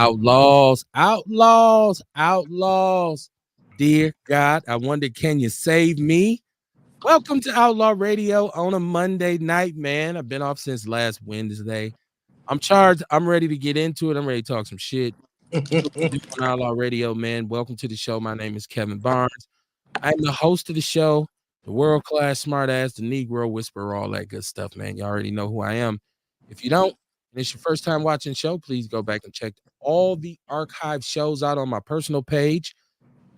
Outlaws, outlaws, outlaws. Dear God, I wonder, can you save me? Welcome to Outlaw Radio on a Monday night, man. I've been off since last Wednesday. I'm charged. I'm ready to get into it. I'm ready to talk some shit. On Outlaw Radio, man. Welcome to the show. My name is Kevin Barnes. I'm the host of the show, the world-class smartass, the Negro whisperer, all that good stuff, man. You already know who I am. If you don't, and it's your first time watching the show, please go back and check all the archive shows out on my personal page.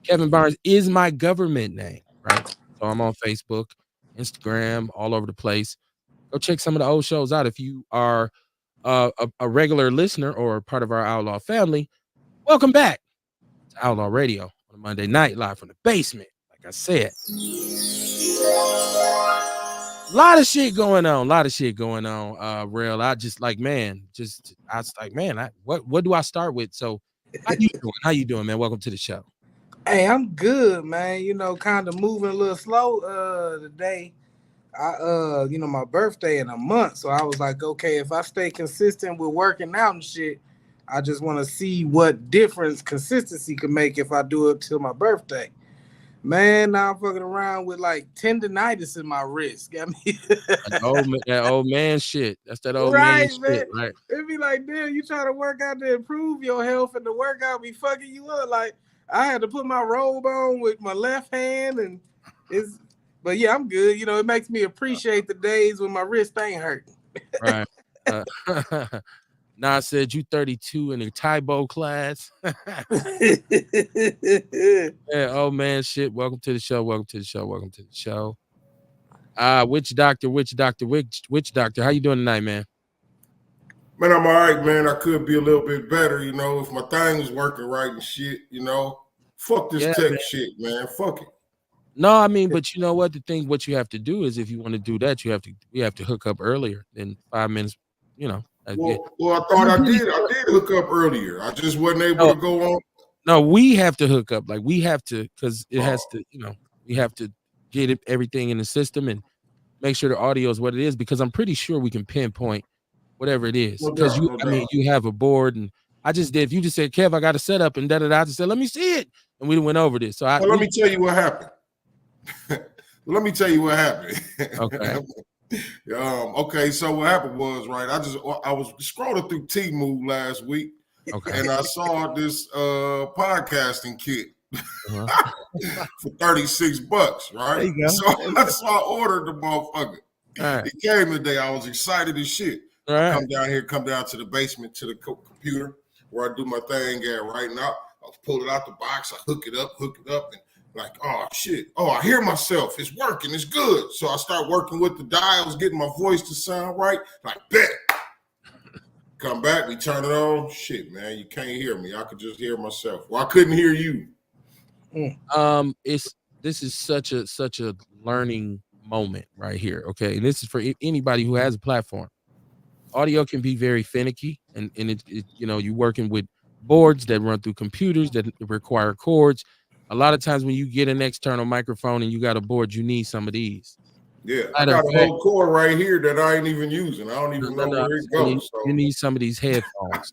Kevin Barnes is my government name, right? So I'm on Facebook, Instagram, all over the place. Go check some of the old shows out. If you are a regular listener or part of our Outlaw family, welcome back to Outlaw Radio on a Monday night, live from the basement. Like I said, a lot of shit going on. Real. I just like, man, I was like, man, what do I start with? So how you doing, man? Welcome to the show. Hey, I'm good, man. You know, kind of moving a little slow today. My birthday in a month. So I was like, okay, if I stay consistent with working out and shit, I just want to see what difference consistency can make if I do it till my birthday. Man, now I'm fucking around with like tendonitis in my wrist. Got me that old man shit. That's that old right, man shit, right? It'd be like, damn, you trying to work out to improve your health and the workout be fucking you up. Like, I had to put my robe on with my left hand but yeah, I'm good. You know, it makes me appreciate the days when my wrist ain't hurting. Right. Nah, I said you 32 in the Taibo class. Yeah, oh man, shit. Welcome to the show. Which doctor? How you doing tonight, man? Man, I'm all right, man. I could be a little bit better, you know, if my thing was working right and shit, you know. Fuck this tech shit, man. Fuck it. No, I mean, but you know what? What you have to do is, if you want to do that, we have to hook up earlier than 5 minutes, you know. Well, I thought I did hook up earlier. I just wasn't able to go on. No, we have to hook up. Like, we have to, because it has to, you know, we have to get everything in the system and make sure the audio is what it is, because I'm pretty sure we can pinpoint whatever it is. Because you have a board, and I just did. If you just said, Kev, I got a setup, and I just said, let me see it, and we went over this. So let me tell you what happened. Okay. Okay, so what happened was, right, I was scrolling through Temu last week, and I saw this podcasting kit for $36, right? There you go. So I ordered the motherfucker. Right. It came today. I was excited as shit. Right. Come down to the basement to the computer where I do my thing at right now. I pull it out the box, I hook it up, and like, oh shit, I hear myself, it's working, it's good. So I start working with the dials, getting my voice to sound right. Like, bet. Come back, we turn it on. Shit, man, you can't hear me. I could just hear myself. Well, I couldn't hear you. This is such a learning moment right here. Okay, and this is for anybody who has a platform. Audio can be very finicky, and it you know, you're working with boards that run through computers that require cords. A lot of times when you get an external microphone and you got a board, you need some of these. Yeah, I got a whole cord right here that I ain't even using. I don't even know where it goes. You need some of these headphones.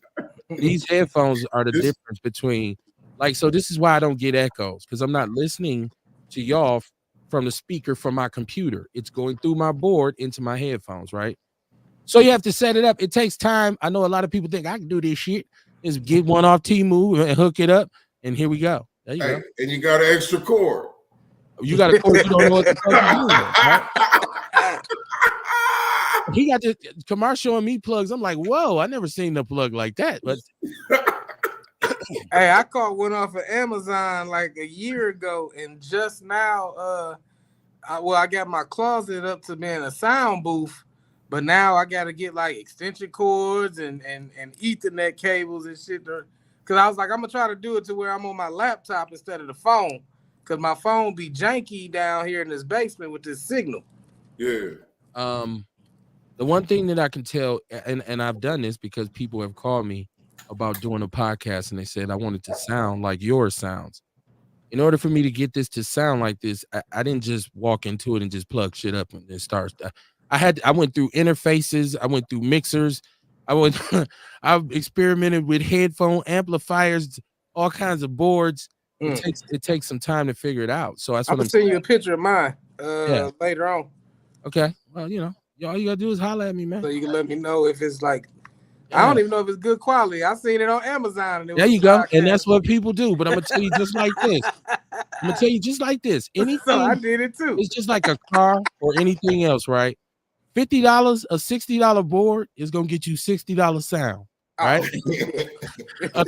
These headphones are the difference between, like, so this is why I don't get echoes, because I'm not listening to y'all from the speaker from my computer. It's going through my board into my headphones, right? So you have to set it up. It takes time. I know a lot of people think I can do this shit. Just get one off Temu and hook it up, and here we go. There you go. And you got an extra cord. You got a cord. You don't know what the fuck you're doing, right? He got the Kamar showing me plugs. I'm like, whoa, I never seen a plug like that. But hey, I caught one off of Amazon like a year ago, and just now, I got my closet up to being a sound booth, but now I got to get like extension cords and Ethernet cables and shit. Because I was like, I'm going to try to do it to where I'm on my laptop instead of the phone. Because my phone be janky down here in this basement with this signal. Yeah. The one thing that I can tell, and I've done this because people have called me about doing a podcast, and they said I wanted to sound like yours sounds. In order for me to get this to sound like this, I didn't just walk into it and just plug shit up and then start. I went through interfaces. I went through mixers. I would I've experimented with headphone amplifiers, all kinds of boards. It takes some time to figure it out. So that's I'm what gonna I'm send saying. you a picture of mine later on. Okay. Well, all you gotta do is holler at me, man. So you can let me know if it's like I Yeah. don't even know if it's good quality. I seen it on Amazon and it was There you go. And podcast. that's what people do. But I'm gonna tell you just like this. So I Anything did it too. it's just like a car or anything else, right? $50, a $60 board is gonna get you $60 sound, right? I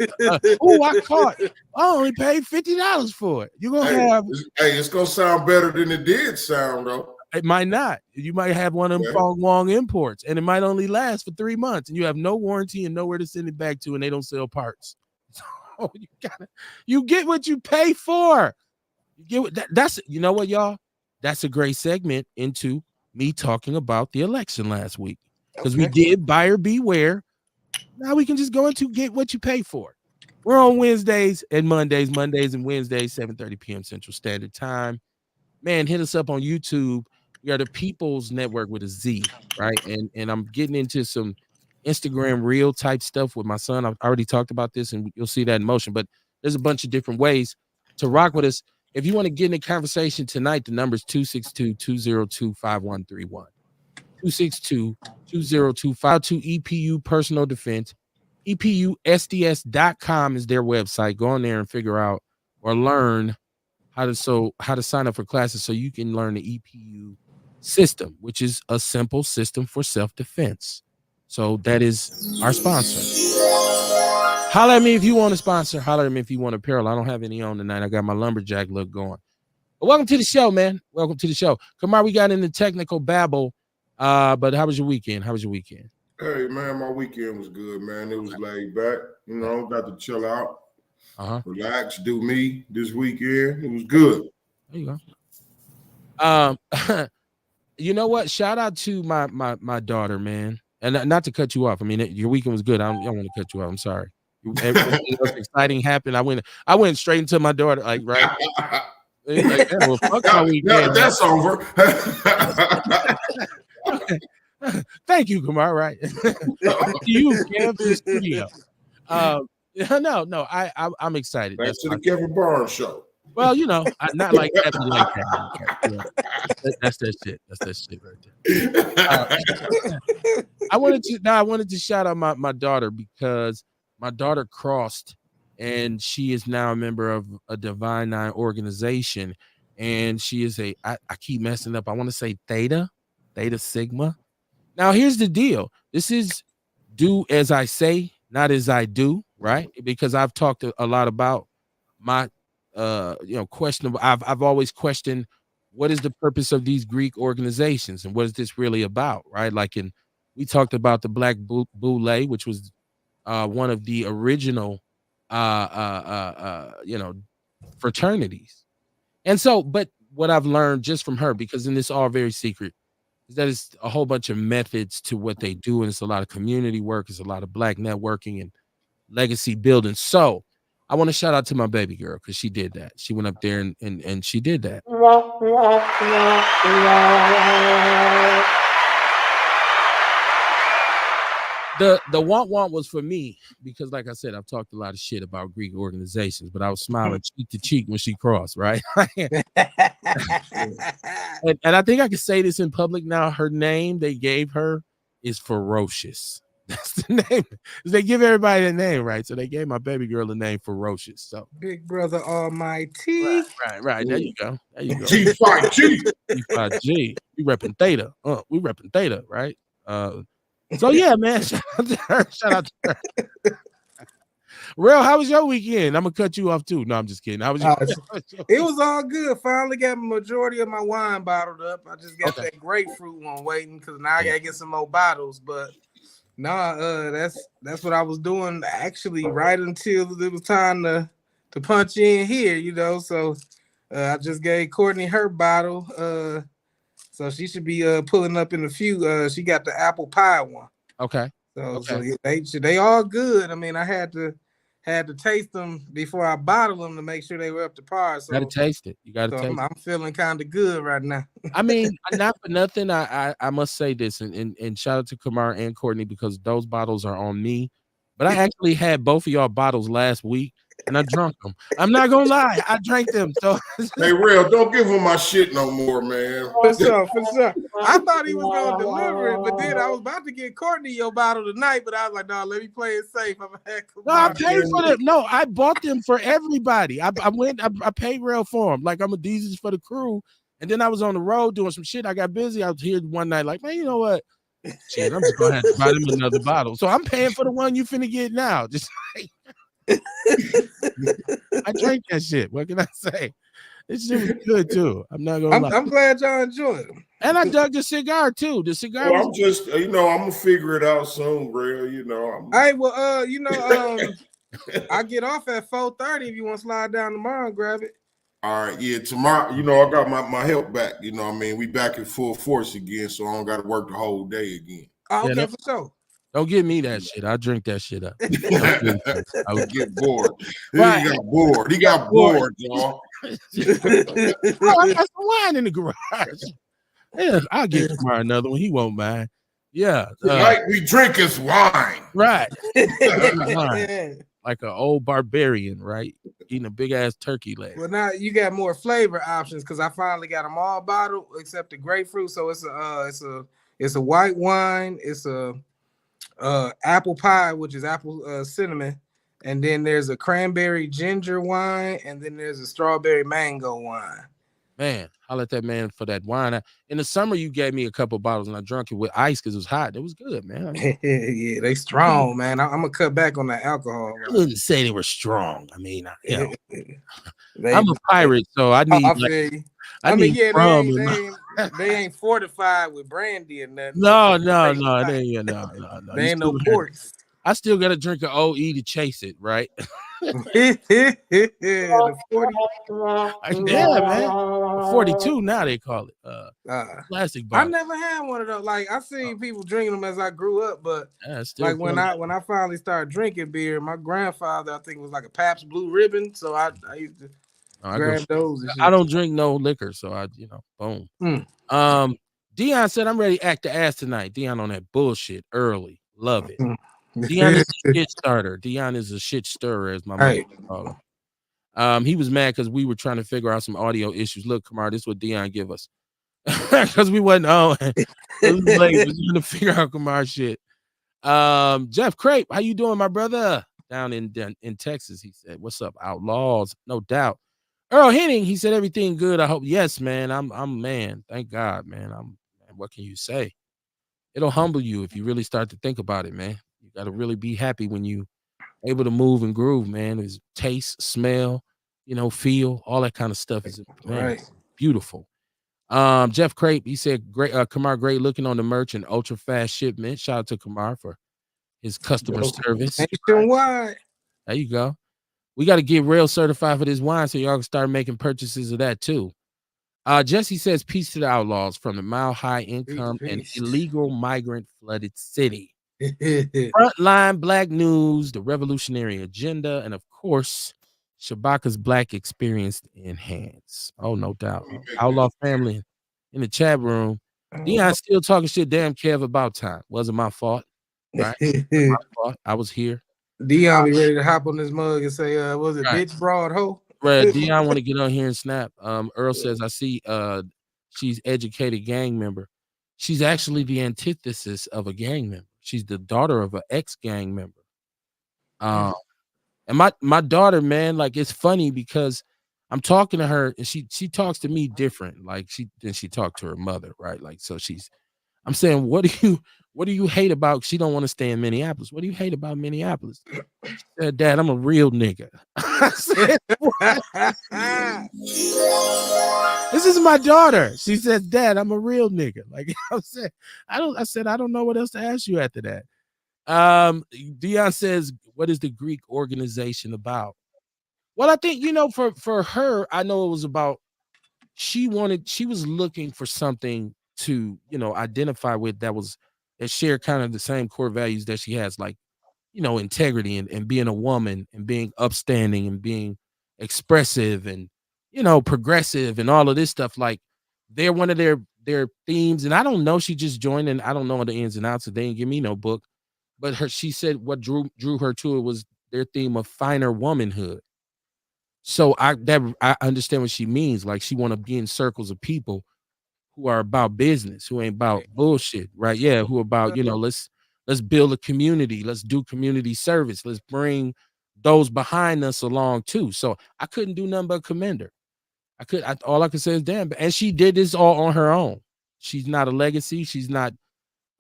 caught. I only paid $50 for it. You're gonna have. Hey, it's gonna sound better than it did sound, though. It might not. You might have one of them Fong Wong imports, and it might only last for 3 months, and you have no warranty and nowhere to send it back to, and they don't sell parts. So you get what you pay for. You get what that's. You know what, y'all? That's a great segment into me talking about the election last week because we did buyer beware. Now we can just go into get what you pay for. We're on Wednesdays and Mondays and Wednesdays, 7:30 p.m. Central Standard Time. Man, hit us up on YouTube. We are the People's Network with a Z, right? And I'm getting into some Instagram reel type stuff with my son. I've already talked about this, and you'll see that in motion. But there's a bunch of different ways to rock with us. If you want to get in a conversation tonight, the number is 262-202-5131. 262-202-52 EPU Personal Defense. EPUSDS.com is their website. Go on there and figure out or learn how to sign up for classes so you can learn the EPU system, which is a simple system for self-defense. So that is our sponsor. Holler at me if you want a sponsor. Holler at me if you want apparel. I don't have any on tonight. I got my lumberjack look going. But welcome to the show, man. Welcome to the show. Kamar, we got in the technical babble. But how was your weekend? Hey, man, my weekend was good, man. It was laid back. Got to chill out. Relax, do me this weekend. It was good. There you go. You know what? Shout out to my daughter, man. And not to cut you off. I mean, your weekend was good. I don't want to cut you off. I'm sorry. Everything else exciting happened. I went straight into my daughter, like right. Like, well, fuck my weekend. That's over. Okay. Thank you, Kamar. Right. You came to the studio. No, I'm excited. Thanks to the Kevin Barnes show. Well, not like that. That's that shit. That's that shit right there. I wanted to shout out my daughter because my daughter crossed, and she is now a member of a Divine Nine organization, and she is I keep messing up. I want to say Theta Sigma. Now here's the deal. This is do as I say, not as I do, right? Because I've talked a lot about my questionable. I've always questioned what is the purpose of these Greek organizations and what is this really about, right? Like we talked about the Black Boule, which was one of the original fraternities. And so, but what I've learned just from her, because in this all very secret, is that it's a whole bunch of methods to what they do, and it's a lot of community work, it's a lot of Black networking and legacy building. So I want to shout out to my baby girl because she did that. She went up there and she did that. The want was for me because, like I said, I've talked a lot of shit about Greek organizations, but I was smiling cheek to cheek when she crossed, right? and I think I can say this in public now. Her name they gave her is Ferocious. That's the name. They give everybody a name, right? So they gave my baby girl the name Ferocious. So Big Brother Almighty. Right. There you go. G5G. G5G. We repping Theta. We repping Theta, right? So yeah, man. Shout out to her. Real, how was your weekend? I'm gonna cut you off too. No, I'm just kidding. How was your It was all good. Finally got the majority of my wine bottled up. I just got that grapefruit one waiting because now I gotta get some more bottles. But that's what I was doing actually right until it was time to punch in here, So I just gave Courtney her bottle. So she should be pulling up in a few. She got the apple pie one. Okay. So they all good. I mean, I had to had to taste them before I bottled them to make sure they were up to par. So Gotta taste it. You gotta so taste I'm feeling kind of good right now. I mean, not for nothing. I must say this, and shout out to Kamar and Courtney because those bottles are on me. But I actually had both of y'all bottles last week, and I drunk them. I'm not gonna lie, I drank them. So hey, real, don't give him my shit no more, man. For sure, for sure. I thought he was gonna deliver it, but then I was about to get Courtney your bottle tonight, but I was like, no, let me play it safe. I'm gonna no, I paid for them. No, I bought them for everybody. I paid real for them. Like I'm a Deezus for the crew. And then I was on the road doing some shit. I got busy. I was here one night, like, man, you know what? Shit, I'm just gonna have to buy them another bottle. So I'm paying for the one you finna get now. Just like I drank that shit. What can I say? This shit was good too. I'm not gonna lie. I'm glad y'all enjoyed them. And I dug the cigar too. The cigar. Well, I'm just, I'm gonna figure it out soon, real. All right, well, I get off at 4:30. If you want to slide down tomorrow and grab it. All right, yeah. Tomorrow, I got my help back. We back in full force again, so I don't got to work the whole day again. Oh, okay, for sure. Don't give me that shit. I'll drink that shit up. I would get bored. Right. He got bored. He got bored, y'all. Oh, I got some wine in the garage. Yeah, I'll get tomorrow another one. He won't mind. Yeah. Like we drink is wine. Right. Like an old barbarian, right? Eating a big ass turkey leg. Well, now you got more flavor options because I finally got them all bottled except the grapefruit. So it's a white wine. It's a apple pie, which is apple cinnamon, and then there's a cranberry ginger wine, and then there's a strawberry mango wine. Man, I let that man for that wine. In the summer, you gave me a couple bottles, and I drank it with ice because it was hot. It was good, man. Yeah, they strong, man. I'm gonna cut back on that alcohol. I wouldn't say they were strong. I mean, I'm a pirate, so I need. They ain't fortified with brandy or nothing. No, they ain't no ports. I still got to drink an OE to chase it, right? The 40. Yeah, man. 42 now they call it. Plastic bottle. I never had one of those. Like I seen people drinking them as I grew up, but like when I finally started drinking beer, my grandfather I think was like a Pabst Blue Ribbon, so I used to grab those. I don't drink no liquor, so I boom. Dion said I'm ready to act the ass tonight. Dion on that bullshit early. Love it. Dion is a shit starter. Dion is a shit stirrer, as my mother called him. He was mad because we were trying to figure out some audio issues. Look, Kamar, this is what Dion give us. Because we wasn't on. It was late. We was gonna figure out Kamar shit. Jeff Crape, how you doing, my brother? Down in Texas, he said. What's up, Outlaws? No doubt. Earl Henning, he said everything good. I hope. Yes, man. I'm man. Thank God, man. What can you say? It'll humble you if you really start to think about it, man. You got to really be happy when you able to move and groove, man. Is taste, smell, feel, all that kind of stuff is beautiful. Jeff Crape, he said, great, Kamar, great looking on the merch and ultra fast shipment. Shout out to Kamar for his customer service. Nationwide. There you go. We got to get rail certified for this wine so y'all can start making purchases of that too. Jesse says, peace to the Outlaws from the Mile High Income and Illegal Migrant Flooded City. Frontline Black News, the Revolutionary Agenda, and of course, Shabaka's Black Experience Enhanced. Oh, no doubt. Outlaw family in the chat room. Dion still talking shit. Damn, Kev, about time. Wasn't my fault. Right? My fault. I was here. Dion be ready to hop on this mug and say, was it bitch broad hoe? Right. Dion want to get on here and snap. Earl says, I see she's educated gang member. She's actually the antithesis of a gang member. She's the daughter of an ex-gang member. And my daughter, man, like it's funny because I'm talking to her and she talks to me different. Like she talked to her mother, right? Like so I'm saying, what do you hate about? She don't want to stay in Minneapolis. What do you hate about Minneapolis? She said, Dad, I'm a real nigga. I said, this is my daughter. She says, Dad, I'm a real nigga. Like I said, I don't know what else to ask you after that. Dion says, what is the Greek organization about? Well, I think, for her, I know it was about, she was looking for something to, identify with that shared kind of the same core values that she has. Like integrity and being a woman and being upstanding and being expressive and progressive and all of this stuff. Like they're one of their themes. And I don't know, she just joined and I don't know the ins and outs, so they didn't give me no book. But she said what drew her to it was their theme of finer womanhood. So I understand what she means. Like she want to be in circles of people who are about business, who ain't about bullshit, right? Yeah, who about, let's build a community, let's do community service, let's bring those behind us along too. So I couldn't do nothing but commend her. All I could say is damn, and she did this all on her own. She's not a legacy, she's not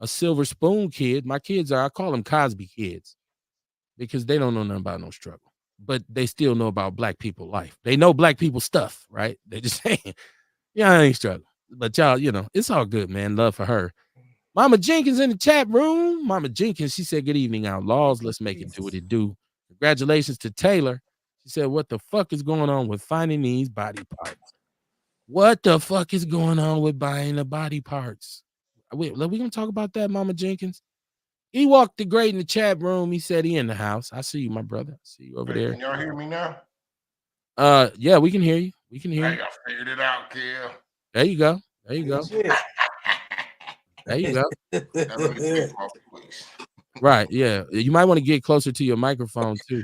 a silver spoon kid. My kids are, I call them Cosby kids because they don't know nothing about no struggle, but they still know about black people life. They know black people stuff, right? They just saying, yeah, I ain't struggling. But y'all, it's all good, man. Love for her. Mama Jenkins in the chat room. Mama Jenkins, she said, good evening, Outlaws. Let's make it do what it do. Congratulations to Taylor. She said, what the fuck is going on with finding these body parts? What the fuck is going on with buying the body parts? Wait, we gonna talk about that, Mama Jenkins? He walked the great in the chat room. He said he in the house. I see you, my brother. I see you over there. Can y'all hear me now? Yeah, we can hear you. We can hear you. I figured it out, kid. There you go. There you go. There you go. Right, yeah. You might want to get closer to your microphone too.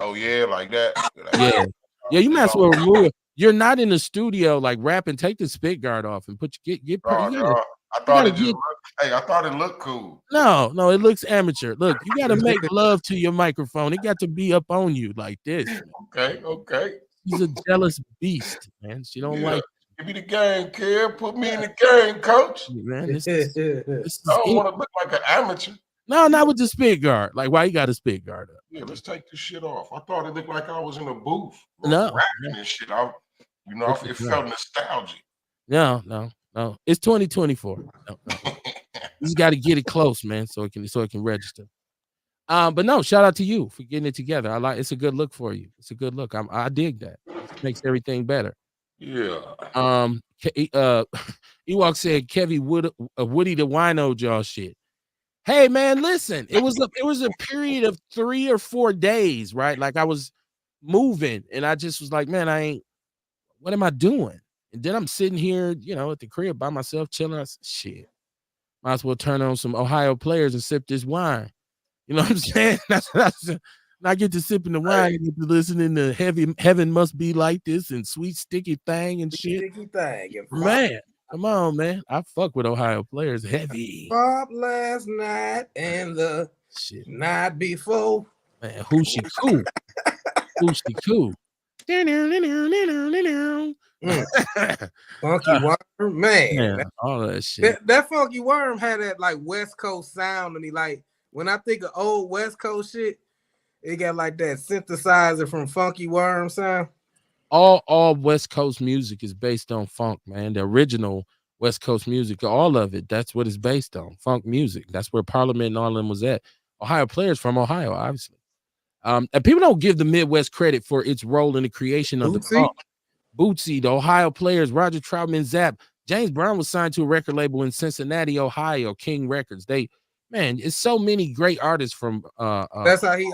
Oh yeah, like that. Yeah. Yeah, you might as well remove it. You're not in the studio like rapping. Take the spit guard off and put I thought it looked cool. No, it looks amateur. Look, you gotta make love to your microphone. It got to be up on you like this. Okay. She's a jealous beast, man. She don't like. Give me the game, kid. Put me in the game, coach. Man, this I don't want to look like an amateur. No, not with the spit guard. Like, why you got a spit guard up? Yeah, let's take this shit off. I thought it looked like I was in a booth. No, rapping and shit. It felt nostalgic. No. It's 2024. No. You just got to get it close, man, so it can register. But no, shout out to you for getting it together. It's a good look for you. It's a good look. I dig that. It makes everything better. Yeah. Ewok said Kevy Woody the wino jaw shit. Hey man, listen, it was a period of 3 or 4 days, right? Like I was moving and I just was like, man, what am I doing? And then I'm sitting here, at the crib by myself, chilling. I said, shit, might as well turn on some Ohio Players and sip this wine. You know what I'm saying? I get to sipping the wine, I get to listening to Heaven Must Be Like This and Sweet Sticky Thing and shit. Sticky Thing. Man, come on, man. I fuck with Ohio Players heavy. Bob last night and the shit night before. Man, who she cool? Who she cool? Funky Worm, man. All that shit. That Funky Worm had that like West Coast sound to me. Like when I think of old West Coast shit, it got like that synthesizer from Funky Worm sound. All West Coast music is based on funk, man. The original West Coast music, all of it, that's what it's based on. Funk music. That's where Parliament and all of them was at. Ohio Players from Ohio, obviously. And people don't give the Midwest credit for its role in the creation of the funk. Bootsy, the Ohio Players, Roger Troutman, Zapp. James Brown was signed to a record label in Cincinnati, Ohio, King Records. It's so many great artists from that's how he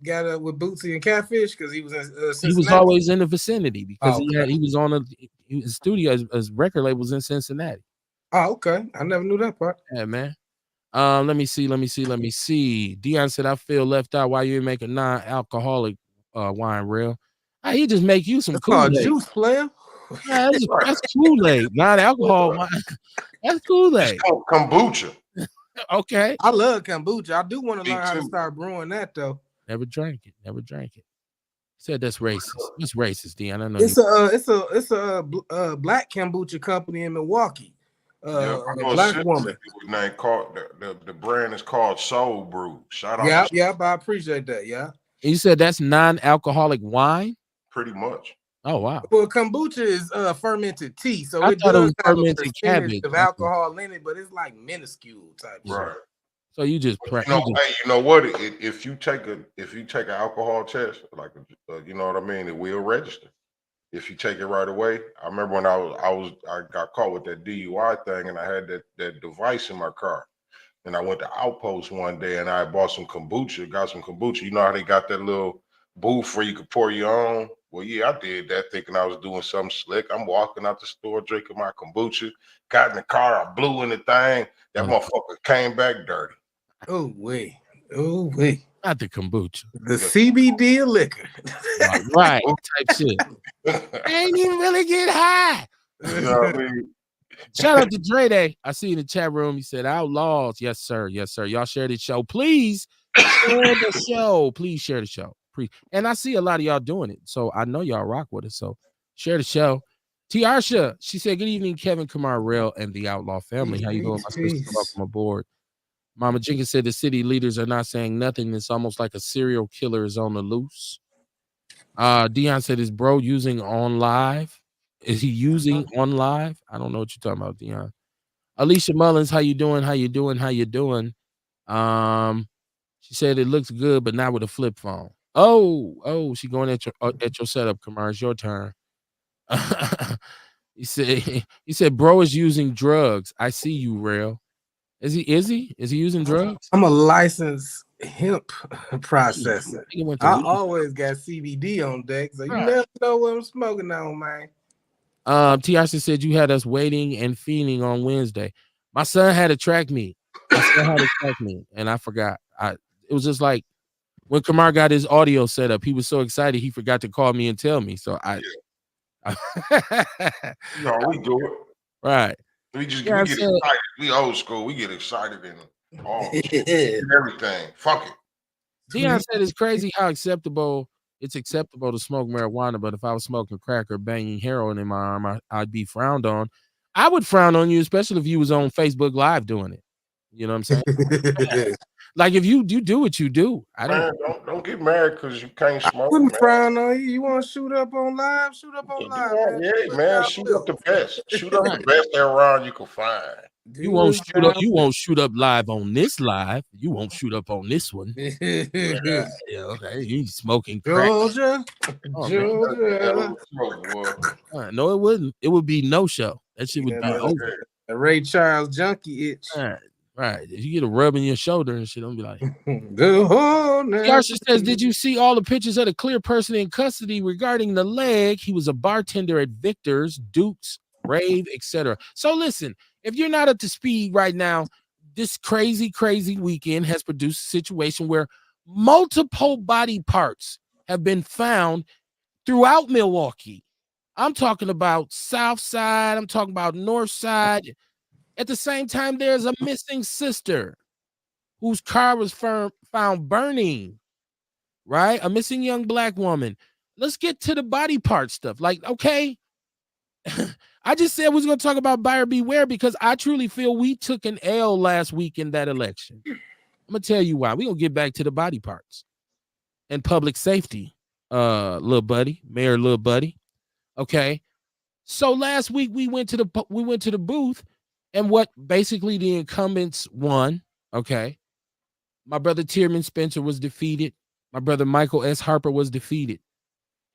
got up with Bootsy and Catfish, because he was in Cincinnati. He was always in the vicinity because he was on his studio, his record label was in Cincinnati. Oh, okay. I never knew that part. Yeah, man. Let me see. Dion said, I feel left out. Why you ain't make a non-alcoholic wine real? He just make you some Kool-Aid. Juice, player. Yeah, that's Kool-Aid, non-alcohol wine. That's Kool-Aid. It's called kombucha. Okay. I love kombucha. I do want to learn how to start brewing that though. Never drank it. Said that's racist. It's racist, Dion. I know it's a black kombucha company in Milwaukee. A black woman. The brand is called Soul Brew. Shout out. Yeah, I appreciate that. Yeah. And you said that's non-alcoholic wine? Pretty much. Oh wow. Well, kombucha is fermented tea, so it does have a percentage of alcohol in it, but it's like minuscule type. Right. So you just you know what? If you take an alcohol test, like you know what I mean, it will register. If you take it right away. I remember when I got caught with that DUI thing, and I had that device in my car. and I went to Outpost one day, and I bought some kombucha. Got some kombucha. You know how they got that little booth where you could pour your own? Well, yeah, I did that thinking I was doing something slick. I'm walking out the store drinking my kombucha. Got in the car, I blew in the thing. That motherfucker came back dirty. Oh wait. Oh wait. Not the kombucha. The CBD of liquor. Right. Type shit. Ain't even really get high. You know what I mean? Shout out to Dre Day. I see in the chat room. He said, Outlaws. Yes, sir. Yes, sir. Y'all share the show. Please share the show. Please share the show. And I see a lot of y'all doing it. So I know y'all rock with it. So share the show. Tiarsha, she said, good evening, Kevin, Kamar, Rel, and the Outlaw family. How you doing, my sister? Welcome aboard. Mama Jenkins said the city leaders are not saying nothing. It's almost like a serial killer is on the loose. Dion said, is bro using on live? Is he using on live? I don't know what you're talking about, Dion. Alicia Mullins, how you doing? How you doing? How you doing? She said it looks good, but not with a flip phone. Oh, she going at your setup, Kamar. It's your turn. He said, bro is using drugs. I see you, Rail. Is he using drugs? I'm a licensed hemp processor. I always got CBD on deck, so you never know what I'm smoking on, man. Tiasha said you had us waiting and fiending on Wednesday. My son had to track me. And I forgot. It was just like when Kamar got his audio set up, he was so excited he forgot to call me and tell me. So No, we do it. Right. We get excited. We old school. We get excited and everything. Fuck it. Dion said it's crazy how it's acceptable to smoke marijuana, but if I was smoking crack or banging heroin in my arm, I'd be frowned on. I would frown on you, especially if you was on Facebook Live doing it. You know what I'm saying? Like if you do what you do. Don't get married because you can't smoke. I wouldn't frown on you. You want to shoot up on live? Shoot up on live. Yeah, man. Shoot up the best. Shoot up the best around you can find. You won't shoot up live on this live. You won't shoot up on this one. Yeah, okay. You smoking crack. Georgia. No, it wouldn't. It would be no show. That shit would be over. A Ray Charles junkie itch. Right. If you get a rub in your shoulder and shit, I'm be like, Yarsha says, did you see all the pictures of the clear person in custody regarding the leg? He was a bartender at Victor's, Duke's, Rave, etc. So listen, if you're not up to speed right now, this crazy weekend has produced a situation where multiple body parts have been found throughout Milwaukee. I'm talking about South Side. I'm talking about North Side. At the same time, there's a missing sister whose car was found burning, right? A missing young black woman. Let's get to the body part stuff. Like, okay, I just said we was going to talk about buyer beware because I truly feel we took an L last week in that election. I'm going to tell you why. We're going to get back to the body parts and public safety, little buddy, Mayor little buddy. Okay. So last week we went to the booth. And what basically the incumbents won, okay? My brother Tierman Spencer was defeated. My brother Michael S. Harper was defeated.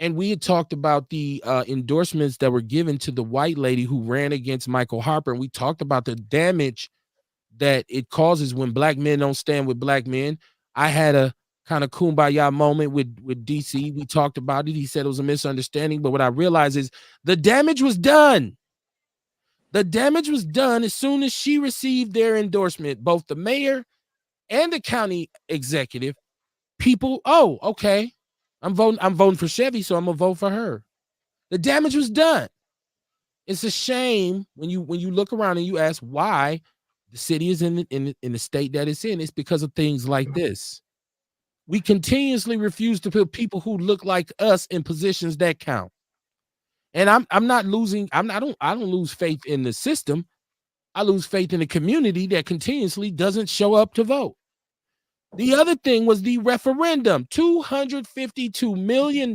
And we had talked about the endorsements that were given to the white lady who ran against Michael Harper. And we talked about the damage that it causes when black men don't stand with black men. I had a kind of kumbaya moment with DC. We talked about it. He said it was a misunderstanding. But what I realized is the damage was done. The damage was done as soon as she received their endorsement, both the mayor and the county executive. People, okay, I'm voting for Chevy, so I'm gonna vote for her. The damage was done. It's a shame when you look around and you ask why the city is in the state that it's in. It's because of things like this. We continuously refuse to put people who look like us in positions that count. And I'm not losing. I don't lose faith in the system. I lose faith in the community that continuously doesn't show up to vote. The other thing was the referendum, $252 million.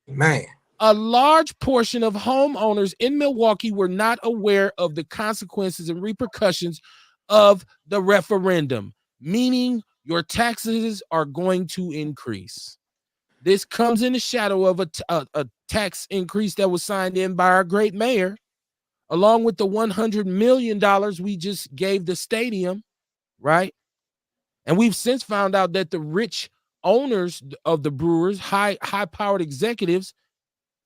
Man, a large portion of homeowners in Milwaukee were not aware of the consequences and repercussions of the referendum, meaning your taxes are going to increase. This comes in the shadow of a tax increase that was signed in by our great mayor, along with the $100 million we just gave the stadium. right? And we've since found out that the rich owners of the Brewers, high-powered executives,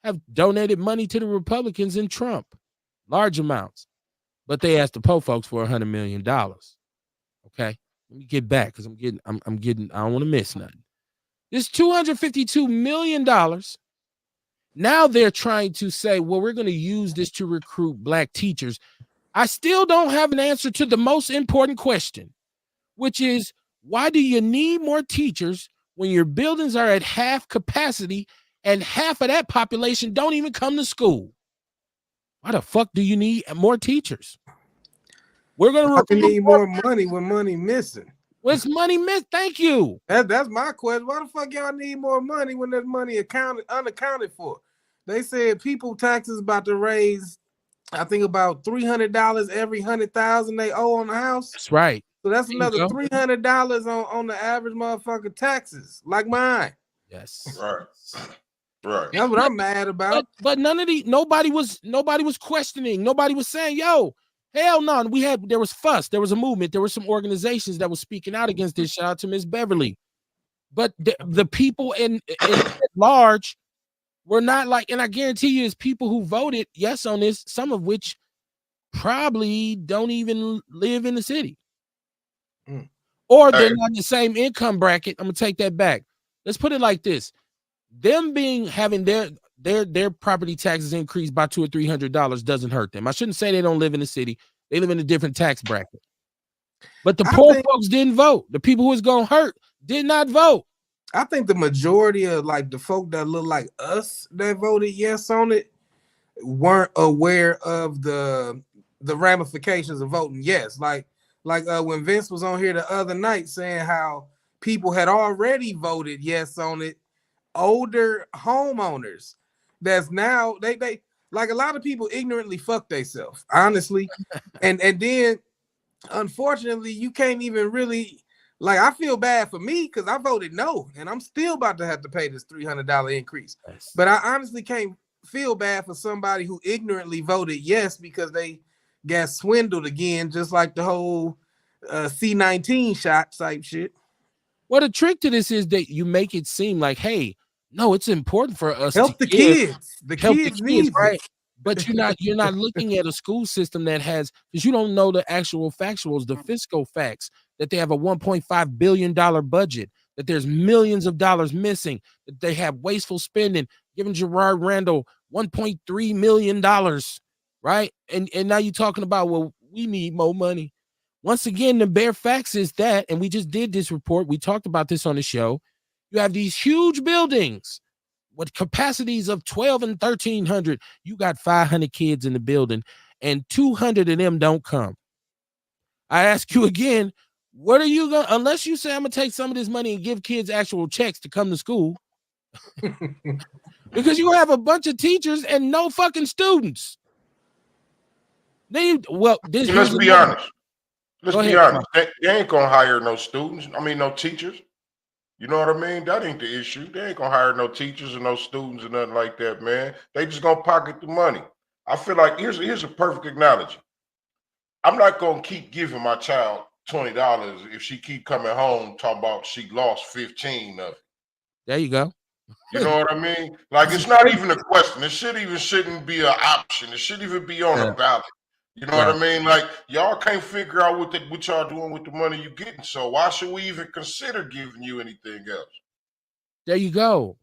have donated money to the Republicans and Trump, large amounts. But they asked the po folks for $100 million. Okay, let me get back because I'm getting. I don't want to miss nothing. This $252 million. Now they're trying to say, well, we're going to use this to recruit black teachers. I still don't have an answer to the most important question, which is, why do you need more teachers when your buildings are at half capacity and half of that population don't even come to school? Why the fuck do you need more teachers? We're going to recruit. need more money when money missing. What's money missed? Thank you. That's my question. Why the fuck y'all need more money when there's money unaccounted for? They said people taxes about to raise, I think about $300 every 100,000 they owe on the house. That's right. So that's another $300 on the average motherfucker taxes, like mine. Yes. Right. Right. That's what I'm mad about. But none of nobody was questioning. Nobody was saying, yo, hell no. There was fuss. There was a movement. There were some organizations that was speaking out against this. Shout out to Miss Beverly. But the people in large were not like, and I guarantee you, it's people who voted yes on this, some of which probably don't even live in the city. Or they're not in the same income bracket. I'm gonna take that back. Let's put it like this. Them having their property taxes increased by $200 or $300 doesn't hurt them. I shouldn't say they don't live in the city. They live in a different tax bracket. But the poor folks didn't vote. The people who was gonna hurt did not vote. I think the majority of like the folk that look like us that voted yes on it weren't aware of the ramifications of voting yes. Like when Vince was on here the other night saying how people had already voted yes on it, older homeowners that's now they like a lot of people ignorantly fuck themselves, honestly. and then unfortunately you can't even really, like, I feel bad for me because I voted no and I'm still about to have to pay this $300 increase. Yes. But I honestly can't feel bad for somebody who ignorantly voted yes because they got swindled again, just like the whole C-19 shot type shit. Well, the trick to this is that you make it seem like, hey, no, it's important for us help to the kids. The kids need right? it. But you're not looking at a school system that has, because you don't know the actual factuals, the fiscal facts, that they have a $1.5 billion budget, that there's millions of dollars missing, that they have wasteful spending, giving Gerard Randall $1.3 million, right? And now you're talking about, well, we need more money. Once again, the bare facts is that, and we just did this report, we talked about this on the show, you have these huge buildings with capacities of 12 and 1,300, you got 500 kids in the building, and 200 of them don't come. I ask you again, what are you going to, unless you say I'm going to take some of this money and give kids actual checks to come to school, because you have a bunch of teachers and no fucking students. Let's be honest. Let's be honest. They ain't going to hire no students. I mean, no teachers. You know what I mean? That ain't the issue. They ain't gonna hire no teachers and no students and nothing like that, man. They just gonna pocket the money. I feel like here's a perfect analogy. I'm not gonna keep giving my child $20 if she keep coming home talking about she lost 15 of it. There you go. You know what I mean? Like, it's not even a question. It shouldn't be an option. It shouldn't even be on a ballot. You know what I mean? Like, y'all can't figure out what y'all doing with the money you're getting. So why should we even consider giving you anything else? There you go.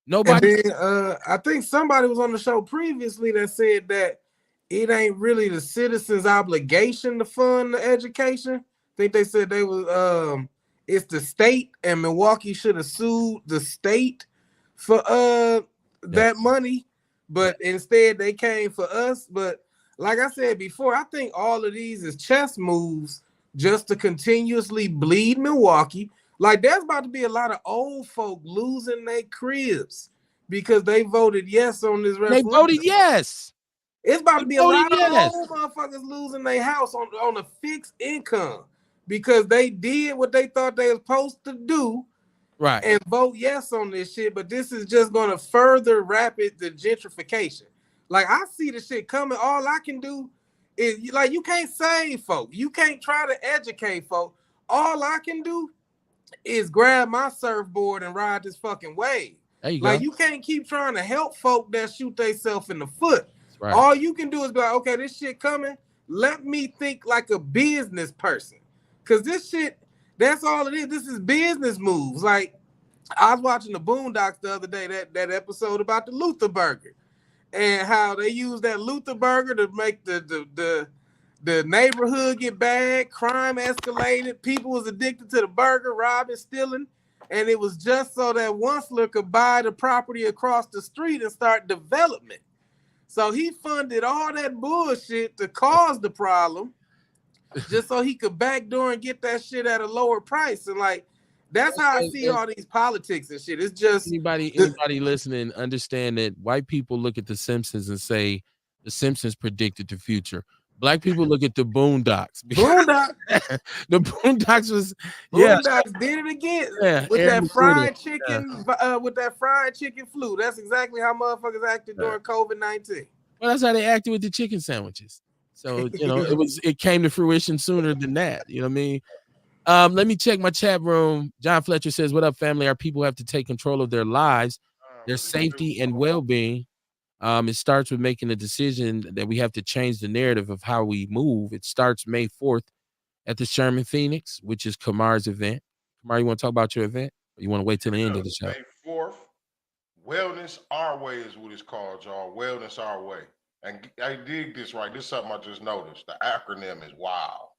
Nobody. And then, I think somebody was on the show previously that said that it ain't really the citizens' obligation to fund the education. I think they said they was it's the state, and Milwaukee should have sued the state for that money, but instead they came for us. But like I said before, I think all of these is chess moves just to continuously bleed Milwaukee. Like, there's about to be a lot of old folk losing their cribs because they voted yes on this referendum. They voted yes. It's about to be a lot of old motherfuckers losing their house on a fixed income because they did what they thought they were supposed to do, right? And vote yes on this shit. But this is just going to further rapid the gentrification. Like, I see the shit coming. All I can do is, like, you can't save folk. You can't try to educate folk. all I can do is grab my surfboard and ride this fucking wave. There you Like go. you can't keep trying to help folk that shoot themselves in the foot. Right. All you can do is be like, okay, this shit coming. Let me think like a business person. Cause this shit, that's all it is. This is business moves. Like I was watching the Boondocks the other day, that episode about the Luther Burger. And how they use that Luther Burger to make the neighborhood get bad, crime escalated, people was addicted to the burger, robbing, stealing, and it was just so that Onceler could buy the property across the street and start development. So he funded all that bullshit to cause the problem, just so he could backdoor and get that shit at a lower price. And like, that's how I see all these politics and shit. It's just anybody listening understand that white people look at the Simpsons and say the Simpsons predicted the future. Black people look at the Boondocks. Boondocks. The Boondocks was Boondocks did it again with Aaron that fried chicken, with that fried chicken flu. That's exactly how motherfuckers acted during COVID-19. Well, that's how they acted with the chicken sandwiches. So it came to fruition sooner than that. You know what I mean? Let me check my chat room. John Fletcher says, "What up, family? Our people have to take control of their lives, their safety and well-being. It starts with making a decision that we have to change the narrative of how we move. It starts May 4th at the Sherman Phoenix, which is Kamar's event. Kamar, you want to talk about your event? Or you want to wait till the end of the show? May 4th, Wellness Our Way is what it's called, y'all. Wellness Our Way. And I dig this, right? This is something I just noticed. The acronym is WOW.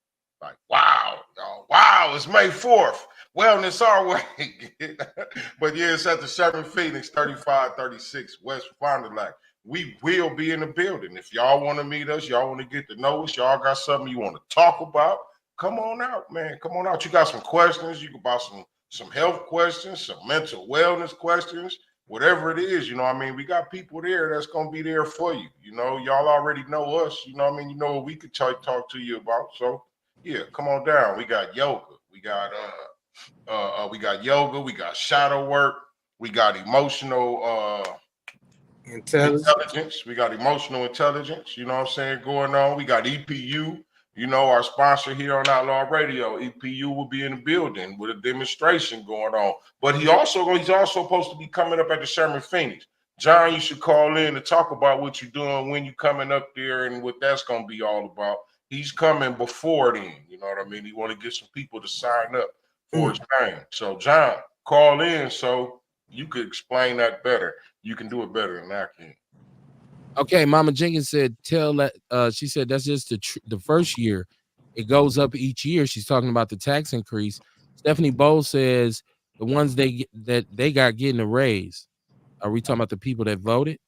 Like, wow, y'all. Wow, it's May 4th. Wellness Our Way. But yeah, it's at the Sherman Phoenix, 3536 West Fond du Lac. We will be in the building. If y'all want to meet us, y'all want to get to know us, y'all got something you want to talk about, come on out, man. Come on out. You got some questions. You can about some health questions, some mental wellness questions, whatever it is, you know what I mean? We got people there that's going to be there for you. You know, y'all already know us. You know what I mean? You know what we could talk to you about. So, yeah, come on down. We got yoga. We got yoga. We got shadow work. We got emotional intelligence. We got emotional intelligence. You know what I'm saying? Going on. We got EPU. You know, our sponsor here on Outlaw Radio, EPU, will be in the building with a demonstration going on. But he's also supposed to be coming up at the Sherman Phoenix. John, you should call in to talk about what you're doing, when you're coming up there, and what that's going to be all about. He's coming before then. You know what I mean? He want to get some people to sign up for his thing. So, John, call in so you could explain that better. You can do it better than I can. Okay, Mama Jenkins said, she said that's just the first year. It goes up each year. She's talking about the tax increase. Stephanie Bowles says the ones they got getting a raise. Are we talking about the people that voted?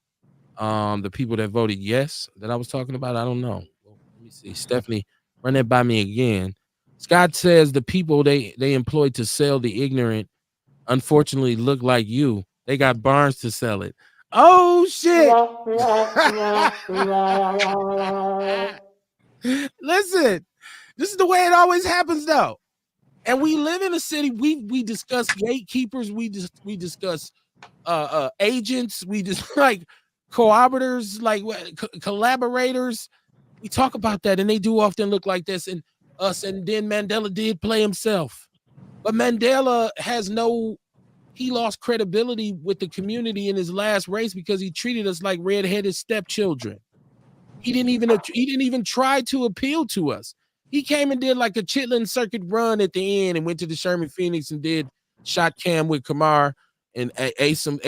The people that voted yes that I was talking about? I don't know. Let me see. Stephanie, run that by me again. Scott says the people they employed to sell the ignorant unfortunately look like you. They got barns to sell it. Oh shit. Listen, this is the way it always happens though. And we live in a city, we discuss gatekeepers, we discuss agents, we just like cooperators, like collaborators. We talk about that, and they do often look like this and us. And then Mandela did play himself, but Mandela he lost credibility with the community in his last race because he treated us like redheaded stepchildren. He didn't even try to appeal to us. He came and did like a Chitlin circuit run at the end and went to the Sherman Phoenix and did shot cam with Kamar and ate some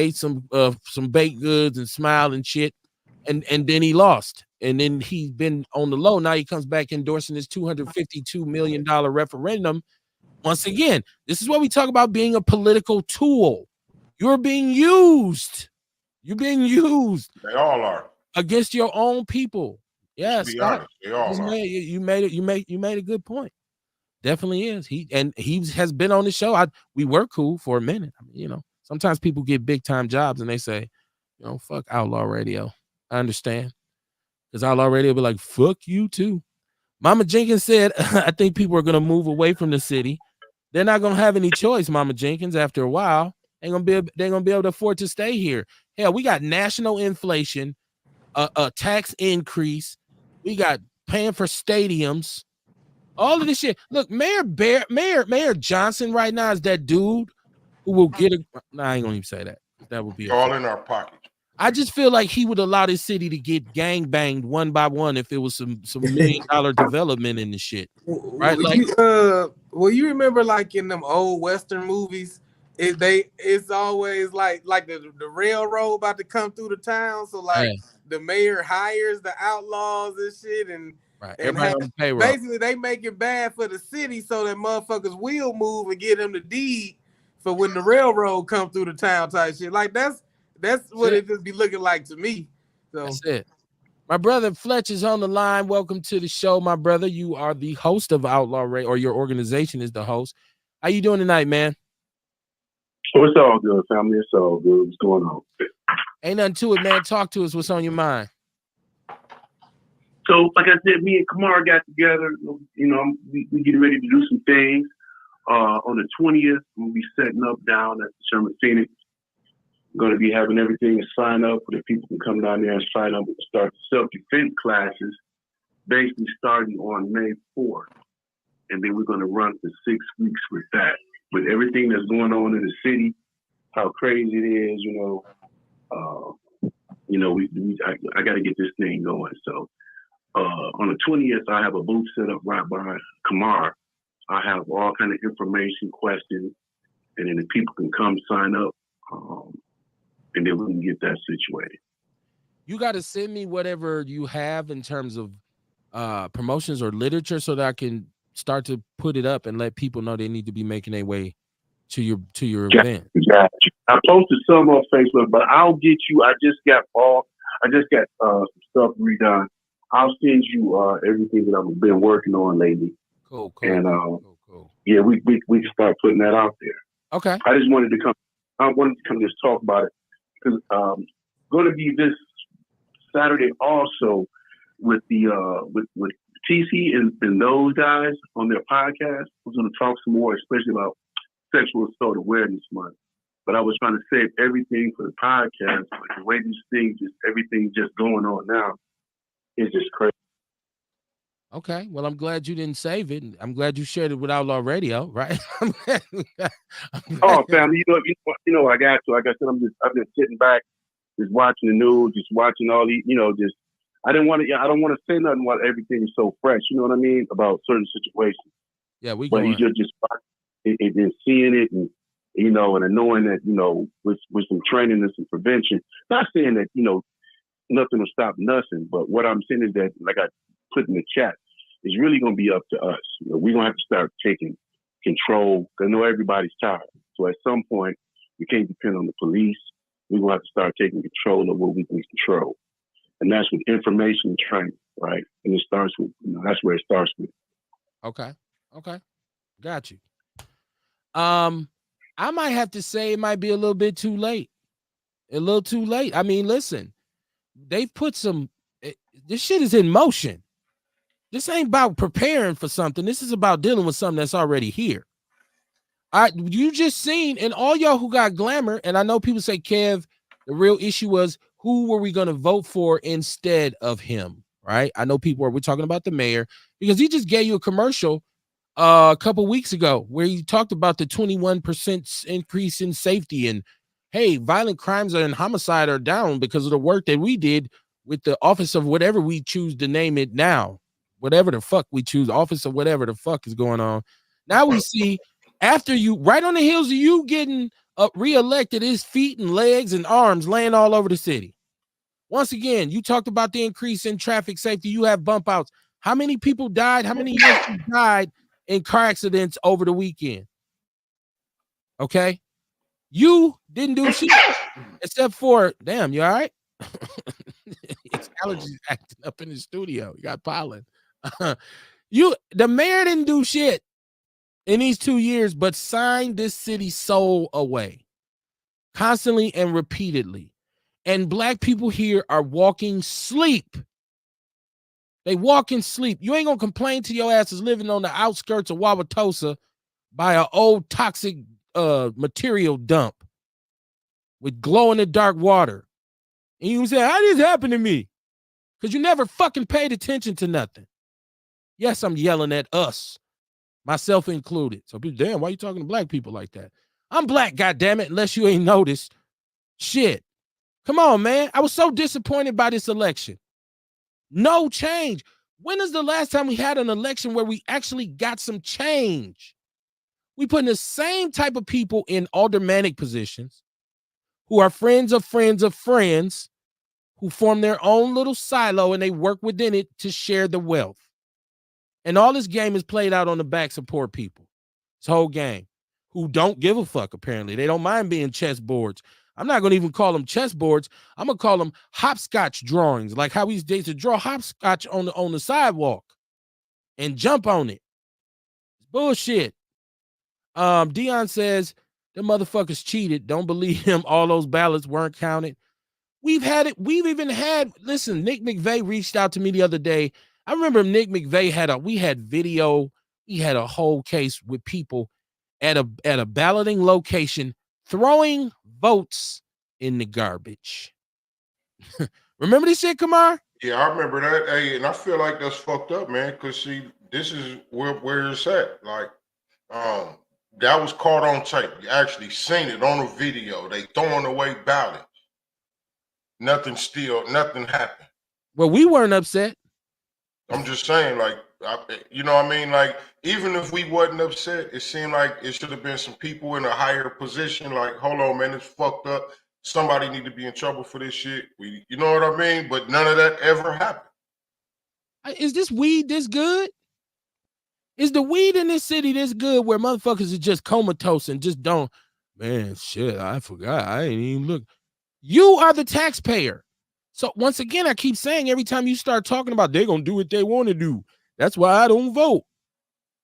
baked goods and smiled and shit. And then he lost. And then he's been on the low. Now he comes back endorsing this $252 million referendum. Once again, this is what we talk about being a political tool. You're being used. You're being used. They all are. Against your own people. Yes. To be honest, they all are. You made a good point. Definitely is. He has been on the show. We were cool for a minute. I mean, sometimes people get big time jobs and they say, fuck Outlaw Radio. I understand. Because Outlaw Radio be like, fuck you too. Mama Jenkins said, I think people are gonna move away from the city. They're not gonna have any choice, Mama Jenkins, after a while. They're gonna be able to afford to stay here. Hell, we got national inflation, a tax increase, we got paying for stadiums, All of this shit. Look, Mayor Johnson right now is that dude who will get a. Nah, I ain't gonna even say that. That would be all in our pocket. I just feel like he would allow this city to get gang banged one by one if it was some $1 million development in the shit, right? Like, you remember like in them old Western movies, it's always like the railroad about to come through the town, so like the mayor hires the outlaws and shit, and everybody on the payroll. Basically they make it bad for the city so that motherfuckers will move and get them the deed for when the railroad come through the town type shit. Like that's what it just be looking like to me. So that's it. My brother Fletch is on the line. Welcome to the show, my brother. You are the host of Outlaw Radio, or your organization is the host. How you doing tonight, man? Oh, it's all good, family. It's all good. What's going on? Ain't nothing to it, man. Talk to us. What's on your mind? So, like I said, me and Kamar got together. You know, we getting ready to do some things. On the 20th, we'll be setting up down at the Sherman Phoenix. We're going to be having everything to sign up where the people can come down there and sign up and start self-defense classes, basically starting on May 4th. And then we're going to run for 6 weeks with that. With everything that's going on in the city, how crazy it is, I got to get this thing going. So on the 20th, I have a booth set up right by Kamar. I have all kind of information, questions, and then the people can come sign up. And then we can get that situated. You got to send me whatever you have in terms of promotions or literature so that I can start to put it up and let people know they need to be making their way to your event. Yeah. I posted some on Facebook, but I'll get you. I just got some stuff redone. I'll send you everything that I've been working on lately. Cool. And cool. Yeah, we can start putting that out there. Okay. I just wanted to come. Just talk about it because going to be this Saturday also with the with TC and those guys on their podcast. I was going to talk some more, especially about Sexual Assault Awareness Month. But I was trying to save everything for the podcast. Like the way these things, everything just going on now is just crazy. Okay, well, I'm glad you didn't save it. I'm glad you shared it with Outlaw Radio, right? Oh, family, you know, I got to. Like I said, I've been sitting back, just watching the news, just watching all these, I don't want to say nothing while everything is so fresh. You know what I mean about certain situations. Yeah, but you just and seeing it, and and knowing that with some training and some prevention. Not saying that nothing will stop nothing, but what I'm saying is that, like I put in the chat, it's really going to be up to us. We're going to have to start taking control. I know everybody's tired. So at some point, we can't depend on the police. We're going to have to start taking control of what we can control. And that's with information and training, right? And it starts with, that's where it starts with. Okay. Got you. I might have to say it might be a little bit too late. A little too late. I mean, listen, they've put this shit is in motion. This ain't about preparing for something. This is about dealing with something that's already here. You just seen, and all y'all who got glamour, and I know people say, Kev, the real issue was who were we going to vote for instead of him, right? I know we're talking about the mayor because he just gave you a commercial a couple weeks ago where he talked about the 21% increase in safety and, hey, violent crimes and homicide are down because of the work that we did with the office of whatever we choose to name it now. Whatever the fuck we choose, office of whatever the fuck is going on. Now we see after you, right on the heels of you getting reelected, his feet and legs and arms laying all over the city. Once again, you talked about the increase in traffic safety. You have bump outs. How many people died? How many young people died in car accidents over the weekend? Okay. You didn't do shit except for, damn, you all right? His allergies acting up in the studio. You got pollen. The mayor didn't do shit in these 2 years, but signed this city's soul away constantly and repeatedly. And black people here are walking sleep. They walk in sleep. You ain't gonna complain to your asses living on the outskirts of Wauwatosa by an old toxic material dump with glow in the dark water. And you say, how did this happen to me? Because you never fucking paid attention to nothing. Yes, I'm yelling at us, myself included. So people, damn, why are you talking to black people like that? I'm black, goddammit, unless you ain't noticed. Shit. Come on, man. I was so disappointed by this election. No change. When is the last time we had an election where we actually got some change? We putting the same type of people in aldermanic positions who are friends of friends of friends who form their own little silo and they work within it to share the wealth. And all this game is played out on the backs of poor people. This whole game who don't give a fuck, apparently. They don't mind being chessboards. I'm not going to even call them chessboards. I'm going to call them hopscotch drawings, like how we used to draw hopscotch on the sidewalk and jump on it. It's bullshit. Dion says the motherfuckers cheated. Don't believe him. All those ballots weren't counted. We've had it. We've even had, listen, Nick McVeigh reached out to me the other day. I remember Nick McVeigh we had video. He had a whole case with people at a balloting location throwing votes in the garbage. Remember this shit, Kamar? Yeah, I remember that. Hey, and I feel like that's fucked up, man. Cause see, this is where it's at. Like, that was caught on tape. You actually seen it on a video. They throwing away ballots. Nothing happened. Well, we weren't upset. I'm just saying, like, you know what I mean? Like, even if we wasn't upset, it seemed like it should have been some people in a higher position. Like, hold on, man, it's fucked up. Somebody need to be in trouble for this shit. You know what I mean? But none of that ever happened. Is this weed this good? Is the weed in this city this good where motherfuckers are just comatose and just don't, man, shit, I forgot. I ain't even look. You are the taxpayer. So once again, I keep saying every time you start talking about they're going to do what they want to do, that's why I don't vote.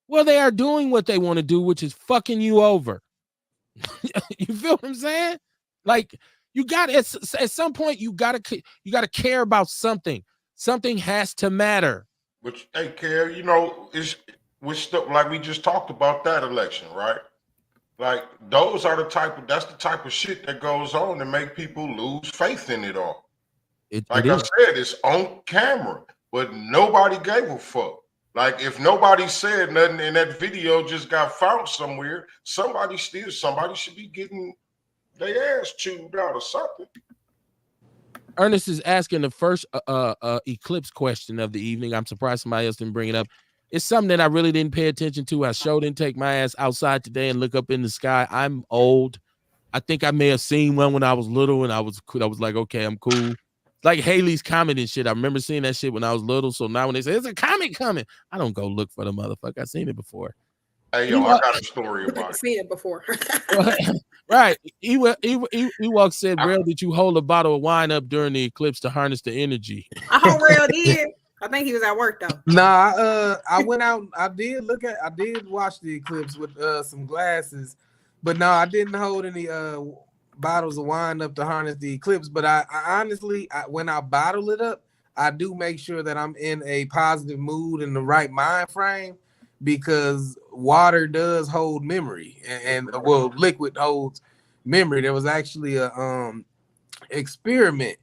Well, they are doing what they want to do, which is fucking you over. You feel what I'm saying? Like, you got at some point you got to care about something. Something has to matter. Which, hey, Care, you know, like we just talked about that election, right? Like, that's the type of shit that goes on to make people lose faith in it all. I said, it's on camera, but nobody gave a fuck. Like, if nobody said nothing and that video just got found somewhere, somebody should be getting their ass chewed out or something. Ernest is asking the first eclipse question of the evening. I'm surprised somebody else didn't bring it up. It's something that I really didn't pay attention to. I sure didn't take my ass outside today and look up in the sky. I'm old. I think I may have seen one when I was little and I was like, okay, I'm cool. Like Haley's Comet and shit. I remember seeing that shit when I was little. So now when they say it's a comet coming, I don't go look for the motherfucker. I've seen it before. Hey, yo, I got a story about it. I've seen it before. Right. Ewok said, Rail, did you hold a bottle of wine up during the eclipse to harness the energy? I hope Rail did. I think he was at work though. Nah, I went out. I did watch the eclipse with some glasses, but no, I didn't hold any bottles of wine up to harness the eclipse. But I honestly, when I bottle it up, I do make sure that I'm in a positive mood and the right mind frame, because water does hold memory, and well, liquid holds memory. There was actually a experiment.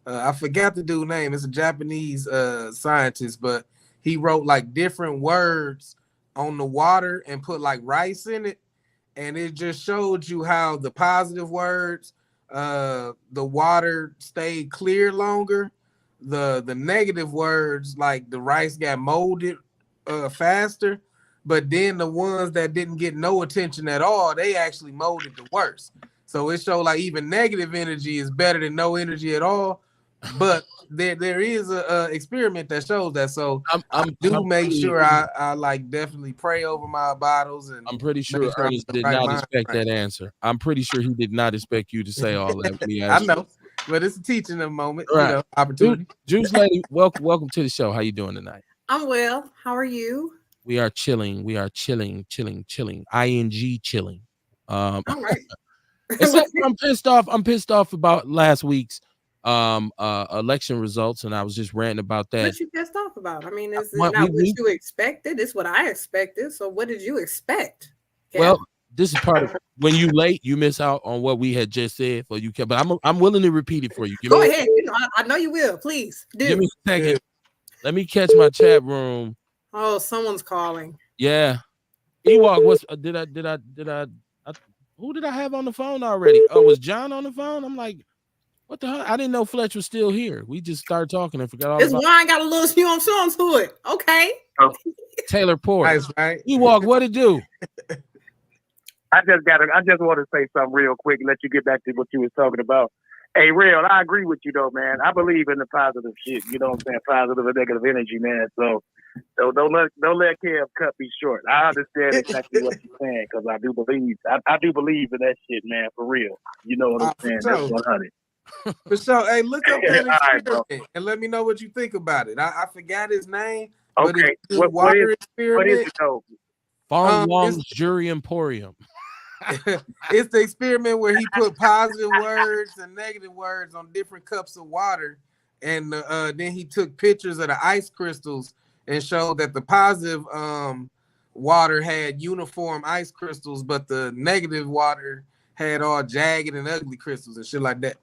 I forgot the dude's name. It's a Japanese scientist, but he wrote like different words on the water and put like rice in it, and it just showed you how the positive words, the water stayed clear longer. The negative words, like the rice got molded faster, but then the ones that didn't get no attention at all, they actually molded the worst. So it showed like even negative energy is better than no energy at all. But there is a experiment that shows that. So I make sure I like definitely pray over my bottles, and I'm pretty sure Ernest did not expect that answer. I'm pretty sure he did not expect you to say all that. I know, but it's a teaching moment, right. You know, opportunity. Juice Lady, welcome to the show. How you doing tonight? I'm well. How are you? We are chilling. We are chilling. ING chilling. All right. I'm pissed off. I'm pissed off about last week's election results, and I was just ranting about that. What you pissed off about? I mean, it's not what you expected. It's what I expected. So what did you expect? Okay. Well, this is part of when you late, you miss out on what we had just said. For you can, but I'm willing to repeat it for you. Go ahead. You know, I know you will. Please do. Give me a second. Let me catch my chat room. Oh, someone's calling. Yeah. Ewok, what's did I who did I have on the phone already? Oh, was John on the phone? I'm like, what the hell? I didn't know Fletch was still here. We just started talking and forgot all this about it. wine got a little song to it. Okay. Taylor Port. Nice, right? Ewok, what it do? I just want to say something real quick and let you get back to what you was talking about. Hey, Real, I agree with you though, man. I believe in the positive shit. You know what I'm saying? Positive and negative energy, man. So don't let Kev cut me short. I understand exactly what you're saying because I do believe in that shit, man, for real. You know what I'm saying? That's 100. For sure. Hey, look up that experiment right, and let me know what you think about it. I forgot his name. Okay. But What is it though? Fong Long's Jury Emporium. It's the experiment where he put positive words and negative words on different cups of water, and then he took pictures of the ice crystals and showed that the positive water had uniform ice crystals, but the negative water had all jagged and ugly crystals and shit like that.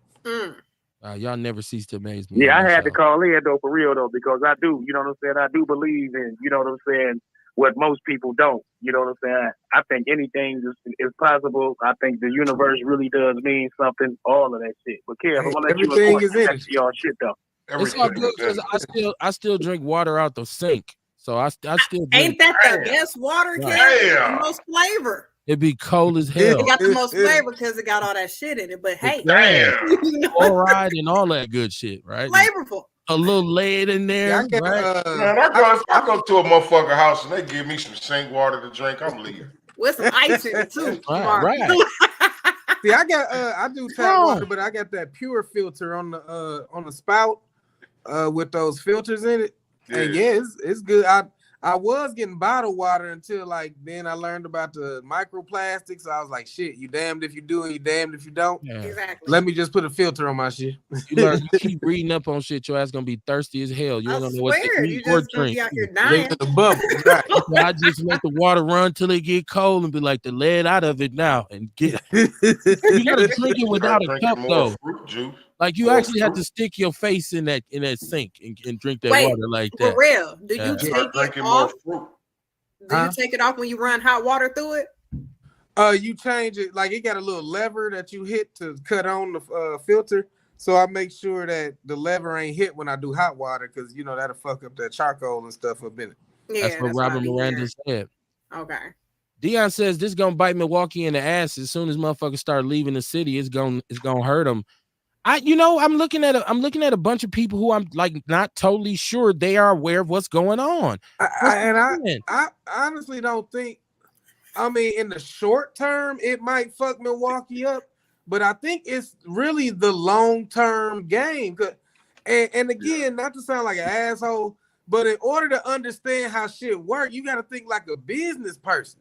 Y'all never cease to amaze me. Yeah, I had to call in though for real though because I do, you know what I'm saying? I do believe in, you know what I'm saying, what most people don't. You know what I'm saying? I think anything is possible. I think the universe really does mean something. All of that shit. But Kev, I'm gonna let you record y'all shit though. It's all good because I still drink water out the sink. So I still drink. Ain't that the best water, Kev? The most flavor. It'd be cold as hell. It got the most flavor because it got all that shit in it. But hey, fluoride and all that good shit, right? Flavorful. A little lead in there. Man, I go to a motherfucker house and they give me some sink water to drink. I'm leaving. With some ice in it too. Right. See, I do tap water, but I got that pure filter on the spout with those filters in it. Yeah. And yeah, it's good. I was getting bottled water until like then I learned about the microplastics. I was like, shit, you damned if you do and you damned if you don't. Yeah. Exactly. Let me just put a filter on my shit. You keep reading up on shit, your ass gonna be thirsty as hell. You don't know what to eat or drink. The bubble. Right. I just let the water run till it get cold and be like the lead out of it now and get. You gotta drink it without a cup though. Fruit juice. Like you actually have to stick your face in that sink and drink that water like that. For real? Do you take it off? Do you take it off when you run hot water through it? You change it. Like it got a little lever that you hit to cut on the filter. So I make sure that the lever ain't hit when I do hot water because you know that'll fuck up that charcoal and stuff up in it. Yeah, that's what Robert Miranda said. Okay. Dion says this gonna bite Milwaukee in the ass as soon as motherfuckers start leaving the city. It's gonna hurt them. I'm looking at a bunch of people who I'm like not totally sure they are aware of what's going on. I honestly don't think. I mean, in the short term, it might fuck Milwaukee up, but I think it's really the long-term game. And again, not to sound like an asshole, but in order to understand how shit work, you got to think like a business person.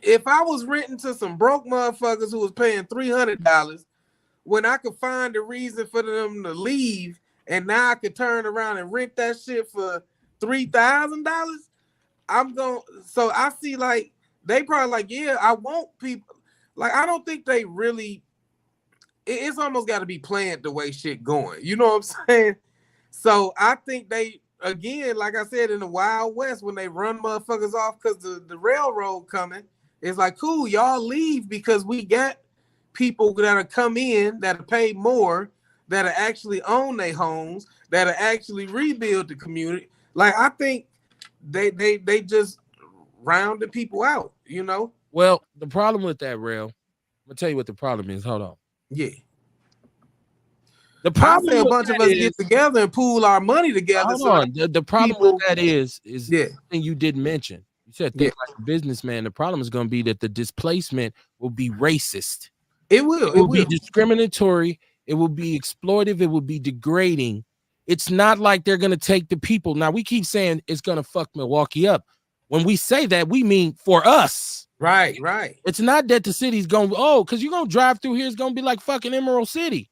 If I was renting to some broke motherfuckers who was paying $300. When I could find a reason for them to leave, and now I could turn around and rent that shit for $3,000, I'm going. So I see like they probably like, yeah, I want people. Like I don't think they really. It's almost got to be planned the way shit going. You know what I'm saying? So I think they again, like I said, in the Wild West when they run motherfuckers off because the railroad coming, it's like cool, y'all leave because we got people that'll come in that'll pay more, that'll actually own their homes, that'll actually rebuild the community. Like I think they just rounded people out, you know. Well, the problem with that, Rail, I'm gonna tell you what the problem is. Hold on. Yeah. The problem a bunch of us get together and pool our money together. Hold on. The problem with that is something you didn't mention. You said think like a businessman. The problem is going to be that the displacement will be racist. It will be discriminatory. It will be exploitive. It will be degrading. It's not like they're going to take the people. Now, we keep saying it's going to fuck Milwaukee up. When we say that, we mean for us. Right. It's not that the city's going, because you're going to drive through here. It's going to be like fucking Emerald City.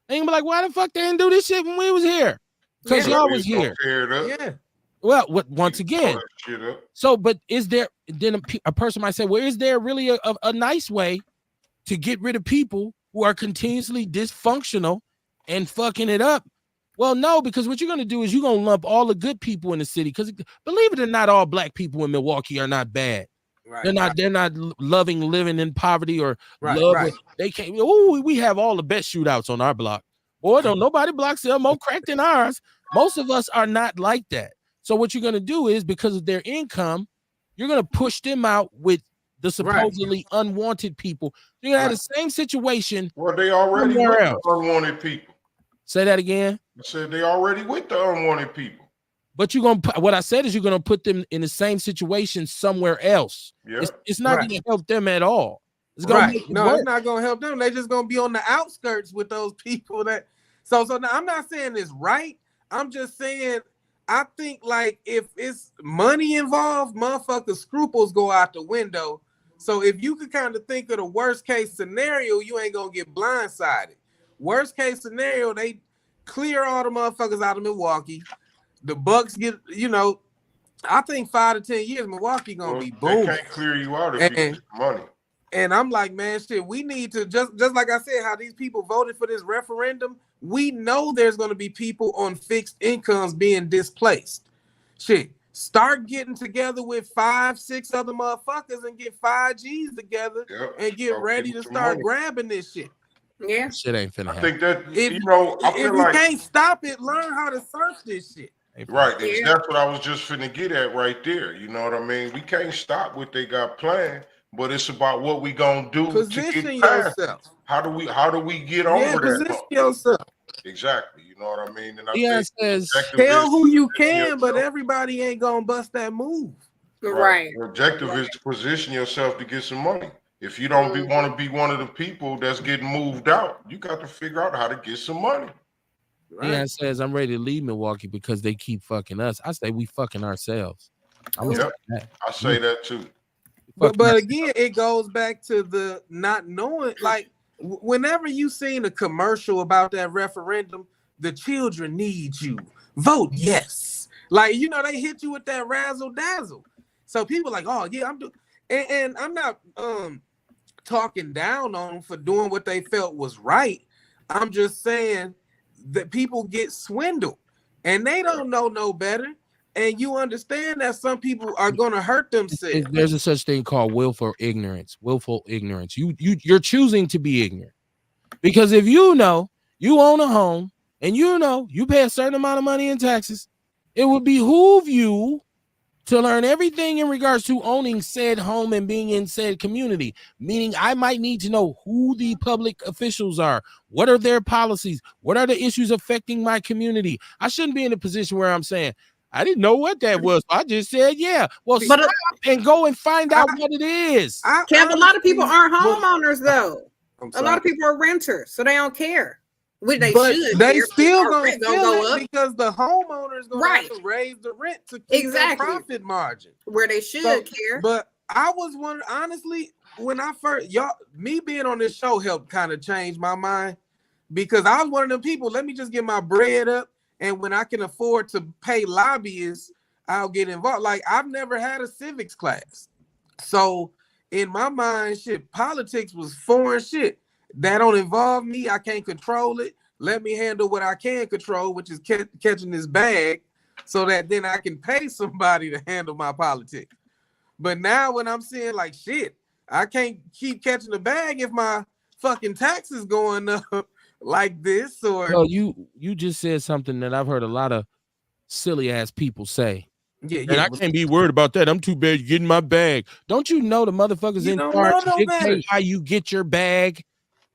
And you're going to be like, why the fuck they didn't do this shit when we was here? Because y'all was here. Yeah. Well, once again. So, but is there, then a person might say, well, is there really a nice way to get rid of people who are continuously dysfunctional and fucking it up Well, no, because what you're going to do is you're going to lump all the good people in the city. Because believe it or not, all black people in Milwaukee are not bad. Right, they're not loving living in poverty or love. Right. They can't. Oh, we have all the best shootouts on our block. Boy, don't nobody block sell more crack than ours. Most of us are not like that. So what you're going to do is, because of their income, you're going to push them out with the supposedly unwanted people. You're going to have the same situation. Well, they already with the unwanted people. Say that again. I said they already with the unwanted people. But what I said is you're gonna put them in the same situation somewhere else. Yeah. It's not gonna help them at all. It's gonna it's not gonna help them. They're just gonna be on the outskirts with those people that. So now I'm not saying it's right. I'm just saying I think like if it's money involved, motherfuckers' scruples go out the window. So if you could kind of think of the worst case scenario, you ain't gonna get blindsided. Worst case scenario, they clear all the motherfuckers out of Milwaukee. The Bucks get, I think 5 to 10 years, Milwaukee gonna be booming. They can't clear you out if you get money. And I'm like, man, shit, we need to just like I said, how these people voted for this referendum. We know there's gonna be people on fixed incomes being displaced. Shit, start getting together with 5-6 other motherfuckers and get 5 G's together and get ready to start grabbing this shit. Yeah, shit ain't finna happen. I think that if you can't stop it, learn how to surf this shit. Right, that's what I was just finna get at right there. You know what I mean? We can't stop what they got planned, but it's about what we gonna do position to get past. Yourself. How do we get over that? Position yourself. Exactly. You know what I mean? And I think says, tell who you can, but everybody ain't gonna bust that move. Right. The objective is to position yourself to get some money. If you don't want to be one of the people that's getting moved out, you got to figure out how to get some money. Right. Deion says, I'm ready to leave Milwaukee because they keep fucking us. I say we fucking ourselves. I say that too. But again, it goes back to the not knowing. Like, whenever you seen a commercial about that referendum, the children need you. Vote yes. Like, they hit you with that razzle dazzle. So people like, oh yeah, I'm doing. And I'm not talking down on them for doing what they felt was right. I'm just saying that people get swindled and they don't know no better. And you understand that some people are going to hurt themselves. There's a such thing called willful ignorance. You're choosing to be ignorant, because if you own a home and you pay a certain amount of money in taxes, it would behoove you to learn everything in regards to owning said home and being in said community, meaning I might need to know who the public officials are. What are their policies? What are the issues affecting my community? I shouldn't be in a position where I'm saying, I didn't know what that was. I just said, yeah. Well, stop and go and find out what it is. Kev, a lot of people aren't homeowners, though. A lot of people are renters, so they don't care. They still gonna go up because the homeowners gonna have to raise the rent to keep their profit margin where they should care. But I was wondering, honestly, when I first me being on this show helped kind of change my mind, because I was one of them people. Let me just get my bread up, and when I can afford to pay lobbyists, I'll get involved. Like, I've never had a civics class, so in my mind, politics was foreign shit. That don't involve me. I can't control it. Let me handle what I can control, which is catching this bag, so that then I can pay somebody to handle my politics. But now when I'm seeing like, shit, I can't keep catching the bag if my fucking taxes going up like this. Or you just said something that I've heard a lot of silly ass people say. Yeah, and I can't be worried about that. I'm too bad getting my bag. Don't you know the motherfuckers in charge dictate how you get your bag?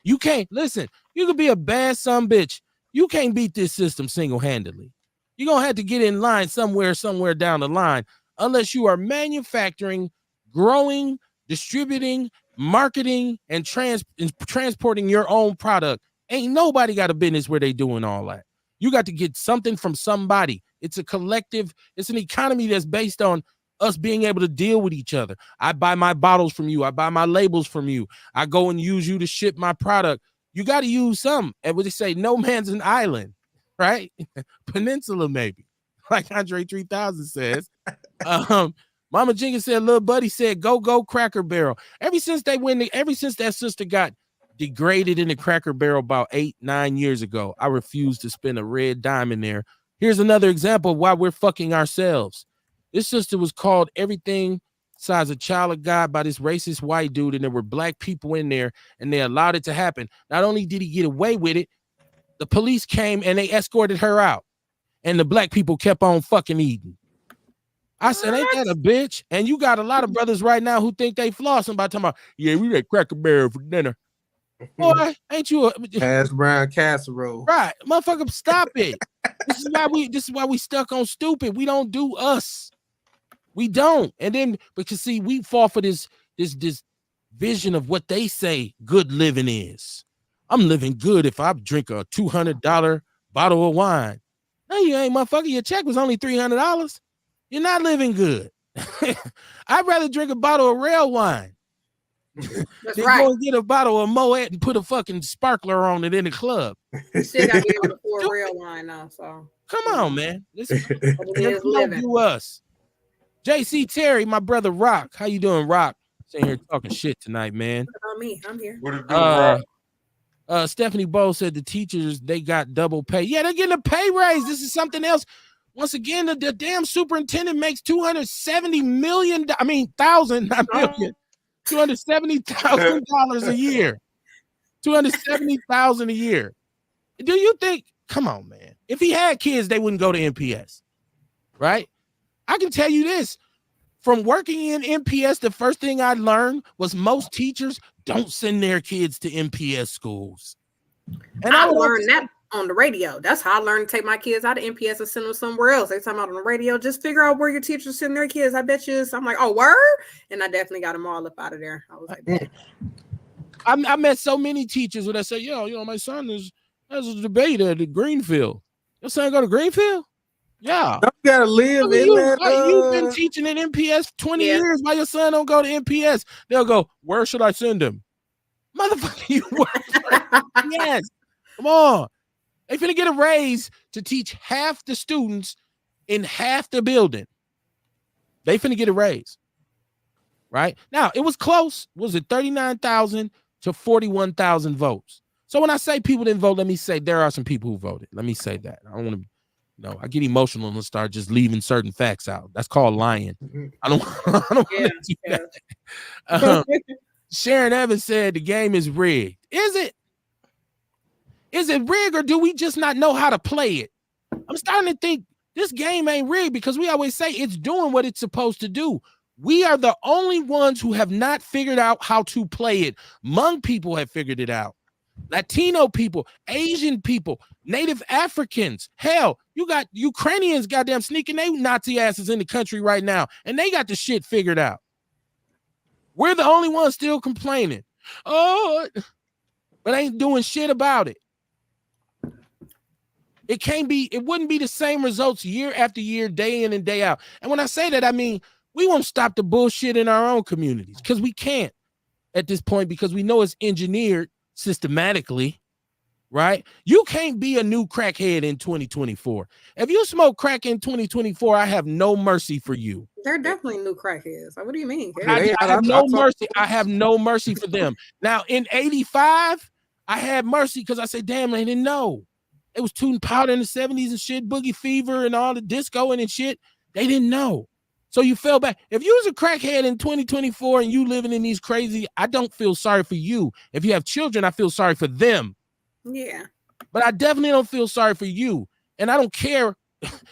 You can't listen. You could be a bad son bitch. You can't beat this system single-handedly. You're gonna have to get in line somewhere down the line, unless you are manufacturing, growing, distributing, marketing, and transporting your own product. Ain't nobody got a business where they doing all that. You got to get something from somebody. It's a collective. It's an economy that's based on us being able to deal with each other. I buy my bottles from you. I buy my labels from you. I go and use you to ship my product. You got to use some. And what they say, no man's an island, right? Peninsula, maybe. Like Andre 3000 says. Mama Jenkins said, little buddy said, go Cracker Barrel. Ever since that sister got degraded in the Cracker Barrel about 8-9 years ago. I refused to spend a red dime in there. Here's another example of why we're fucking ourselves. This sister was called everything besides a child of God by this racist white dude, and there were black people in there, and they allowed it to happen. Not only did he get away with it, the police came and they escorted her out, and the black people kept on fucking eating. I said, ain't that a bitch? And you got a lot of brothers right now who think they flossing by talking about, yeah, we ate Cracker Barrel for dinner. Boy, ain't you a hash brown casserole? Right, motherfucker, stop it. This is why we stuck on stupid. We don't do us. We don't. And then because see, we fall for this vision of what they say good living is. I'm living good if I drink a $200 bottle of wine. No, you ain't, motherfucker. Your check was only $300. You're not living good. I'd rather drink a bottle of real wine. That's they right. go and get a bottle of Moet and put a fucking sparkler on it in the club. Still got to be able to pour real wine now. So come on, man. This don't do us. JC Terry, my brother Rock. How you doing, Rock? Sitting here talking shit tonight, man. What about me? I'm here. What it do, Rock? Stephanie Bowe said the teachers, they got double pay. Yeah, they're getting a pay raise. This is something else. Once again, the damn superintendent makes $270 million. I mean, thousand, not million. $270,000 a year. $270,000 a year. Do you think? Come on, man. If he had kids, they wouldn't go to MPS, right? I can tell you this. From working in MPS, the first thing I learned was most teachers don't send their kids to MPS schools. And I learned that on the radio. That's how I learned to take my kids out of MPS and send them somewhere else. They talking about on the radio, just figure out where your teachers send their kids. I bet you. I'm like, oh, word? And I definitely got them all up out of there. I was like, I met so many teachers where they say, my son has a debate at the Greenfield. Your son go to Greenfield? Yeah. You gotta live in that. You've been teaching in MPS 20 years. Why your son don't go to MPS? They'll go, where should I send him? Motherfucker, you work. Yes. Come on. They finna get a raise to teach half the students in half the building. They finna get a raise. Right? Now, it was close. Was it 39,000 to 41,000 votes? So when I say people didn't vote, let me say there are some people who voted. Let me say that. I don't want to, I get emotional and start just leaving certain facts out. That's called lying. I don't want to do that. Sharon Evans said the game is rigged. Is it? Is it rigged, or do we just not know how to play it? I'm starting to think this game ain't rigged because we always say it's doing what it's supposed to do. We are the only ones who have not figured out how to play it. Hmong people have figured it out. Latino people, Asian people, Native Africans. Hell, you got Ukrainians goddamn sneaking their Nazi asses in the country right now, and they got the shit figured out. We're the only ones still complaining. Oh, but ain't doing shit about it. It wouldn't be the same results year after year, day in and day out. And when I say that, I mean, we won't stop the bullshit in our own communities because we can't at this point because we know it's engineered systematically, right? You can't be a new crackhead in 2024. If you smoke crack in 2024, I have no mercy for you. They're definitely new crackheads. What do you mean? I have no mercy. I have no mercy for them. Now, in 85, I had mercy because I said, damn, they didn't know. It was tooting powder in the 70s and shit, Boogie Fever and all the disco and shit. They didn't know. So you fell back. If you was a crackhead in 2024 and you living in these crazy, I don't feel sorry for you. If you have children, I feel sorry for them. Yeah. But I definitely don't feel sorry for you. And I don't care.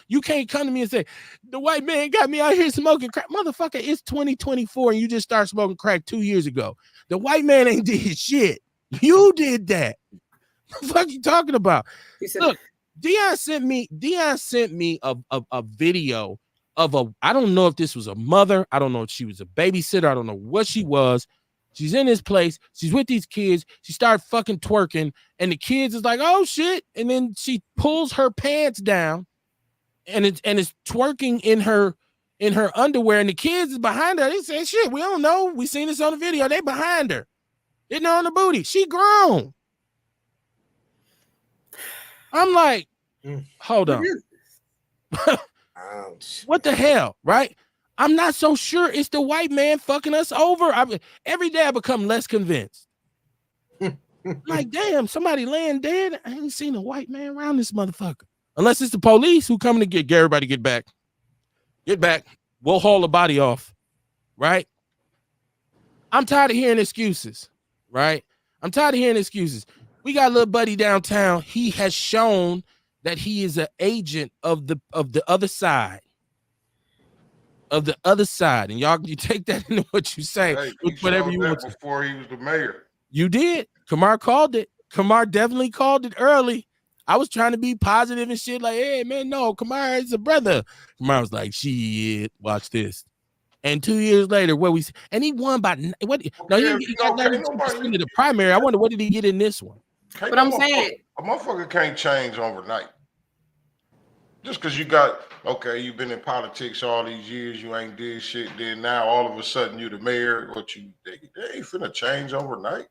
You can't come to me and say, the white man got me out here smoking crack. Motherfucker, it's 2024 and you just started smoking crack 2 years ago. The white man ain't did shit. You did that. What the fuck you talking about? Look, Dion sent me a video of I don't know if this was a mother. I don't know if she was a babysitter. I don't know what she was. She's in this place. She's with these kids. She started fucking twerking. And the kids is like, oh shit. And then she pulls her pants down and it's twerking in her underwear. And the kids is behind her. They say, shit, we don't know. We seen this on the video. They behind her. Hitting her on the booty. She grown. I'm like, hold on. What the hell, right? I'm not so sure it's the white man fucking us over. Every day I become less convinced. I'm like, damn, somebody laying dead. I ain't seen a white man around this motherfucker. Unless it's the police who coming to get everybody get back. Get back. We'll haul the body off. Right? I'm tired of hearing excuses. Right? I'm tired of hearing excuses. We got a little buddy downtown. He has shown that he is an agent of the other side. Of the other side. And y'all, you take that into what you say. Hey, Whatever you want to. before he was the mayor. You did. Kamar called it. Kamar definitely called it early. I was trying to be positive and shit. Like, hey, man, no, Kamar is a brother. Kamar was like, shit, watch this. And 2 years later, and he won by what? No, he got 92% of the primary. I wonder what did he get in this one? But I'm saying, a motherfucker can't change overnight. Just because you've been in politics all these years, you ain't did shit. Then now all of a sudden you the mayor. They ain't finna change overnight.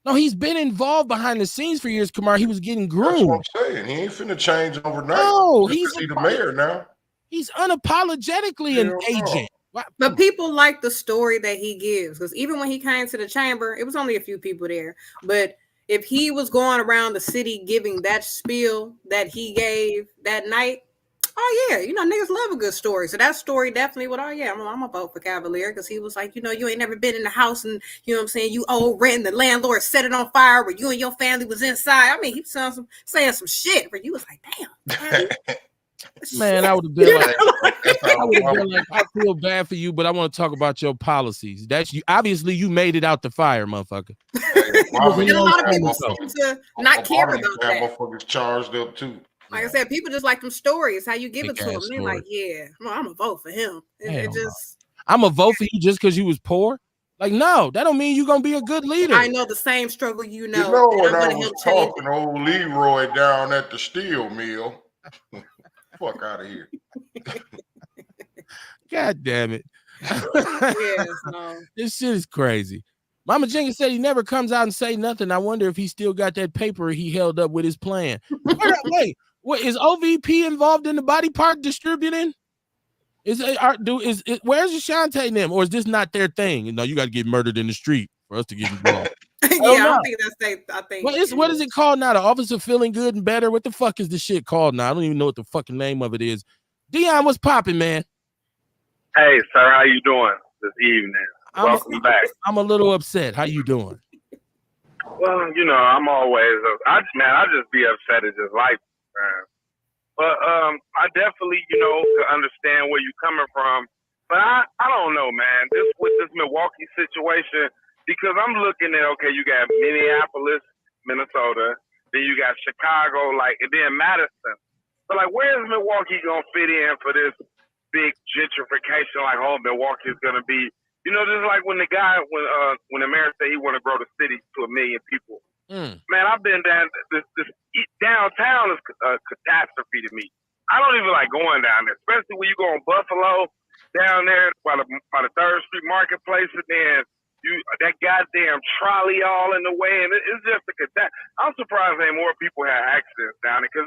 No, he's been involved behind the scenes for years, Kamar. He was getting groomed. That's what I'm saying. He ain't finna change overnight. No, he's the mayor now. He's unapologetically an agent. But people like the story that he gives, because even when he came to the chamber, it was only a few people there. But if he was going around the city giving that spiel that he gave that night, oh yeah, niggas love a good story. So that story definitely would, I'm gonna vote for Cavalier, because he was like, you ain't never been in the house and you know what I'm saying, you owe rent and the landlord set it on fire where you and your family was inside. I mean, he was saying some shit where you was like, damn. Man, I would have been like, I feel bad for you, but I want to talk about your policies. That's you. Obviously, you made it out the fire, motherfucker. And a lot of people seem to not care about that. Motherfuckers charged up too. Like I said, people just like them stories, how you give it to them. They're like, yeah, I'm gonna vote for him. I'm gonna vote for you just because you was poor. Like, no, that don't mean you're gonna be a good leader. I know the same struggle, You know when I was talking old Leroy down at the steel mill. Fuck out of here. God damn it. Yes, no. This shit is crazy. Mama Jenkins said he never comes out and say nothing. I wonder if he still got that paper he held up with his plan. Wait, what is OVP involved in the body part distributing? Where's Ashante and them? Or is this not their thing? You got to get murdered in the street for us to get involved. I don't think that's I think. What is it called now? The Office of Feeling Good and Better? What the fuck is the shit called now? I don't even know what the fucking name of it is. Dion, what's popping, man? Hey, sir, how you doing this evening? Welcome back. I'm a little upset. How you doing? Well, I'm always, I just be upset at this life, man. But I definitely, could understand where you're coming from. But I don't know, man. With this Milwaukee situation, because I'm looking at, okay, you got Minneapolis, Minnesota, then you got Chicago, and then Madison. So, where's Milwaukee going to fit in for this big gentrification? Milwaukee is going to be, just like when the guy, when the mayor said he want to grow the city to 1 million people. Man, I've been down, this downtown is a catastrophe to me. I don't even like going down there, especially when you go on Buffalo, down there by the 3rd Street Marketplace, and then that goddamn trolley all in the way, and it's just a catastrophe. I'm surprised ain't more people have accidents down there, because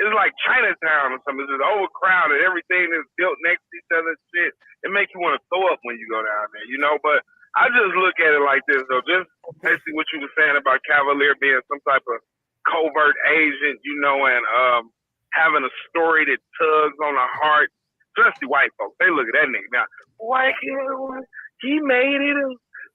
it's like Chinatown or something. It's just overcrowded. Everything is built next to each other and shit. It makes you want to throw up when you go down there, But I just look at it like this, though. Just basically what you were saying about Cavalier being some type of covert agent, and having a story that tugs on the heart. Especially white folks. They look at that nigga now. Why can't he made it?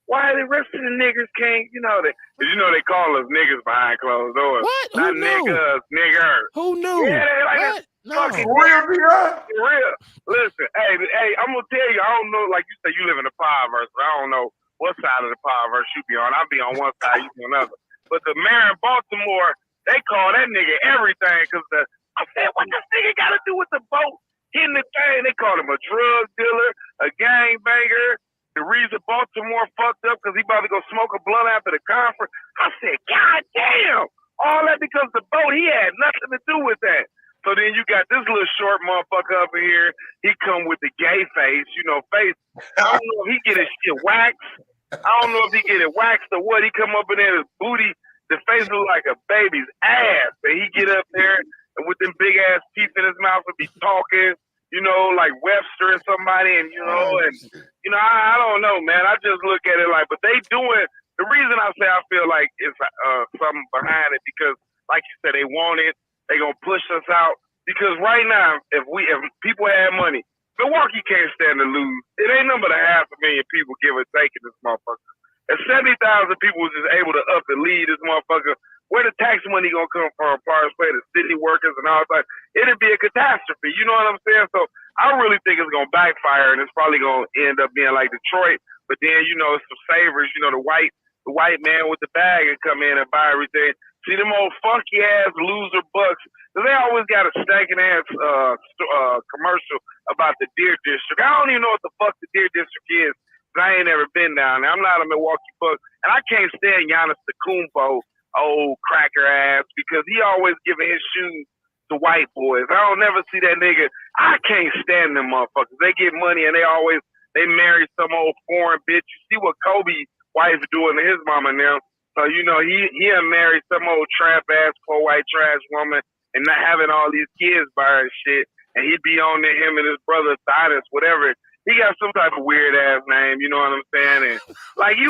Why the rest of the niggers can't? They call us niggas behind closed doors. What? Not niggas, nigger. Who knew? Yeah, they like what? No. Fucking real. Listen, hey, I'm gonna tell you. I don't know. Like you say, you live in the Powerverse, but I don't know what side of the Powerverse you be on. I'll be on one side, you be on another. But the mayor in Baltimore, they call that nigga everything because I said, what this nigga got to do with the boat? Hitting the thing, they called him a drug dealer, a gangbanger. The reason Baltimore fucked up because he about to go smoke a blunt after the conference. I said, God damn, all that because the boat, he had nothing to do with that. So then you got this little short motherfucker up in here. He come with the gay face, face. I don't know if he get his shit waxed. I don't know if he get it waxed or what. He come up in there, his booty, the face look like a baby's ass. And he get up there and with them big ass teeth in his mouth and be talking, like Webster and somebody. And, I don't know, man. I just look at it like, but they doing the reason I say I feel like it's something behind it because, like you said, they want it. They gonna push us out because right now, if people had money, Milwaukee can't stand to lose. It ain't number but 500,000 people give or take in this motherfucker. If 70,000 people was just able to up and lead this motherfucker, where the tax money gonna come from? Parts play the city workers and all that. It'd be a catastrophe. You know what I'm saying? So I really think it's gonna backfire, and it's probably gonna end up being like Detroit. But then it's some savers. The white man with the bag and come in and buy everything. See them old funky ass loser bucks. They always got a stinking ass commercial about the Deer District. I don't even know what the fuck the Deer District is. I ain't never been down there. I'm not a Milwaukee Buck, and I can't stand Giannis Antetokounmpo, old cracker ass, because he always giving his shoes to white boys. I don't never see that nigga. I can't stand them motherfuckers. They get money and they marry some old foreign bitch. You see what Kobe's wife doing to his mama now. So he married some old trap ass poor white trash woman and not having all these kids by her and shit. And he'd be on there, him and his brother Titus, whatever. He got some type of weird ass name, you know what I'm saying? And like I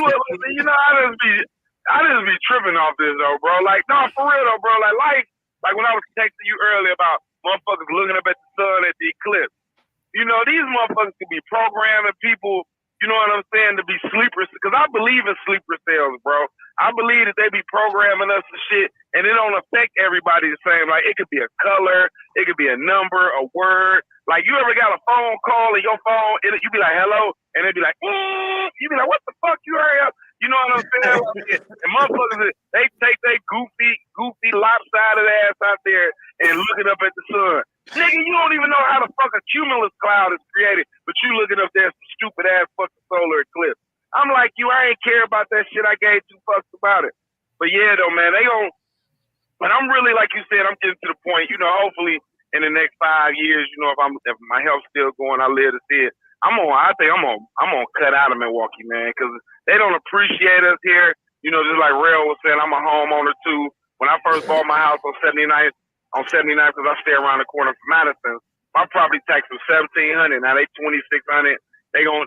just be tripping off this though, bro. Like, no, for real though, bro. Like when I was texting you earlier about motherfuckers looking up at the sun at the eclipse. These motherfuckers could be programming people, you know what I'm saying, to be sleepers. Because I believe in sleeper cells, bro. I believe that they be programming us and shit, and it don't affect everybody the same. Like, it could be a color, it could be a number, a word. Like, you ever got a phone call and your phone, you be like, hello, and they be like, you be like, what the fuck, you hurry up? You know what I'm saying? And motherfuckers, they take their goofy, lopsided ass out there and looking up at the sun. Nigga, you don't even know how the fuck a cumulus cloud is created, but you looking up there some stupid ass fucking solar eclipse. I'm like, I ain't care about that shit. I gave 2 fucks about it. But yeah, though, man, but I'm really, like you said, I'm getting to the point, hopefully in the next 5 years, if my health's still going, I live to see it. I think I'm gonna cut out of Milwaukee, man, because they don't appreciate us here. Just like Rail was saying, I'm a homeowner too. When I first bought my house on 79th, because I stay around the corner from Madison, my property tax was $1,700. Now they $2,600. They gonna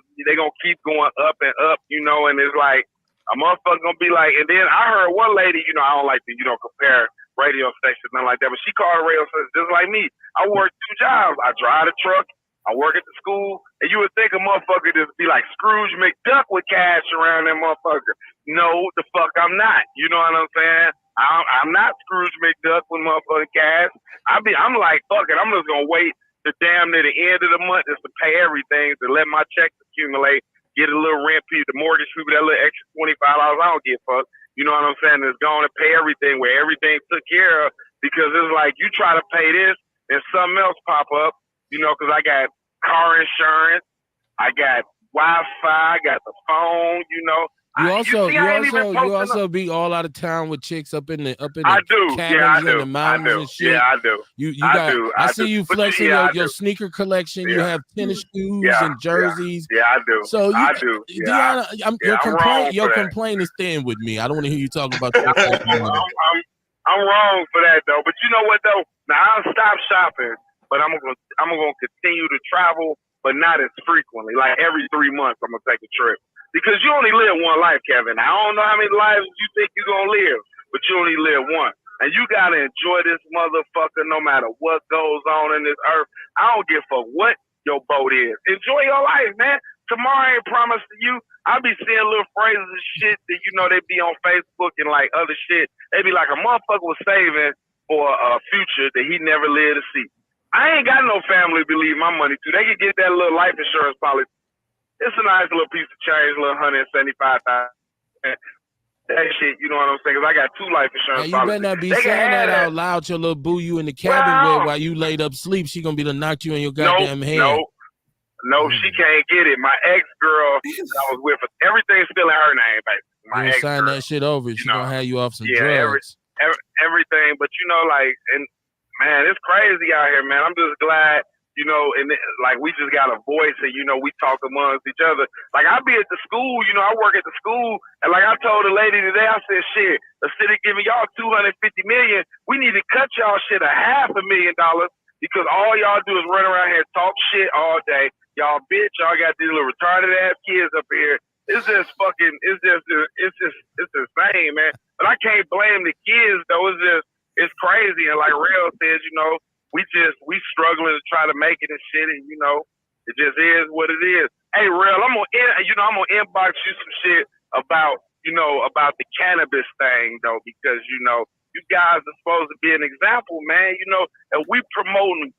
keep going up and up, and it's like a motherfucker gonna be like. And then I heard one lady, I don't like to compare radio stations, nothing like that, but she called a radio station just like me. I work 2 jobs. I drive a truck. I work at the school, and you would think a motherfucker just be like Scrooge McDuck with cash around that motherfucker. No, the fuck I'm not. You know what I'm saying? I'm not Scrooge McDuck with motherfucking cash. I'm like, fuck it, I'm just gonna wait to damn near the end of the month just to pay everything, to let my checks accumulate, get a little rent piece, the mortgage people, that little extra $25, I don't give a fuck. You know what I'm saying? It's going to pay everything where everything took care of, because it's like you try to pay this and something else pop up. Because I got car insurance, I got Wi-Fi, I got the phone. You also be all out of town with chicks up in the cabins in the mountains and shit. Yeah, I do. I see you flexing your sneaker collection. Yeah. You have tennis shoes and jerseys. Yeah, I do. So I do. Deanna, your complaint is staying with me. I don't want to hear you talking about that. I'm wrong for that though. But you know what though? Now I'll stop shopping, but I'm gonna continue to travel, but not as frequently. Like every 3 months, I'm gonna take a trip. Because you only live one life, Kevin. I don't know how many lives you think you're going to live, but you only live one. And you got to enjoy this motherfucker no matter what goes on in this earth. I don't give a fuck what your boat is. Enjoy your life, man. Tomorrow ain't promised to you. I be seeing little phrases and shit that, they be on Facebook and like other shit. They be like, a motherfucker was saving for a future that he never lived to see. I ain't got no family to leave my money to. They could get that little life insurance policy. It's a nice little piece of change, little $175,000. That shit, you know what I'm saying? Because I got 2 life insurance policies. You better not be saying that out loud. Your little boo you in the cabin with while you laid up sleep. She gonna be to knock you in your goddamn head. No, she can't get it. My ex-girl I was with, everything's still in her name, basically. My ex sign that shit over. She gonna have you off some drugs. Everything, but and man, it's crazy out here, man. I'm just glad. And like we just got a voice and, we talk amongst each other. Like I be at the school, I work at the school. And like I told the lady today, I said, shit, instead of giving y'all $250 million, we need to cut y'all shit $500,000 because all y'all do is run around here and talk shit all day. Y'all bitch, y'all got these little retarded ass kids up here it's just fucking, it's insane, man. But I can't blame the kids though. It's crazy. And like Rail says, we struggling to try to make it and shit, and it just is what it is. Hey, Rail, I'm gonna inbox you some shit about the cannabis thing though, because you guys are supposed to be an example, man. And we promoting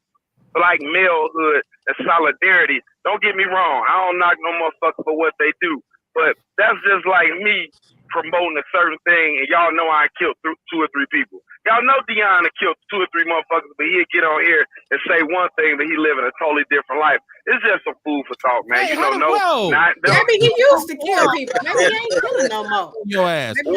black malehood and solidarity. Don't get me wrong. I don't knock no motherfucker for what they do, but that's just like me promoting a certain thing, and y'all know I killed 2 or 3 people. Y'all know Deion killed 2 or 3 motherfuckers, but he'd get on here and say one thing, but he living a totally different life. It's just some food for talk, man. Hey, Maybe he used to kill people. Maybe he ain't killing no more. Your ass. Fuck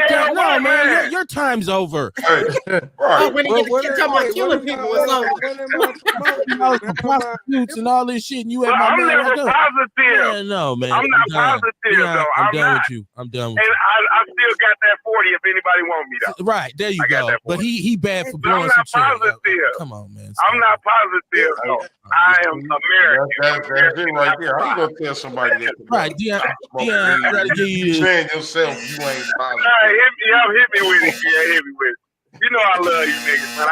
that. No, man. Your time's over. Right. When he gets talking about killing people, it's over. Prostitutes and all this shit, and you at my I'm man. never positive. Yeah, no, man. I'm not positive, though. I'm done with you. I'm done with you. And I still got that 40 if anybody want me, though. Right, there you go. But he bad for blowing some shit. Come on, man. I'm not positive, though. I am American. That's it right there. How you gonna tell somebody that? Right, Deion, I gotta give you saying yourself you ain't positive. Hit me with it. Yeah, hit me with it. You know I love you niggas, man.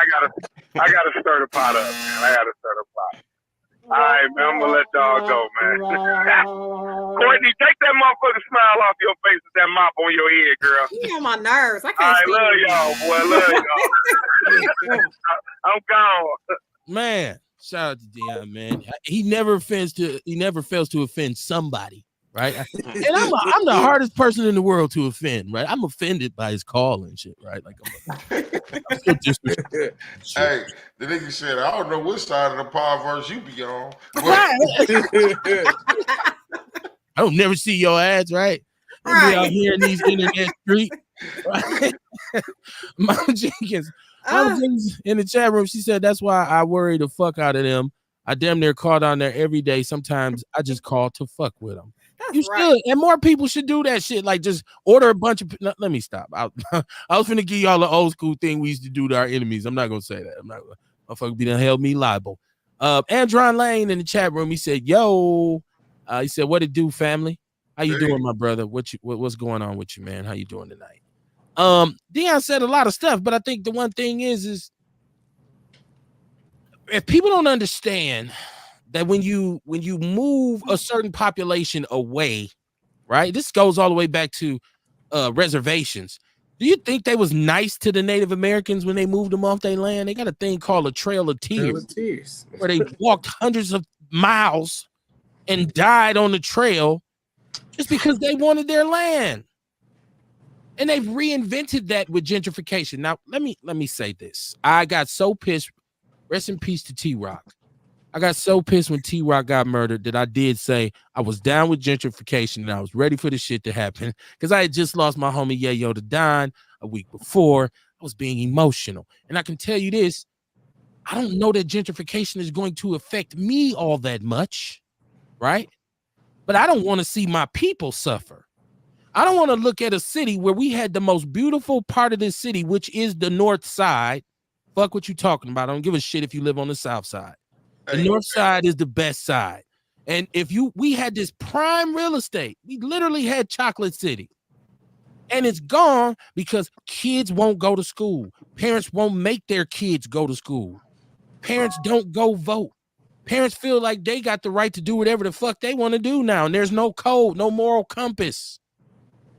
I gotta stir the pot up, man. I gotta stir the pot. All right, man. I'm gonna let y'all go, man. Courtney, take that motherfucking smile off your face with that mop on your head, girl. You on my nerves. I can't. I love y'all, boy. Love y'all. I'm gone. Man, shout out to Deion, man. He never fails to offend somebody, right? And I'm the hardest person in the world to offend, right? I'm offended by his call and shit, right? Like I'm so disrespectful. Hey, the nigga said, I don't know which side of the perverse you be on. I don't never see your ads, right? I be out here in these internet streets. Right? Mama Jenkins in the chat room, she said that's why I worry the fuck out of them. I damn near call down there every day. Sometimes I just call to fuck with them. You should, and more people should do that shit. Like just order a bunch of. No, let me stop. I was finna give y'all the old school thing we used to do to our enemies. I'm not gonna say that. I'm not gonna. Motherfucker be done held me liable. Andron Lane in the chat room. He said, "Yo," he said, "What it do, family? How you doing, my brother? What's going on with you, man? How you doing tonight?" Deion said a lot of stuff, but I think the one thing is if people don't understand that when you move a certain population away, right? This goes all the way back to reservations. Do you think they was nice to the Native Americans when they moved them off their land? They got a thing called a Trail of Tears, where they walked hundreds of miles and died on the trail just because they wanted their land. And they've reinvented that with gentrification. Now, let me say this. I got so pissed. Rest in peace to T-Rock. I got so pissed when T-Rock got murdered that I did say I was down with gentrification and I was ready for the shit to happen because I had just lost my homie Yayo to Don a week before. I was being emotional. And I can tell you this, I don't know that gentrification is going to affect me all that much, right? But I don't want to see my people suffer. I don't want to look at a city where we had the most beautiful part of this city, which is the north side. Fuck what you talking about. I don't give a shit if you live on the south side. The north side is the best side. And we had this prime real estate. We literally had Chocolate City. And it's gone because kids won't go to school. Parents won't make their kids go to school. Parents don't go vote. Parents feel like they got the right to do whatever the fuck they want to do now. And there's no code, no moral compass.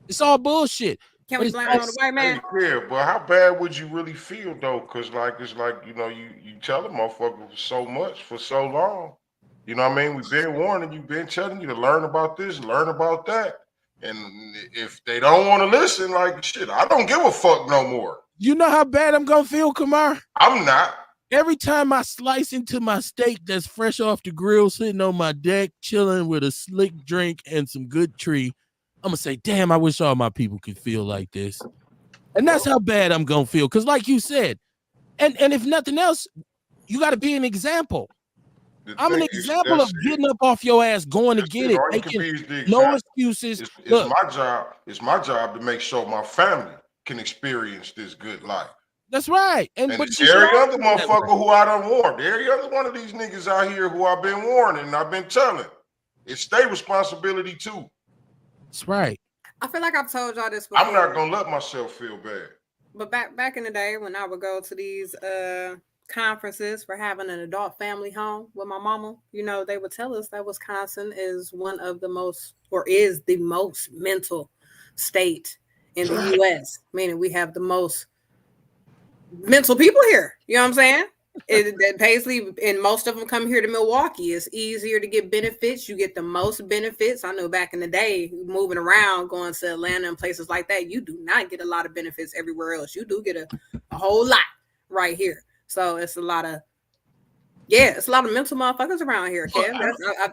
It's all bullshit. Can we blame it on the white man? Yeah, but how bad would you really feel though? Because it's like you tell a motherfucker so much for so long. You know what I mean? We've been warning you, been telling you to learn about this, learn about that. And if they don't want to listen, like shit, I don't give a fuck no more. You know how bad I'm gonna feel, Kamar? I'm not. Every time I slice into my steak that's fresh off the grill, sitting on my deck, chilling with a slick drink and some good tree, I'm gonna say, damn, I wish all my people could feel like this. And that's how bad I'm gonna feel. Because like you said, and if nothing else, you got to be an example. I'm an example of getting up off your ass, going to get it, making no excuses. It's my job to make sure my family can experience this good life. That's right. And every other motherfucker who I done warned, every other one of these niggas out here who I've been warning, I've been telling. It's their responsibility too. That's right. I feel like I've told y'all this before. I'm not gonna let myself feel bad. But back in the day when I would go to these conferences for having an adult family home with my mama, you know, they would tell us that Wisconsin is one of the most, or is the most mental state in the U.S., meaning we have the most mental people here. You know what I'm saying? That basically, and most of them come here to Milwaukee. It's easier to get benefits. You get the most benefits. I know back in the day, moving around, going to Atlanta and places like that, you do not get a lot of benefits everywhere else. You do get a whole lot right here. So it's a lot of, it's a lot of mental motherfuckers around here, Kev.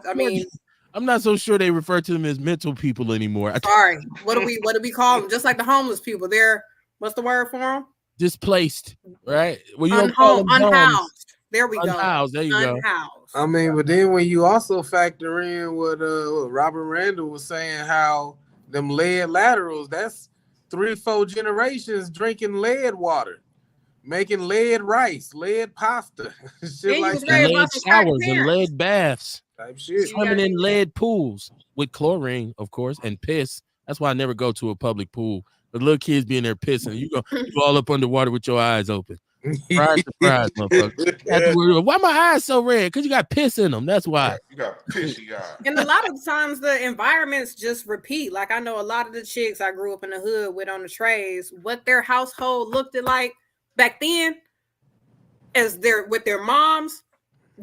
I mean, I'm not so sure they refer to them as mental people anymore. Sorry, what do we call them? Just like the homeless people, they're, what's the word for them? Displaced, right? Well, you unhoused. There we go. Unhoused. There you unhoused. I mean, but then when you also factor in what Robert Randall was saying, how them lead laterals, that's 3-4 generations drinking lead water, making lead rice, lead pasta, shit like that. Lead showers and lead baths, type shit. Swimming in lead pools with chlorine, of course, and piss. That's why I never go to a public pool. The little kids be in there pissing. You go all up underwater with your eyes open. Surprise, motherfucker. Why my eyes so red? Because you got piss in them. That's why. You got pissy eyes. And a lot of times the environments just repeat. Like I know a lot of the chicks I grew up in the hood with on the trays, what their household looked like back then, as they're with their moms,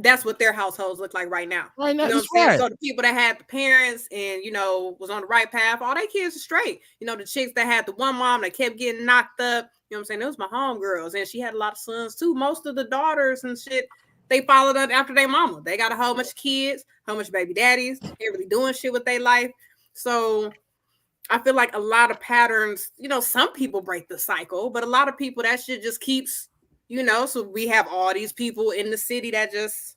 that's what their households look like right now. Right now, you know that's right. So the people that had the parents and, you know, was on the right path, all their kids are straight. You know, the chicks that had the one mom that kept getting knocked up, you know what I'm saying? Those was my homegirls. And she had a lot of sons too. Most of the daughters and shit, they followed up after their mama. They got a whole bunch of kids, a whole bunch of baby daddies. They're really doing shit with their life. So I feel like a lot of patterns, you know, some people break the cycle, but a lot of people, that shit just keeps, you know, so we have all these people in the city that just,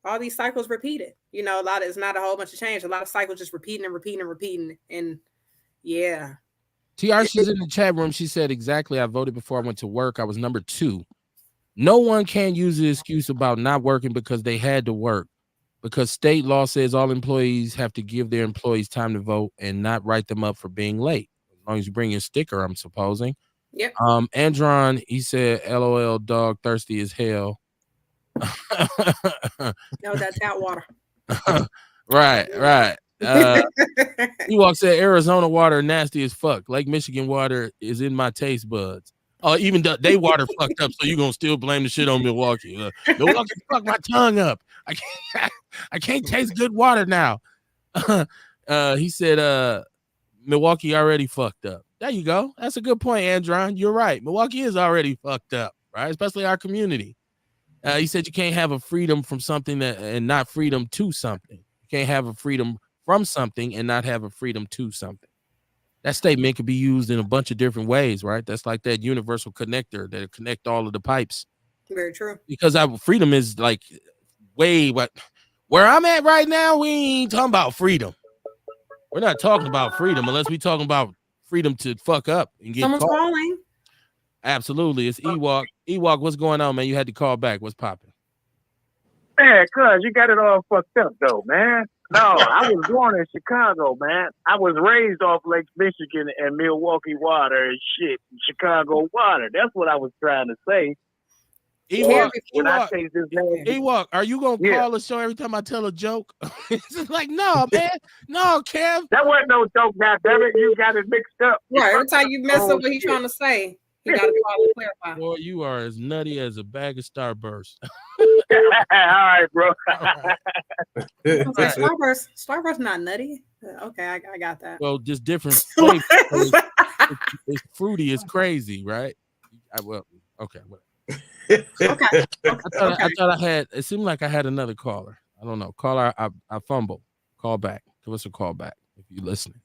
all these cycles repeated. You know, it's not a whole bunch of change. A lot of cycles just repeating and repeating and repeating. And yeah. TR, she's in the chat room. She said, exactly, I voted before I went to work. I was number 2. No one can use the excuse about not working because they had to work. Because state law says all employees have to give their employees time to vote and not write them up for being late. As long as you bring your sticker, I'm supposing. Yep. Andron, he said, LOL, dog, thirsty as hell. No, that's hot water. Right. Ewok said Arizona water nasty as fuck. Lake Michigan water is in my taste buds. Even they water fucked up, so you gonna still blame the shit on Milwaukee. Milwaukee fucked my tongue up. I can't taste good water now. He said Milwaukee already fucked up. There you go. That's a good point, Andron. You're right. Milwaukee is already fucked up, right? Especially our community. He said you can't have a freedom from something and not freedom to something. You can't have a freedom from something and not have a freedom to something. That statement could be used in a bunch of different ways, right? That's like that universal connector that connect all of the pipes. Very true. Because freedom is like where I'm at right now, we ain't talking about freedom. We're not talking about freedom unless we talking about freedom to fuck up and get Someone's caught. calling. Absolutely. It's Ewok. Ewok, what's going on, man? You had to call back. What's popping? Man, cuz you got it all fucked up though, man. No, I was born in Chicago, man. I was raised off Lake Michigan and Milwaukee water and shit, Chicago water. That's what I was trying to say. Ewok, are you gonna call the show every time I tell a joke? It's just like, no, man, no, Kev. That wasn't no joke, goddammit. You got it mixed up. Right, every time you mess up what he's trying to say, you gotta call and clarify. Boy, you are as nutty as a bag of Starburst. All right, bro. Starburst not nutty. Okay, I got that. Well, just different flavors. It's fruity, it's crazy, right? Okay. Okay. I thought I had. It seemed like I had another caller. I don't know. Caller, I fumbled. Call back. Give us a call back if you're listening.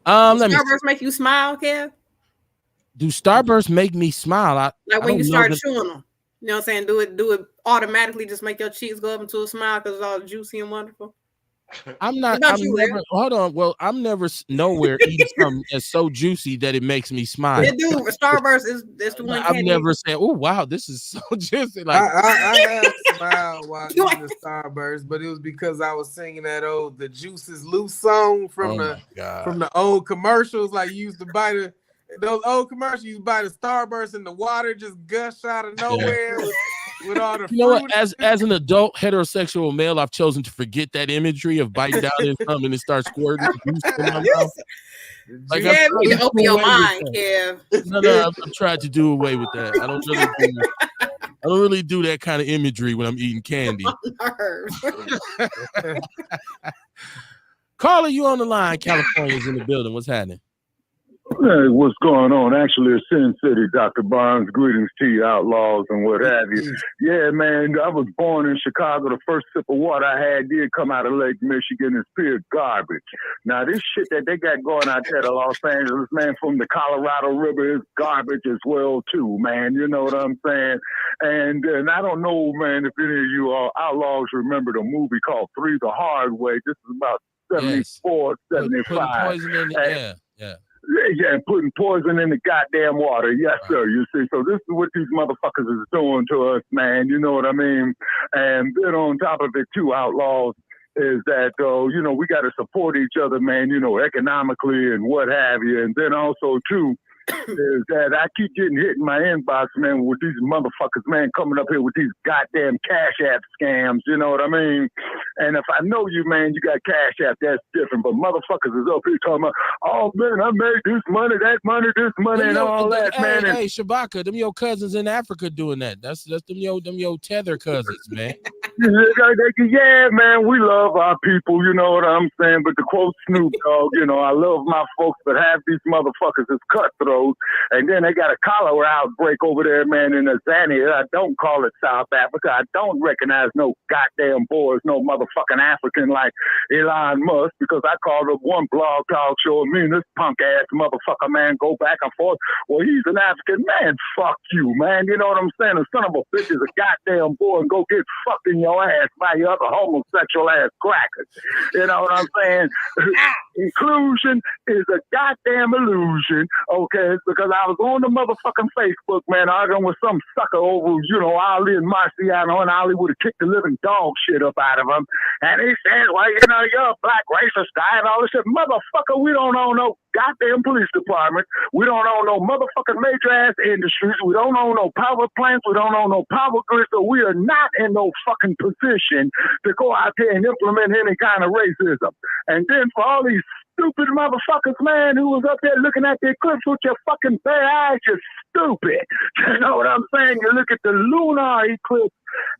Starburst make you smile, Kev? Do Starburst make me smile? Like when you start chewing them. You know what I'm saying? Do it automatically, just make your cheeks go up into a smile because it's all juicy and wonderful. I'm not. about I'm you, never. Will? Hold on. Well, I'm never nowhere eating something that's so juicy that it makes me smile. It do. Starburst is the one. I've Candy. never said, "Oh wow, this is so juicy." Like I have smiled while eating the Starburst, but it was because I was singing that old "The Juice Is Loose" song oh my god. from the old commercials. Like you used to buy those old commercials. You buy the Starburst and the water just gush out of nowhere with all the You know what? fruit. As an adult heterosexual male, I've chosen to forget that imagery of biting down in something and it starts squirting juice in my mouth. Like Yeah, I'm you trying to open do your away with mind, that. Kev. No, I'm trying to do away with that. I don't really do that kind of imagery when I'm eating candy. Carla, you on the line? California's in the building. What's happening? Hey, what's going on? Actually, it's Sin City, Dr. Barnes. Greetings to you, outlaws and what have you. Yeah, man, I was born in Chicago. The first sip of water I had did come out of Lake Michigan. It's pure garbage. Now, this shit that they got going out there to Los Angeles, man, from the Colorado River is garbage as well, too, man. You know what I'm saying? And I don't know, man, if any of you outlaws remember the movie called Three the Hard Way. This is about 74, 75. Putting poison in the yeah. Yeah, putting poison in the goddamn water. Yes, sir. You see, so this is what these motherfuckers is doing to us, man. You know what I mean? And then on top of it, too, outlaws, is that, you know, we got to support each other, man, you know, economically and what have you. And then also, too, is that I keep getting hit in my inbox, man, with these motherfuckers, man, coming up here with these goddamn Cash App scams, you know what I mean? And if I know you, man, you got Cash App, that's different. But motherfuckers is up here talking about, oh, man, I made this money, that money, this money, and all that, man. Hey, Shabaka, them your cousins in Africa doing that. That's them your tether cousins, man. Yeah, man, we love our people, you know what I'm saying? But to quote Snoop Dogg, you know, I love my folks, but half these motherfuckers is cutthroats. And then they got a cholera outbreak over there, man, in Zambia. I don't call it South Africa. I don't recognize no goddamn boys, no motherfucking African like Elon Musk, because I called up one blog talk show, me and this punk ass motherfucker, man, go back and forth. Well, he's an African man. Fuck you, man. You know what I'm saying? The son of a bitch is a goddamn boy and go get fucked in your ass by your other homosexual ass crackers. You know what I'm saying? Inclusion is a goddamn illusion, okay? Because I was on the motherfucking Facebook, man, arguing with some sucker over, you know, Ali and Marciano, and Ali would have kicked the living dog shit up out of him. And he said, well, you know, you're a black racist guy and all this shit. Motherfucker, we don't own no goddamn police department. We don't own no motherfucking major ass industries. We don't own no power plants. We don't own no power grids. So we are not in no fucking position to go out there and implement any kind of racism. And then for all these stupid motherfuckers, man, who was up there looking at their clips with your fucking bare eyes, you're stupid. You know what I'm saying? You look at the lunar eclipse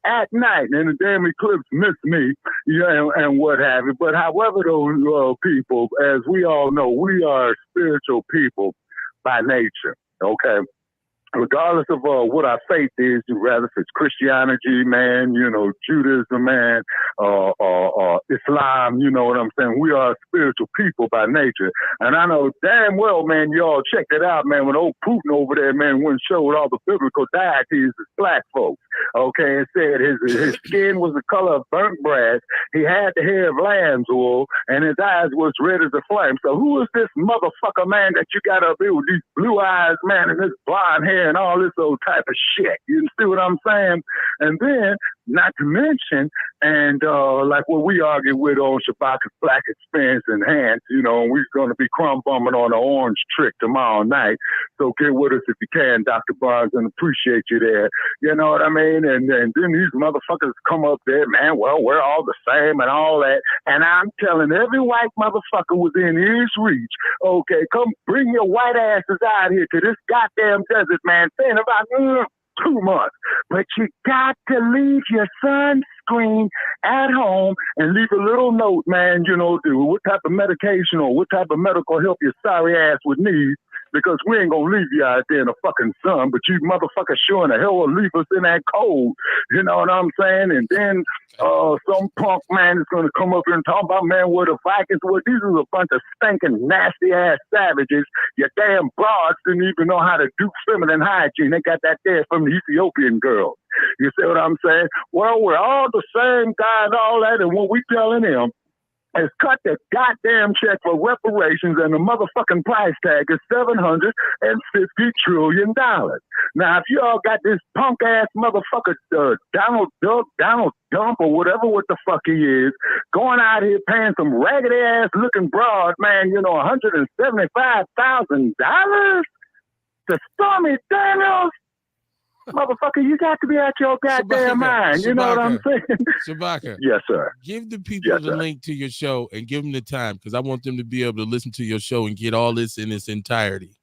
at night, and the damn eclipse missed me, yeah, and what have you. But however, those people, as we all know, we are spiritual people by nature, okay? Regardless of what our faith is, rather if it's Christianity, man, you know, Judaism, man, Islam, you know what I'm saying? We are spiritual people by nature. And I know damn well, man, y'all checked it out, man, when old Putin over there, man, went and showed all the biblical deities as black folks, okay, and said his skin was the color of burnt brass, he had the hair of lamb's wool, and his eyes was red as a flame. So who is this motherfucker, man, that you got up here with these blue eyes, man, and this blonde hair and all this old type of shit? You see what I'm saying? And then, not to mention, and like what we argue with on Shabaka's Black Experience Enhanced, you know, we're going to be crumb bumming on an orange trick tomorrow night. So get with us if you can, Dr. Barnes, and appreciate you there. You know what I mean? And then these motherfuckers come up there, man, well, we're all the same and all that. And I'm telling every white motherfucker within ear's reach, okay, come bring your white asses out here to this goddamn desert, man, saying about 2 months. But you got to leave your sunscreen at home and leave a little note, man, you know, what type of medication or what type of medical help your sorry ass would need, because we ain't gonna leave you out there in the fucking sun, but you motherfuckers sure in the hell will leave us in that cold. You know what I'm saying? And then some punk man is gonna come up here and talk about, man, where the Vikings were. These are a bunch of stinking, nasty ass savages. Your damn broads didn't even know how to do feminine hygiene. They got that there from the Ethiopian girls. You see what I'm saying? Well, we're all the same guy and all that, and what we telling them has cut the goddamn check for reparations, and the motherfucking price tag is $750 trillion. Now, if y'all got this punk ass motherfucker Donald Dump or whatever what the fuck he is, going out here paying some raggedy ass looking broad, man, you know, $175,000 to Stormy Daniels. Motherfucker, you got to be out your goddamn mind. You know what I'm saying? Shabaka. Yes, sir. Give the people the link to your show and give them the time, because I want them to be able to listen to your show and get all this in its entirety.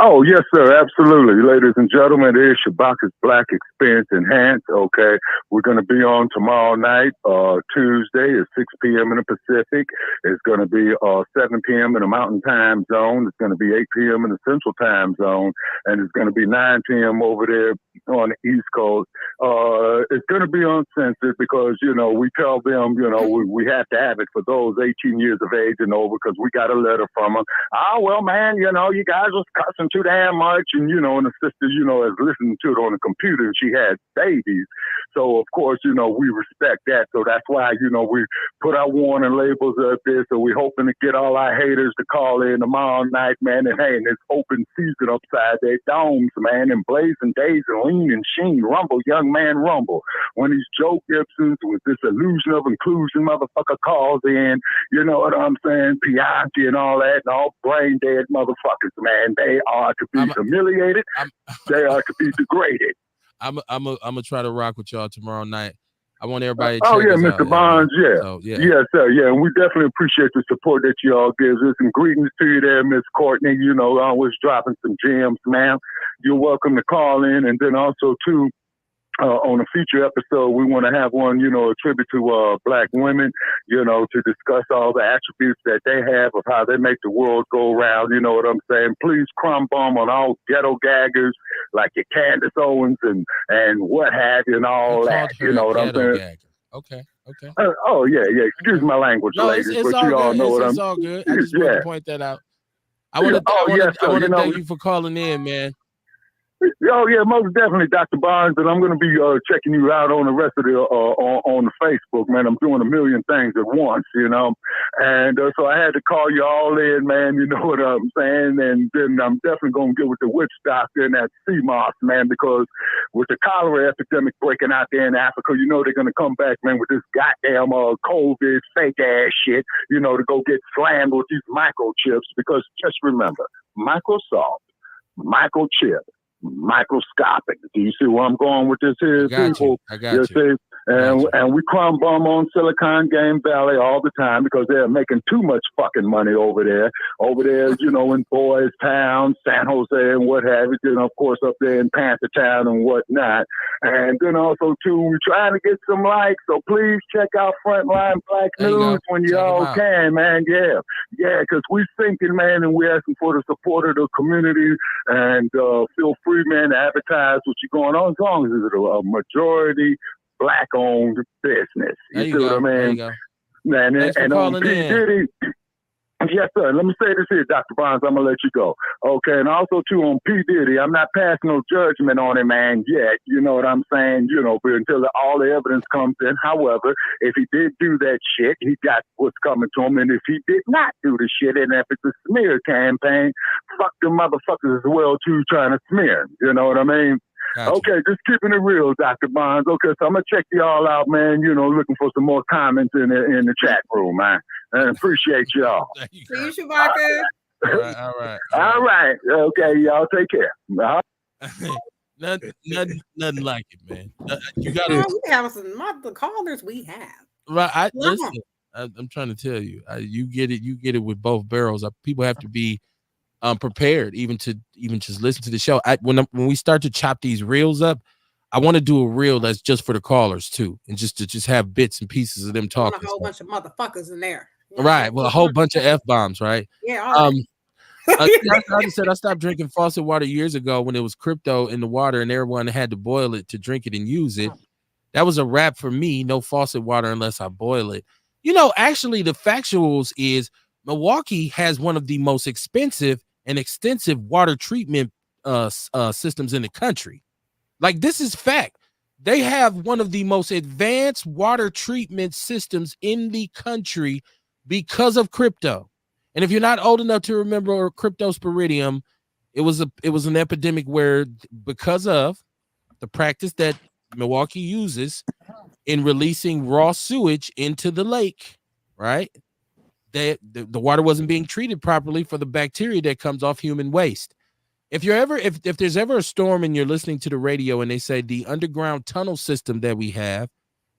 Oh, yes, sir. Absolutely. Ladies and gentlemen, it is Shabaka's Black Experience Enhanced. Okay. We're going to be on tomorrow night, Tuesday at 6 p.m. in the Pacific. It's going to be 7 p.m. in the Mountain Time Zone. It's going to be 8 p.m. in the Central Time Zone. And it's going to be 9 p.m. over there on the East Coast. It's going to be uncensored because, you know, we tell them, you know, we have to have it for those 18 years of age and over because we got a letter from them. Oh, well, man, you know, you guys was cussing too damn much, and you know, and the sister, you know, is listening to it on the computer, and she had babies. So of course, you know, we respect that. So that's why, you know, we put our warning labels up there. So we're hoping to get all our haters to call in tomorrow night, man. And hey, and it's open season upside their domes, man, and blazing days and lean and sheen, rumble, young man, rumble. When these Joe Gibsons with this illusion of inclusion motherfucker calls in, you know what I'm saying, Pianti and all that, and all brain dead motherfuckers, man. They are to be humiliated. They are to be degraded. I'm gonna try to rock with y'all tomorrow night. I want everybody to check us Mr. out, Bonds, yeah. So, yeah. Yes, sir, yeah. And we definitely appreciate the support that you all give us. And greetings to you there, Miss Courtney. You know, always dropping some gems, ma'am. You're welcome to call in. And then also, too, on a future episode, we want to have one, you know, a tribute to Black women, you know, to discuss all the attributes that they have of how they make the world go round. You know what I'm saying? Please crumb bomb on all ghetto gaggers like your Candace Owens and what have you and all that. You know what I'm saying? Gagger. Okay. Oh, yeah. Excuse my language, ladies, it's but you all know what I'm saying. It's all good. I just wanted to point that out. I want to thank you for calling in, man. Oh yeah, most definitely, Dr. Barnes, and I'm going to be checking you out on the rest of the on the Facebook, man. I'm doing a million things at once, you know, and so I had to call you all in, man. You know what I'm saying? And then I'm definitely going to get with the witch doctor and that CMOS, man, because with the cholera epidemic breaking out there in Africa, you know they're going to come back, man, with this goddamn COVID fake ass shit, you know, to go get slammed with these microchips. Because just remember, Microsoft, microchip. Microscopic. Do you see where I'm going with this here, people? I got you. And we crumb bum on Silicon Game Valley all the time because they're making too much fucking money over there. Over there, you know, in Boys Town, San Jose, and what have you. And of course, up there in Panther Town and whatnot. And then also, too, we're trying to get some likes. So please check out Frontline Black News when y'all can, man. Yeah, because we're thinking, man, and we're asking for the support of the community. And feel free, man, to advertise what you're going on as long as it's a majority Black-owned business. You see what I mean? And on P. Diddy, yes, sir. Let me say this here, Dr. Barnes. I'm going to let you go. Okay, and also, too, on P. Diddy, I'm not passing no judgment on him, man, yet. You know what I'm saying? You know, but until all the evidence comes in. However, if he did do that shit, he got what's coming to him. And if he did not do the shit, and if it's a smear campaign, fuck the motherfuckers as well, too, trying to smear him. You know what I mean? Gotcha. Okay, just keeping it real, Dr. Bonds. Okay, so I'm going to check y'all out, man. You know, looking for some more comments in the chat room, man. And appreciate y'all. See you, Shabaka. All right. Okay, y'all take care. Nothing like it, man. You got to. We have some the callers we have. Right. Listen, I'm trying to tell you, you get it with both barrels. People have to be prepared even just listen to the show. When we start to chop these reels up, I want to do a reel that's just for the callers too, and just to have bits and pieces of them talking. A whole bunch of motherfuckers in there. Right. Well, a whole bunch of F-bombs, right? Yeah. I said I stopped drinking faucet water years ago when it was crypto in the water and everyone had to boil it to drink it and use it. That was a wrap for me. No faucet water unless I boil it. You know, actually, the factuals is Milwaukee has one of the most expensive and extensive water treatment systems in the country. Like, this is fact. They have one of the most advanced water treatment systems in the country because of crypto. And if you're not old enough to remember cryptosporidium, it was an epidemic where, because of the practice that Milwaukee uses in releasing raw sewage into the lake, right? The water wasn't being treated properly for the bacteria that comes off human waste. If there's ever a storm and you're listening to the radio and they say the underground tunnel system that we have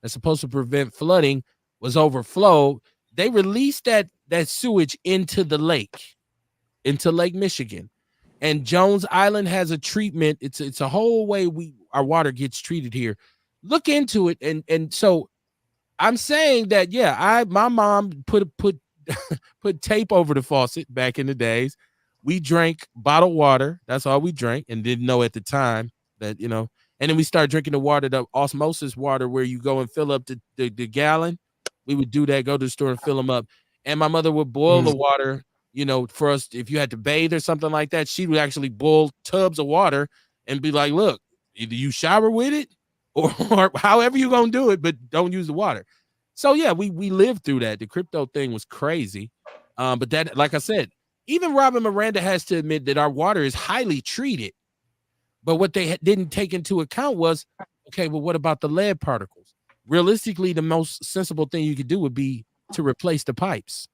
that's supposed to prevent flooding was overflow, they released that sewage into the lake, into Lake Michigan. And Jones Island has a treatment. It's a whole way our water gets treated here. Look into it. And so I'm saying that, yeah, my mom put tape over the faucet back in the days. We drank bottled water. That's all we drank, and didn't know at the time that, and then we started drinking the water, the osmosis water, where you go and fill up the gallon. We would do that, go to the store and fill them up. And my mother would boil the water, for us. If you had to bathe or something like that, she would actually boil tubs of water and be like, look, either you shower with it or however you're going to do it, but don't use the water. So, yeah, we lived through that. The crypto thing was crazy. But that, like I said, even Robin Miranda has to admit that our water is highly treated. But what they didn't take into account was, okay, well, what about the lead particles? Realistically, the most sensible thing you could do would be to replace the pipes.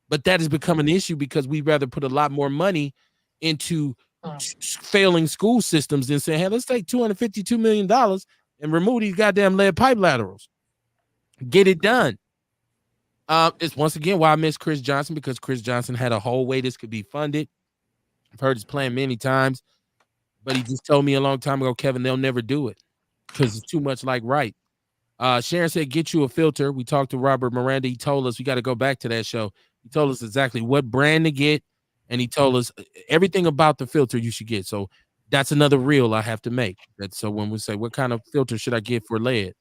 But that has become an issue because we'd rather put a lot more money into failing school systems than saying, hey, let's take $252 million and remove these goddamn lead pipe laterals. Get it done. It's once again why I miss Chris Johnson, because Chris Johnson had a whole way this could be funded. I've heard his plan many times, but he just told me a long time ago, Kevin, they'll never do it because it's too much like right. Sharon said, get you a filter. We talked to Robert Miranda. He told us, we got to go back to that show. He told us exactly what brand to get, and he told us everything about the filter you should get. So that's another reel I have to make. So when we say, what kind of filter should I get for lead?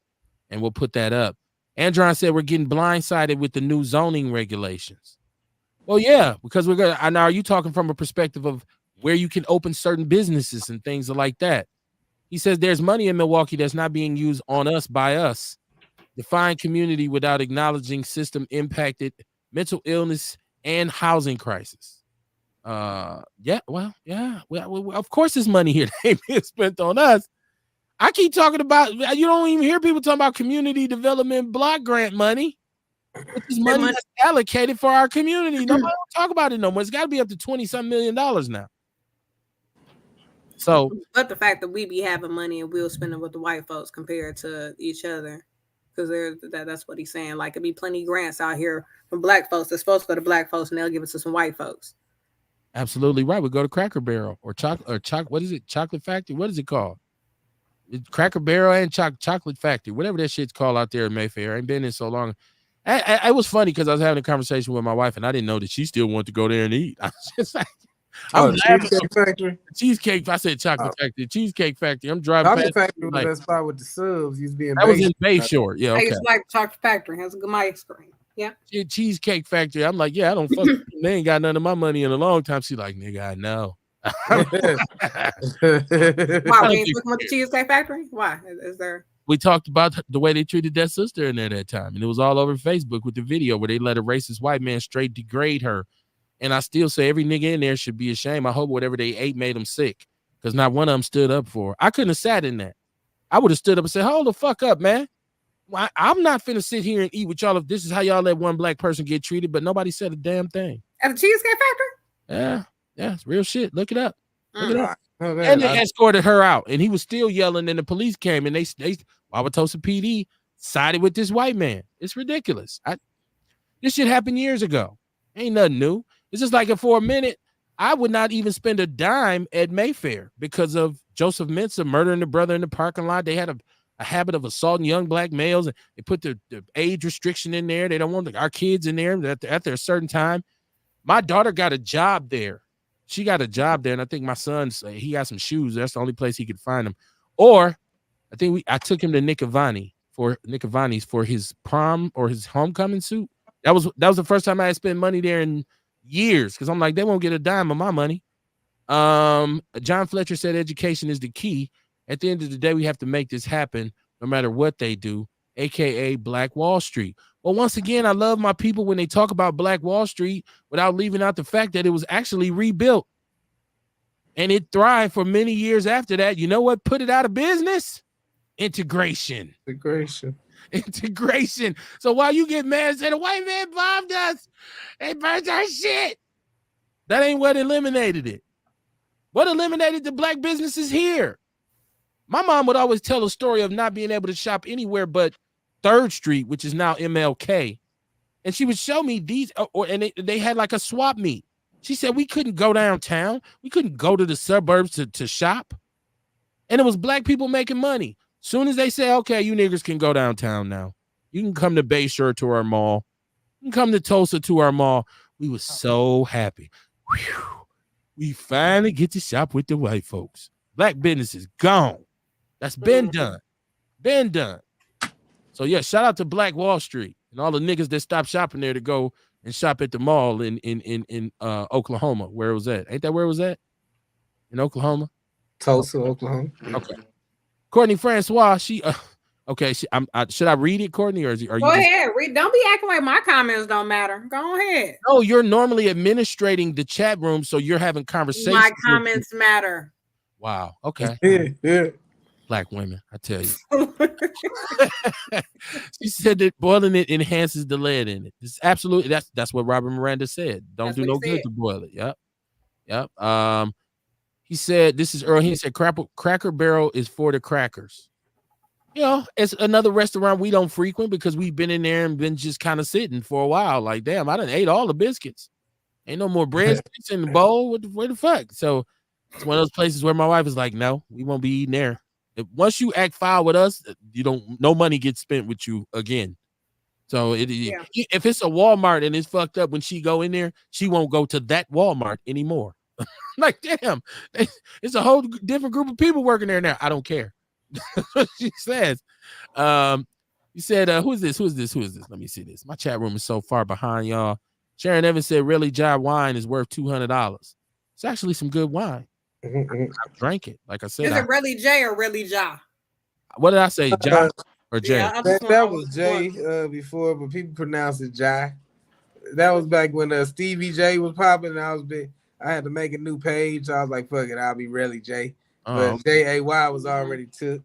And we'll put that up. Andron said we're getting blindsided with the new zoning regulations. Well, yeah, because we're going to. Now, are you talking from a perspective of where you can open certain businesses and things like that? He says there's money in Milwaukee that's not being used on us by us. Define community without acknowledging system impacted mental illness and housing crisis. Well, of course there's money here that ain't being spent on us. I keep talking about, you don't even hear people talking about community development block grant money, which is money that's allocated for our community. Nobody don't talk about it no more. It's got to be up to $20-some million now. So, but the fact that we be having money and we'll spend it with the white folks compared to each other, because that's what he's saying. Like, it'd be plenty of grants out here from black folks that's supposed to go to black folks, and they'll give it to some white folks. Absolutely right. We go to Cracker Barrel or what is it? Chocolate Factory. What is it called? Cracker Barrel and Chocolate Factory, whatever that shit's called out there in Mayfair. I ain't been in so long. It was funny because I was having a conversation with my wife, and I didn't know that she still wanted to go there and eat. I was just like, Cheesecake Factory. Cheesecake. I said Chocolate Factory. Cheesecake Factory. I'm driving Chocolate past. Factory was that spot with the subs. Used to be in that was in Bayshore. Yeah, okay. It's like Chocolate Factory has a good ice cream. Yeah. Cheesecake Factory. I'm like, yeah, I don't fuck. They ain't got none of my money in a long time. She's like, nigga, I know. Why we ain't looking with the Cheesecake Factory? Why is there? We talked about the way they treated that sister in there that time, and it was all over Facebook with the video where they let a racist white man straight degrade her. And I still say every nigga in there should be ashamed. I hope whatever they ate made them sick, because not one of them stood up for her. I couldn't have sat in that. I would have stood up and said, hold the fuck up, man. I'm not finna sit here and eat with y'all if this is how y'all let one black person get treated, but nobody said a damn thing. At the Cheesecake Factory? Yeah, it's real shit. Look it up. Look it up. Okay, and they escorted her out, and he was still yelling, and the police came, and they Wauwatosa PD sided with this white man. It's ridiculous. This shit happened years ago. Ain't nothing new. It's just like for a minute, I would not even spend a dime at Mayfair because of Joseph Mensah murdering the brother in the parking lot. They had a habit of assaulting young black males, and they put the age restriction in there. They don't want our kids in there after a certain time. My daughter got a job there. She got a job there, and I think my son's he got some shoes. That's the only place he could find them. Or I think I took him to Nick Avani's for his prom or his homecoming suit. That was the first time I had spent money there in years, because I'm like, they won't get a dime of my money. John Fletcher said education is the key. At the end of the day, we have to make this happen no matter what they do, aka Black Wall Street. Well, once again, I love my people when they talk about Black Wall Street without leaving out the fact that it was actually rebuilt. And it thrived for many years after that. You know what put it out of business? Integration. So while you get mad and say the white man bombed us, they burned our shit. That ain't what eliminated it. What eliminated the black businesses here? My mom would always tell a story of not being able to shop anywhere but 3rd Street, which is now MLK. And she would show me these, and they had like a swap meet. She said we couldn't go downtown. We couldn't go to the suburbs to shop. And it was black people making money. Soon as they say, okay, you niggers can go downtown now. You can come to Bayshore to our mall. You can come to Tulsa to our mall. We were so happy. Whew. We finally get to shop with the white folks. Black business is gone. That's been done. So yeah, shout out to Black Wall Street and all the niggas that stopped shopping there to go and shop at the mall in Oklahoma, where it was at. Ain't that where it was at? In Oklahoma? Tulsa, Oklahoma. Okay. Courtney Francois, she okay. Should I read it, Courtney, or are you? Go ahead, read. Don't be acting like my comments don't matter. Go ahead. No, you're normally administrating the chat room, so you're having conversations. My comments matter. Wow. Okay. Yeah. Black women, I tell you. She said that boiling it enhances the lead in it. It's absolutely that's what Robert Miranda said. Don't do no good to boil it. Yep. He said this is Earl. He said Cracker Barrel is for the crackers. You know, it's another restaurant we don't frequent because we've been in there and been just kind of sitting for a while. Like, damn, I done ate all the biscuits. Ain't no more breadsticks in the bowl. What the fuck? So it's one of those places where my wife is like, no, we won't be eating there. Once you act foul with us, no money gets spent with you again. So if it's a Walmart and it's fucked up when she go in there, she won't go to that Walmart anymore. Like, damn, it's a whole different group of people working there now. I don't care. She says. You said, who is this? Let me see this. My chat room is so far behind, y'all. Sharon Evans said, really, Jai wine is worth $200. It's actually some good wine. I drank it. Like I said. Is it really Jay or really Ja? What did I say? Jai or Jay? Yeah, that was Jay before, but people pronounce it Jai. That was back when Stevie J was popping, and I had to make a new page. I was like, fuck it, I'll be really Jay. But J-A-Y was already took.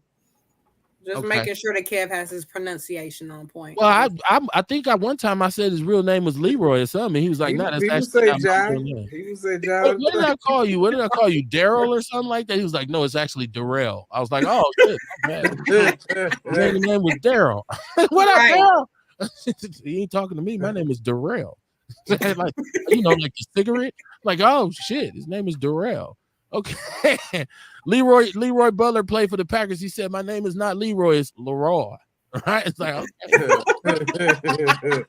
Just making sure that Kev has his pronunciation on point. Well, I think one time I said his real name was Leroy or something. He was like, "No, that's actually not my real name." He would say John. What did I call you? What did I call you? Daryl or something like that? He was like, "No, it's actually Darrell." I was like, "Oh shit, my name was Daryl." What up, Daryl? He ain't talking to me. My name is Darrell. Like, like the cigarette. Like, oh shit, his name is Darrell. Okay. Leroy Butler played for the Packers. He said, my name is not Leroy, it's Leroy. All right. It's like, okay.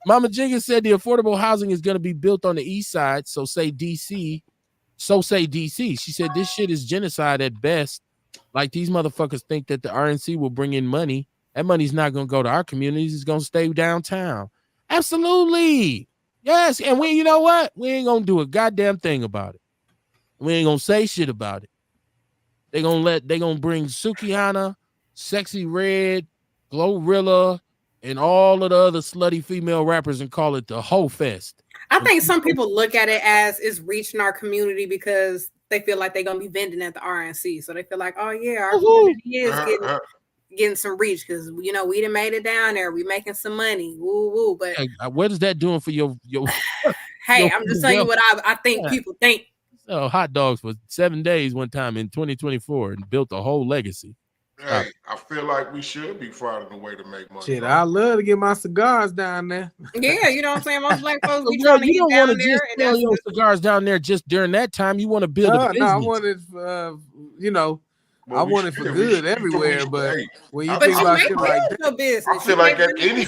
Mama Jenkins said the affordable housing is going to be built on the east side. So say DC. She said this shit is genocide at best. Like, these motherfuckers think that the RNC will bring in money. That money's not going to go to our communities. It's going to stay downtown. Absolutely. Yes. And you know what? We ain't going to do a goddamn thing about it. We ain't gonna say shit about it. They gonna bring Sukihana, Sexy Red, Glorilla, and all of the other slutty female rappers and call it the Ho Fest. I think some people look at it as it's reaching our community because they feel like they're gonna be vending at the RNC. So they feel like, oh yeah, our community is getting some reach because we done made it down there. We making some money. Woo woo. But hey, what is that doing for your hey, I'm just telling you what I think people think. Hot dogs for 7 days one time in 2024 and built a whole legacy. Hey, I feel like we should be finding a way to make money. Shit, I love to get my cigars down there. Yeah, you know what I'm saying? Most black folks be trying to get down there. You don't want to your cigars down there just during that time. You want to build a business. No, I wanted, I want it for good everywhere, but when you think about shit like that, I feel like at any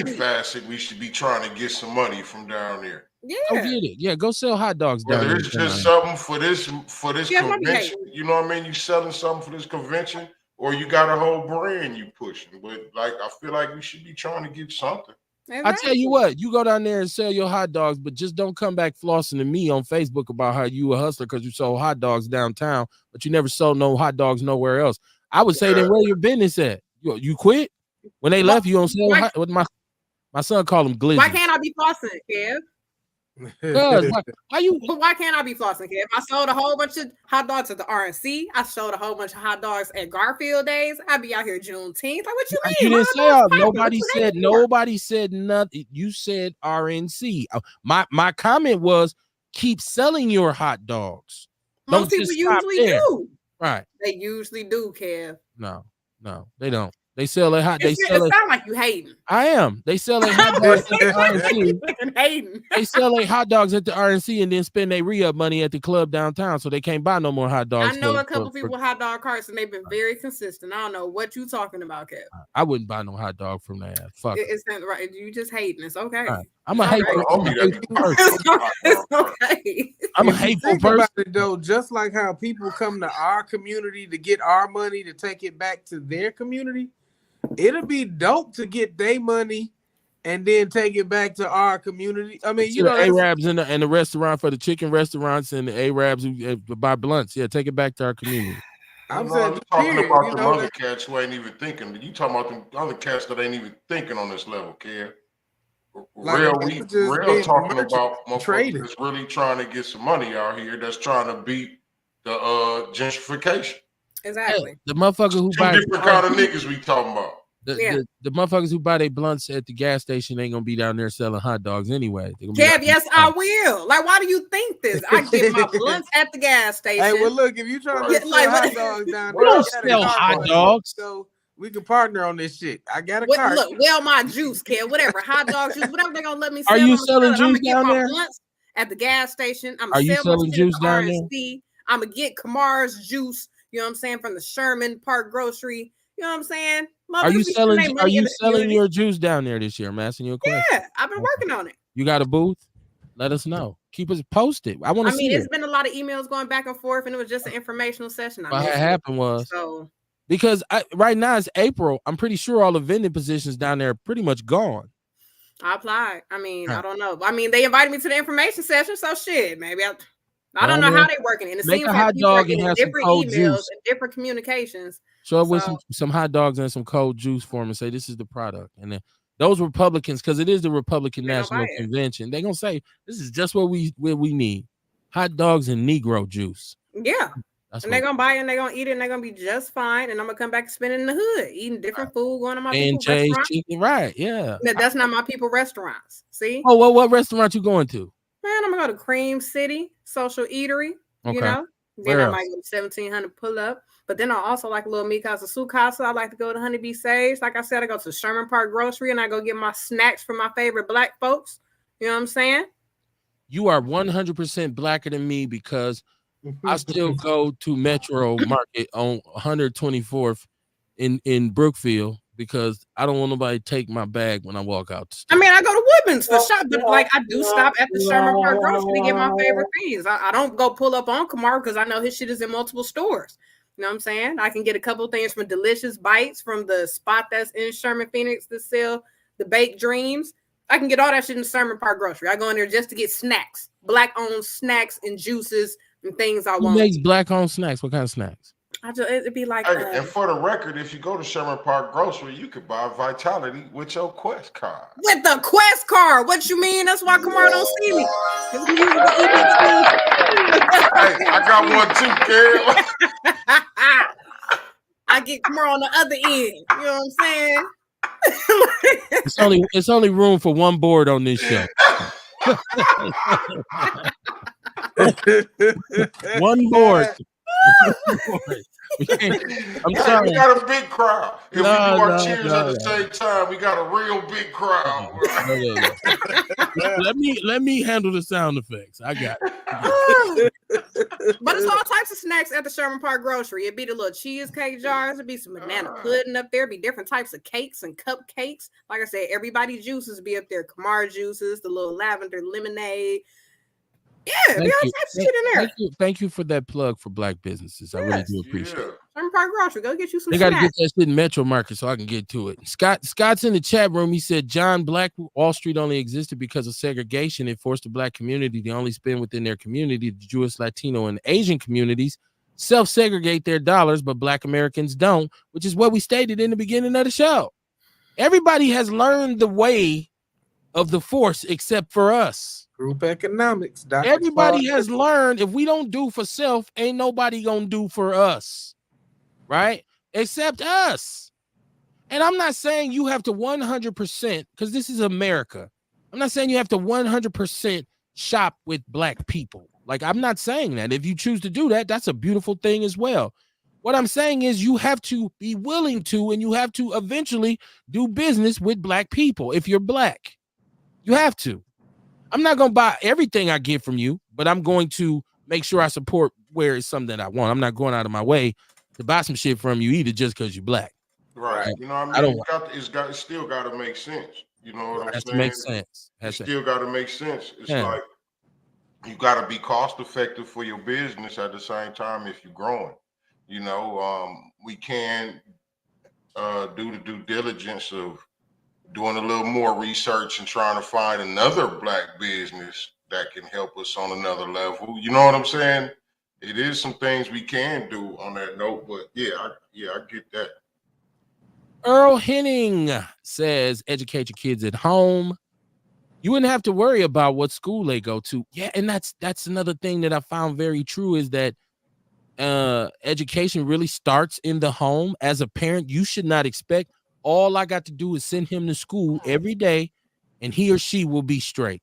facet, we should be trying to get some money from down there. Yeah, go get it. Yeah, go sell hot dogs down there. It's just something for this convention. You know what I mean? You selling something for this convention, or you got a whole brand you pushing. But like, I feel like we should be trying to get something. I tell you what, you go down there and sell your hot dogs, but just don't come back flossing to me on Facebook about how you a hustler because you sold hot dogs downtown, but you never sold no hot dogs nowhere else. I would say then where your business at? You quit? When they left, you don't sell hot. What my son called them glizzies. Why can't I be flossing, Kev? Why can't I be flossing, Kev? I sold a whole bunch of hot dogs at the RNC. I sold a whole bunch of hot dogs at Garfield Days. I be out here Juneteenth. Like, what you mean? You didn't say all. Nobody said nothing. You said RNC. My comment was keep selling your hot dogs. Most people usually do. Right. They usually do, Kev. No, they don't. They sell a hot. It sound like you hating. I am. They sell a hot dogs at the RNC. They sell a hot dogs at the RNC and then spend their re-up money at the club downtown, so they can't buy no more hot dogs. I know a couple people with hot dog carts, and they've been very consistent. I don't know what you talking about, Kev. I wouldn't buy no hot dog from that. Fuck. It's not right. You just hating. It's okay. Right. I'm a hateful person. It's okay. I'm a hateful person. About it, though, just like how people come to our community to get our money to take it back to their community. It'll be dope to get their money and then take it back to our community. I mean, you know, the Arabs and the restaurant for the chicken restaurants and the Arabs who buy blunts. Yeah, take it back to our community. I'm saying, talking about the other cats who ain't even thinking. You talking about them other cats that ain't even thinking on this level, Kev. Real talking about motherfuckers that's really trying to get some money out here. That's trying to beat the gentrification. Exactly. The motherfucker who buy different kind of niggas we talking about. The motherfuckers who buy their blunts at the gas station ain't gonna be down there selling hot dogs anyway. Kev, yes, I will. Like, why do you think this? I get my blunts at the gas station. Hey, well, look, if you trying to sell hot dogs down there, we don't sell hot dogs. So we can partner on this shit. I got a cart. Look, my juice, Kev, whatever, hot dog juice, whatever they're gonna let me sell. Are you selling juice down there? Blunts at the gas station. Are you selling juice down there? I'm gonna get Kamar's juice. You know what I'm saying? From the Sherman Park Grocery. You know what I'm saying? Are you selling your juice down there this year? I'm asking you a question. Yeah, I've been working on it. You got a booth? Let us know. Keep us posted. I want to see. It's been a lot of emails going back and forth, and it was just an informational session. What happened was because right now it's April. I'm pretty sure all the vending positions down there are pretty much gone. I applied. I mean, I don't know. I mean, they invited me to the information session, so shit. Maybe I don't know how they're working. And it seems like people are getting different emails and different communications. Show up with some hot dogs and some cold juice for them and say, this is the product. And then those Republicans, because it is the Republican National Convention, they're going to say, this is just what we need. Hot dogs and Negro juice. Yeah. And they're going to buy it and they're going to eat it and they're going to be just fine. And I'm going to come back and spend it in the hood, eating different food, going to my people's restaurants. Chicken, right, yeah. That's not my people restaurants. See? Oh, well, what restaurant you going to? Man, I'm going to go to Cream City, Social Eatery, you know. Then I might go to 1700 pull up. But then I also like a little Mikasa Sukasa. I like to go to Honeybee Sage. Like I said, I go to Sherman Park Grocery and I go get my snacks from my favorite black folks. You know what I'm saying? You are 100% blacker than me because I still go to Metro Market on 124th in Brookfield because I don't want nobody to take my bag when I walk out. I mean, I go to Woodman's for shop, but like I do stop at the Sherman Park Grocery to get my favorite things. I don't go pull up on Kamar because I know his shit is in multiple stores. You know what I'm saying? I can get a couple things from Delicious Bites from the spot that's in Sherman Phoenix that sell the baked dreams. I can get all that shit in Sherman Park Grocery. I go in there just to get snacks, black-owned snacks and juices and things I want. Who makes black-owned snacks? What kind of snacks? It'd be like. Hey, and for the record, if you go to Sherman Park Grocery, you could buy Vitality with your Quest card. With the Quest card? What you mean? That's why Kamar don't see me. Hey, I got one too, Carol. I get Kamar on the other end. You know what I'm saying? It's only room for one board on this show. One board. I'm sorry. We got a big crowd. If we do our cheers at the same time, we got a real big crowd. Let me handle the sound effects. I got it. But it's all types of snacks at the Sherman Park Grocery. It'd be the little cheesecake jars. It'd be some banana pudding up there. It'd be different types of cakes and cupcakes. Like I said, everybody's juices be up there. Kamar juices, the little lavender lemonade. Yeah, we all types of shit in there. Thank you for that plug for black businesses. I really do appreciate it. Sherman Park Grocery. Go get you some They got to snacks. get that shit in Metro Market so I can get to it. Scott's in the chat room. He said John Black Wall Street only existed because of segregation. It forced the black community to only spend within their community. The Jewish, Latino, and Asian communities self-segregate their dollars, but black Americans don't, which is what we stated in the beginning of the show. Everybody has learned the way of the force except for us. Group economics. Dr. Everybody Clark. has learned if we don't do for self, ain't nobody gonna do for us, right? Except us. And I'm not saying you have to 100%, because this is America. I'm not saying you have to 100% shop with black people. Like, I'm not saying that. If you choose to do that, that's a beautiful thing as well. What I'm saying is you have to be willing to, and you have to eventually do business with black people. If you're black, you have to. I'm not going to buy everything I get from you, but I'm going to make sure I support where it's something that I want. I'm not going out of my way to buy some shit from you either just because you're black. Right. You know what I mean? It's still got to make sense. You know what I'm saying? Makes sense. It still got to make sense. It's like you got to be cost effective for your business at the same time if you're growing. You know, we can do the due diligence of doing a little more research and trying to find another black business that can help us on another level. You know what I'm saying? It is some things we can do on that note, but I get that. Earl Henning says, educate your kids at home. You wouldn't have to worry about what school they go to. Yeah, and that's another thing that I found very true is that education really starts in the home. As a parent, you should not expect all I got to do is send him to school every day and he or she will be straight.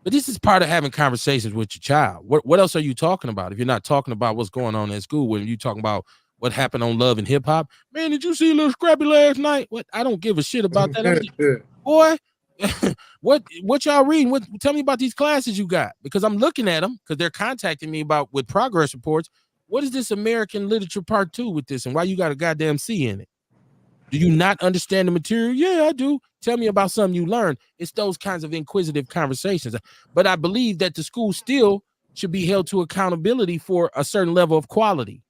But this is part of having conversations with your child. What else are you talking about? If you're not talking about what's going on at school, when you talking about what happened on Love and Hip Hop, man, did you see Little Scrappy last night? What? I don't give a shit about that. Boy, what y'all reading? Tell me about these classes you got, because I'm looking at them because they're contacting me about with progress reports. What is this American literature part 2 with this, and why you got a goddamn C in it? Do you not understand the material? Yeah, I do. Tell me about something you learned. It's those kinds of inquisitive conversations. But I believe that the school still should be held to accountability for a certain level of quality.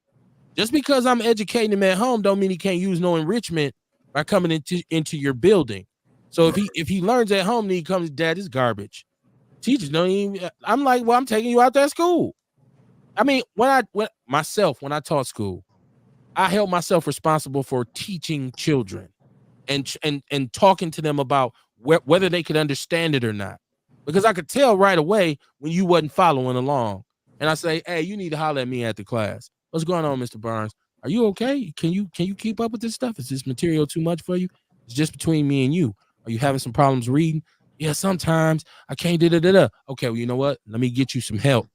Just because I'm educating him at home don't mean he can't use no enrichment by coming into your building. So if he learns at home, then he comes, Dad, is garbage. Teachers don't even. I'm like, well, I'm taking you out that school. I mean, when I taught school, I held myself responsible for teaching children and talking to them about whether they could understand it or not, because I could tell right away when you wasn't following along. And I say, hey, you need to holler at me after class. What's going on, Mr. Barnes? Are you okay? Can you keep up with this stuff? Is this material too much for you? It's just between me and you. Are you having some problems reading? Yeah, sometimes I can't do da. Okay, well, you know what? Let me get you some help.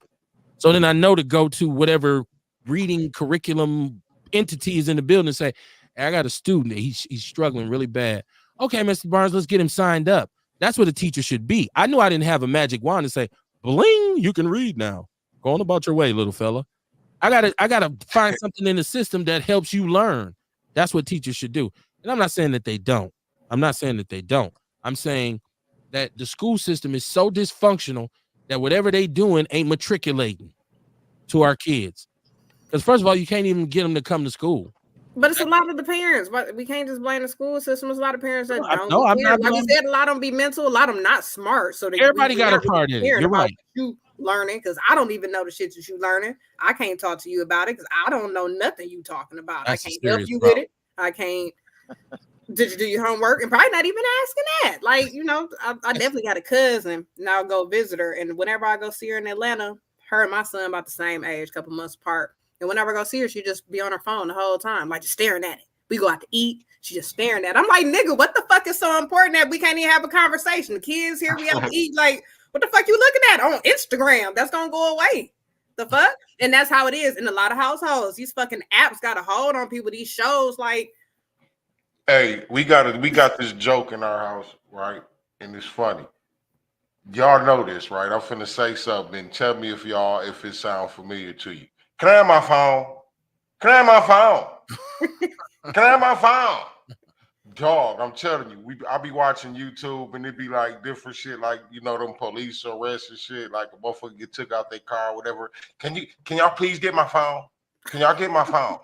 So then I know to go to whatever reading curriculum entity is in the building and say, hey, I got a student. He's struggling really bad. Okay, Mr. Barnes, let's get him signed up. That's what a teacher should be. I knew I didn't have a magic wand to say, bling, you can read now. Go on about your way, little fella. I gotta find something in the system that helps you learn. That's what teachers should do. And I'm not saying that they don't. I'm saying that the school system is so dysfunctional that whatever they doing ain't matriculating to our kids. Because first of all, you can't even get them to come to school. But it's a lot of the parents. But we can't just blame the school system. There's a lot of parents that don't. No, I'm not. Like you said, a lot of them be mental. A lot of them not smart. So everybody got a part in it. You're right. You learning, because I don't even know the shit that you learning. I can't talk to you about it because I don't know nothing you talking about. That's I can't help you with it. I can't. Did you do your homework? And probably not even asking that. Like, you know, I definitely got a cousin, and I'll go visit her. And whenever I go see her in Atlanta, her and my son about the same age, a couple months apart. And whenever I go see her, she just be on her phone the whole time, like just staring at it. We go out to eat. She just staring at it. I'm like, nigga, what the fuck is so important that we can't even have a conversation? The kids here, we have to eat. Like, what the fuck you looking at on Instagram? That's going to go away. The fuck? And that's how it is in a lot of households. These fucking apps got a hold on people. These shows, like. Hey, we got this joke in our house, right? And it's funny. Y'all know this, right? I'm finna say something and tell me if it sounds familiar to you. Can I have my phone? Can I have my phone? Can I have my phone? Dog, I'm telling you, I be watching YouTube and it be like different shit, like, you know, them police arrests and shit, like a motherfucker get took out their car or whatever. Can y'all please get my phone? Can y'all get my phone?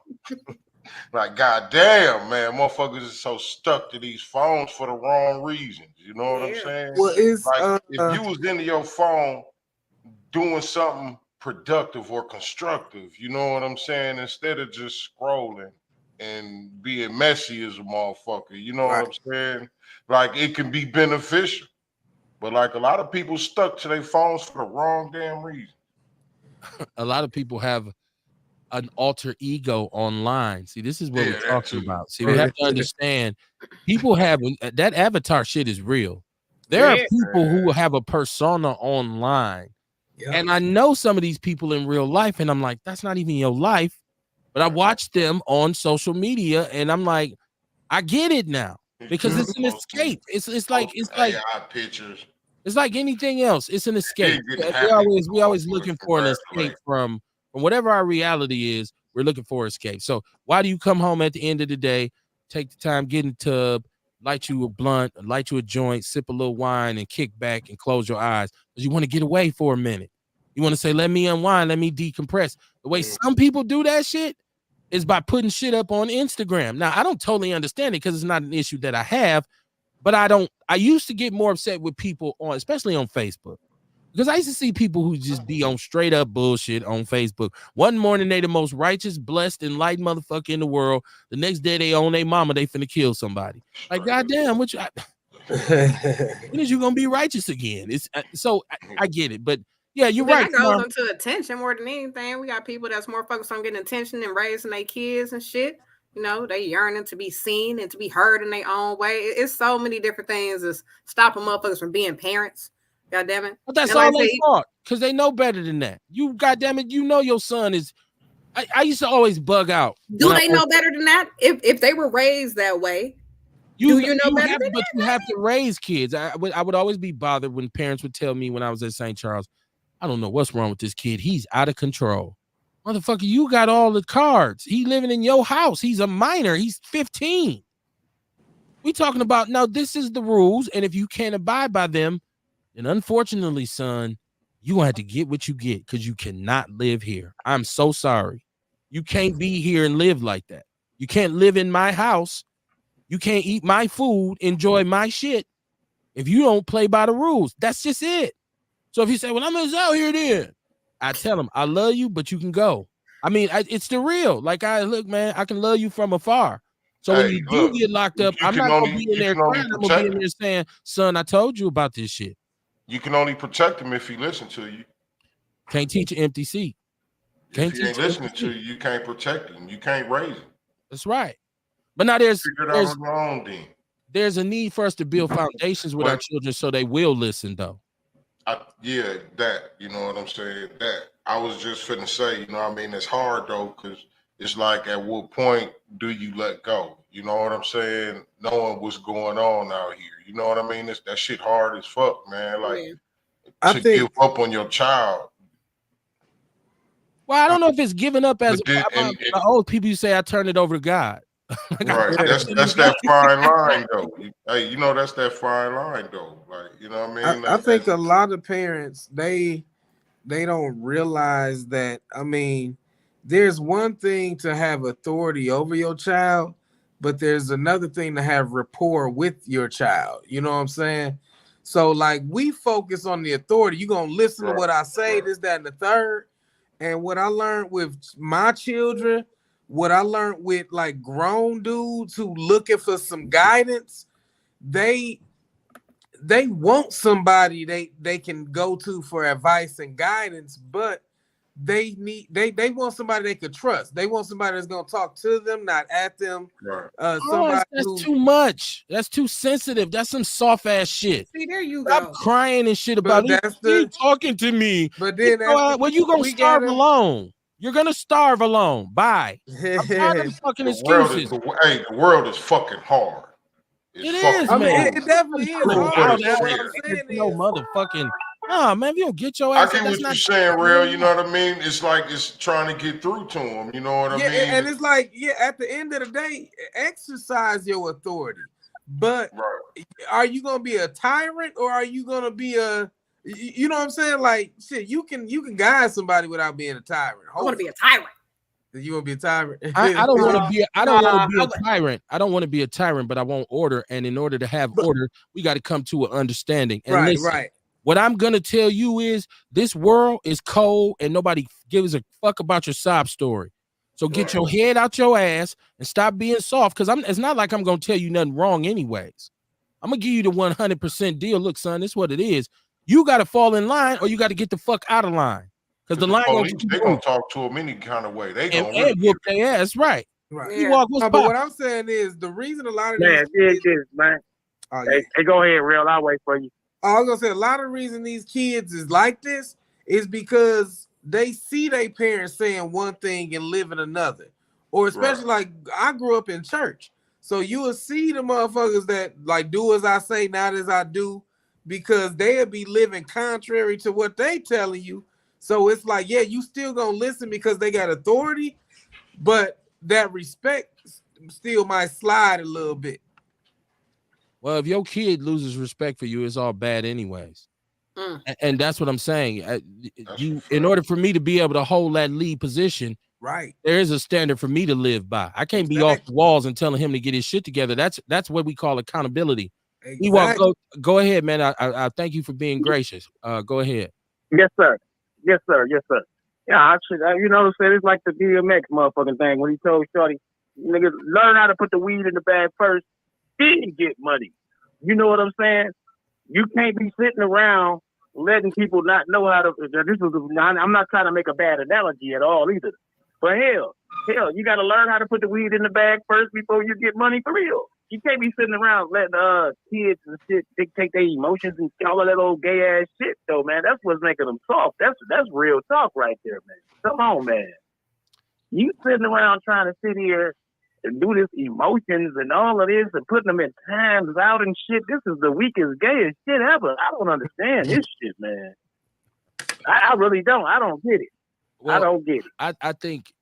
Like, goddamn, man, motherfuckers is so stuck to these phones for the wrong reasons. You know what I'm saying? Well, it's like if you was into your phone doing something productive or constructive, you know what I'm saying, instead of just scrolling and being messy as a motherfucker, you know what I'm saying? Like, it can be beneficial, but like a lot of people stuck to their phones for the wrong damn reason. A lot of people have an alter ego online. See, this is what we're talking about. See, we have to understand people have that avatar shit is real. There are people who have a persona online. And I know some of these people in real life, and I'm like, that's not even your life. But I watch them on social media, and I'm like, I get it now because it's an escape. It's like AI pictures. It's like anything else. It's an escape. We always looking for an escape from whatever our reality is. We're looking for escape. So why do you come home at the end of the day, take the time, get in the tub, light you a blunt, light you a joint, sip a little wine, and kick back and close your eyes because you want to get away for a minute. You want to say, let me unwind, let me decompress. The way some people do that shit is by putting shit up on Instagram. Now, I don't totally understand it because it's not an issue that I have, but I used to get more upset with people on, especially on Facebook, because I used to see people who just be on straight up bullshit on Facebook. One morning, they the most righteous, blessed, enlightened motherfucker in the world. The next day, they own their mama, they finna kill somebody. Like, goddamn, when is you gonna be righteous again? It's I get it, but yeah, you're right. That goes into attention more than anything. We got people that's more focused on getting attention and raising their kids and shit. You know, they yearning to be seen and to be heard in their own way. It's so many different things that's stopping motherfuckers from being parents. God damn it. But that's all they thought, because they know better than that. You, goddamn it, you know your son is. I used to always bug out. Do they know better than that? If they were raised that way, do you know better than that? But you have to raise kids. I would always be bothered when parents would tell me when I was at St. Charles, I don't know what's wrong with this kid. He's out of control. Motherfucker, you got all the cards. He living in your house. He's a minor. He's 15. We talking about, now this is the rules, and if you can't abide by them, then unfortunately, son, you gonna have to get what you get because you cannot live here. I'm so sorry. You can't be here and live like that. You can't live in my house. You can't eat my food, enjoy my shit if you don't play by the rules. That's just it. So if you say, well, I'm just out here then, I tell him, I love you, but you can go. I mean, it's the real. Like, look, man, I can love you from afar. So when you do get locked up, I'm not going to be in there crying. I'm going to be in there saying, son, I told you about this shit. You can only protect him if he listens to you. Can't teach an empty seat. If he ain't listening to you, you can't protect him. You can't raise him. That's right. But now there's a need for us to build foundations with our children so they will listen, though. Yeah, that, you know what I'm saying? That I was just finna say, you know what I mean? It's hard though, because it's like, at what point do you let go? You know what I'm saying? Knowing what's going on out here. You know what I mean? That shit hard as fuck, man. Like, give up on your child. Well, I don't know if it's giving up as the old people you say I turn it over to God. Right. That's that fine line though. Hey, you know, that's that fine line though. Like, you know what I mean? I think a lot of parents, they don't realize that. I mean, there's one thing to have authority over your child, but there's another thing to have rapport with your child. You know what I'm saying? So like, we focus on the authority. You're gonna listen to what I say, this, that, and the third. And what I learned with my children, what I learned with like grown dudes who looking for some guidance, they want somebody they can go to for advice and guidance, but they want somebody they could trust. They want somebody that's gonna talk to them, not at them. Right. That's too much. That's too sensitive. That's some soft ass shit. See, there you Stop crying and shit about it. You talking to me. But then you gonna starve alone. You're gonna starve alone. Bye. I'm tired of fucking excuses. The world is fucking hard. It is, man. It definitely is hard. No motherfucking. Nah, man, if you don't get your ass. I get what you're saying, real. You know what I mean? It's like it's trying to get through to them. You know what I mean? And it's like, at the end of the day, exercise your authority. But are you gonna be a tyrant or are you gonna be a? You know what I'm saying? Like, shit, you can guide somebody without being a tyrant. I want to be a tyrant. You want to be a tyrant? I don't want to be. I don't want to be I a tyrant. I don't want to be a tyrant, but I want order. And in order to have order, we got to come to an understanding. And Right, listen, right. what I'm gonna tell you is this world is cold, and nobody gives a fuck about your sob story. So get your head out your ass and stop being soft. Because it's not like I'm gonna tell you nothing wrong, anyways. I'm gonna give you the 100% deal. Look, son, this is what it is. You got to fall in line, or you got to get the fuck out of line. Because the line police, they gonna talk to him any kind of way. They gonna really whoop their ass, right? Right. You walk, what's No, but what I'm saying is the reason a lot of Man, these this, man. Oh, yeah. Hey, go ahead, real. I'll wait for you. I was gonna say a lot of the reason these kids is like this is because they see their parents saying one thing and living another. Or especially like I grew up in church. So you will see the motherfuckers that like do as I say, not as I do, because they'll be living contrary to what they telling you. So it's like, yeah, you still gonna listen because they got authority, but that respect still might slide a little bit. Well, if your kid loses respect for you, it's all bad anyways. And that's what I'm saying. In order for me to be able to hold that lead position, right, there is a standard for me to live by. I can't be off the walls and telling him to get his shit together. That's what we call accountability. Exactly. Go ahead, man. I thank you for being gracious. Go ahead. Yes, sir. Yes, sir. Yes, sir. Yeah, actually, you know what I'm saying? It's like the DMX motherfucking thing when he told Shorty, nigga, learn how to put the weed in the bag first, then get money. You know what I'm saying? You can't be sitting around letting people not know how to. I'm not trying to make a bad analogy at all either. But hell, you got to learn how to put the weed in the bag first before you get money for real. You can't be sitting around letting kids and shit dictate their emotions and all of that old gay ass shit though, man. That's what's making them soft. That's real talk right there, man. Come on, man. You sitting around trying to sit here and do this emotions and all of this and putting them in times out and shit. This is the weakest, gayest shit ever. I don't understand this shit, man. I really don't. I don't get it. Well, I don't get it. I think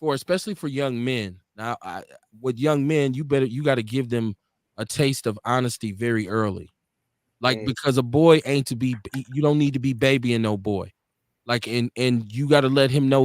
especially for young men. Now, with young men, you got to give them a taste of honesty very early. Like, because a boy ain't to be, you don't need to be babying no boy. Like, and you got to let him know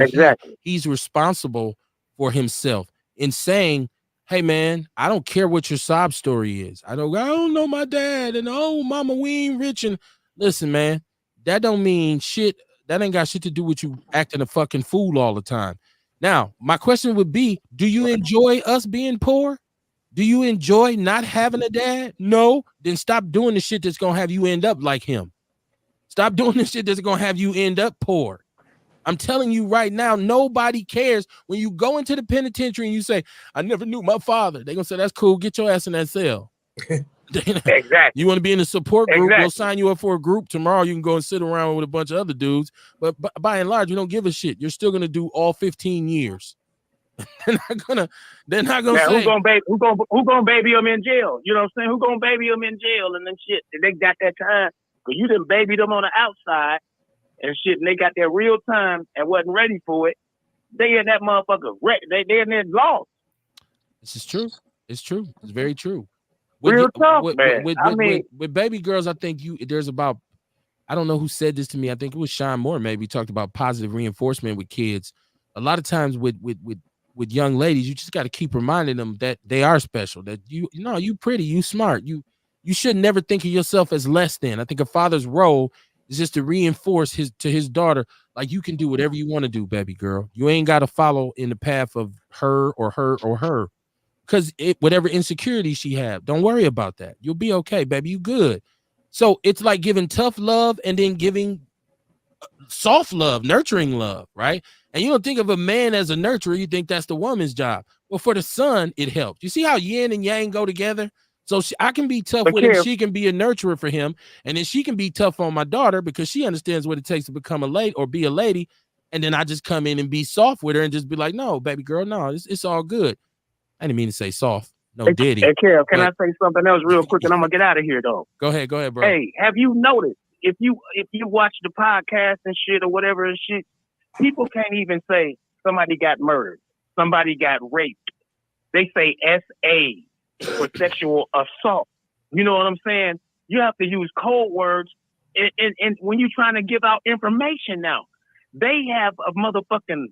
he's responsible for himself in saying, hey man, I don't care what your sob story is. I don't know my dad and mama, we ain't rich. And listen, man, that don't mean shit. That ain't got shit to do with you acting a fucking fool all the time. Now, my question would be, do you enjoy us being poor? Do you enjoy not having a dad? No, then stop doing the shit that's gonna have you end up like him. Stop doing this shit that's gonna have you end up poor. I'm telling you right now, nobody cares when you go into the penitentiary and you say, I never knew my father. They're gonna say, that's cool, get your ass in that cell. Exactly. You want to be in a support group? We'll sign you up for a group tomorrow. You can go and sit around with a bunch of other dudes. But by and large, you don't give a shit. You're still gonna do all 15 years. They're not gonna say who gonna baby them in jail? You know what I'm saying? Who gonna baby them in jail and then shit? They got that time because you done baby them on the outside and shit, and they got their real time and wasn't ready for it. They in that motherfucker. They in there lost. This is true. It's true. It's very true. Real talk, man. With baby girls, I think there's about, I don't know who said this to me. I think it was Sean Moore. Maybe talked about positive reinforcement with kids. A lot of times with young ladies, you just got to keep reminding them that they are special. That you pretty, you smart. You should never think of yourself as less than. I think a father's role is just to reinforce to his daughter, like, you can do whatever you want to do, baby girl. You ain't got to follow in the path of her or her or her. Because whatever insecurity she have, don't worry about that. You'll be okay, baby. You good. So it's like giving tough love and then giving soft love, nurturing love, right? And you don't think of a man as a nurturer. You think that's the woman's job. Well, for the son, it helps. You see how yin and yang go together? So I can be tough with him. She can be a nurturer for him. And then she can be tough on my daughter because she understands what it takes to become a lady or be a lady. And then I just come in and be soft with her and just be like, no, baby girl, no, it's all good. I didn't mean to say soft. No, diddy. Hey, Kev, can I say something else real quick? And I'm gonna get out of here though. Go ahead, bro. Hey, have you noticed if you watch the podcast and shit or whatever and shit, people can't even say somebody got murdered, somebody got raped. They say SA for sexual assault. You know what I'm saying? You have to use code words, and when you're trying to give out information now, they have a motherfucking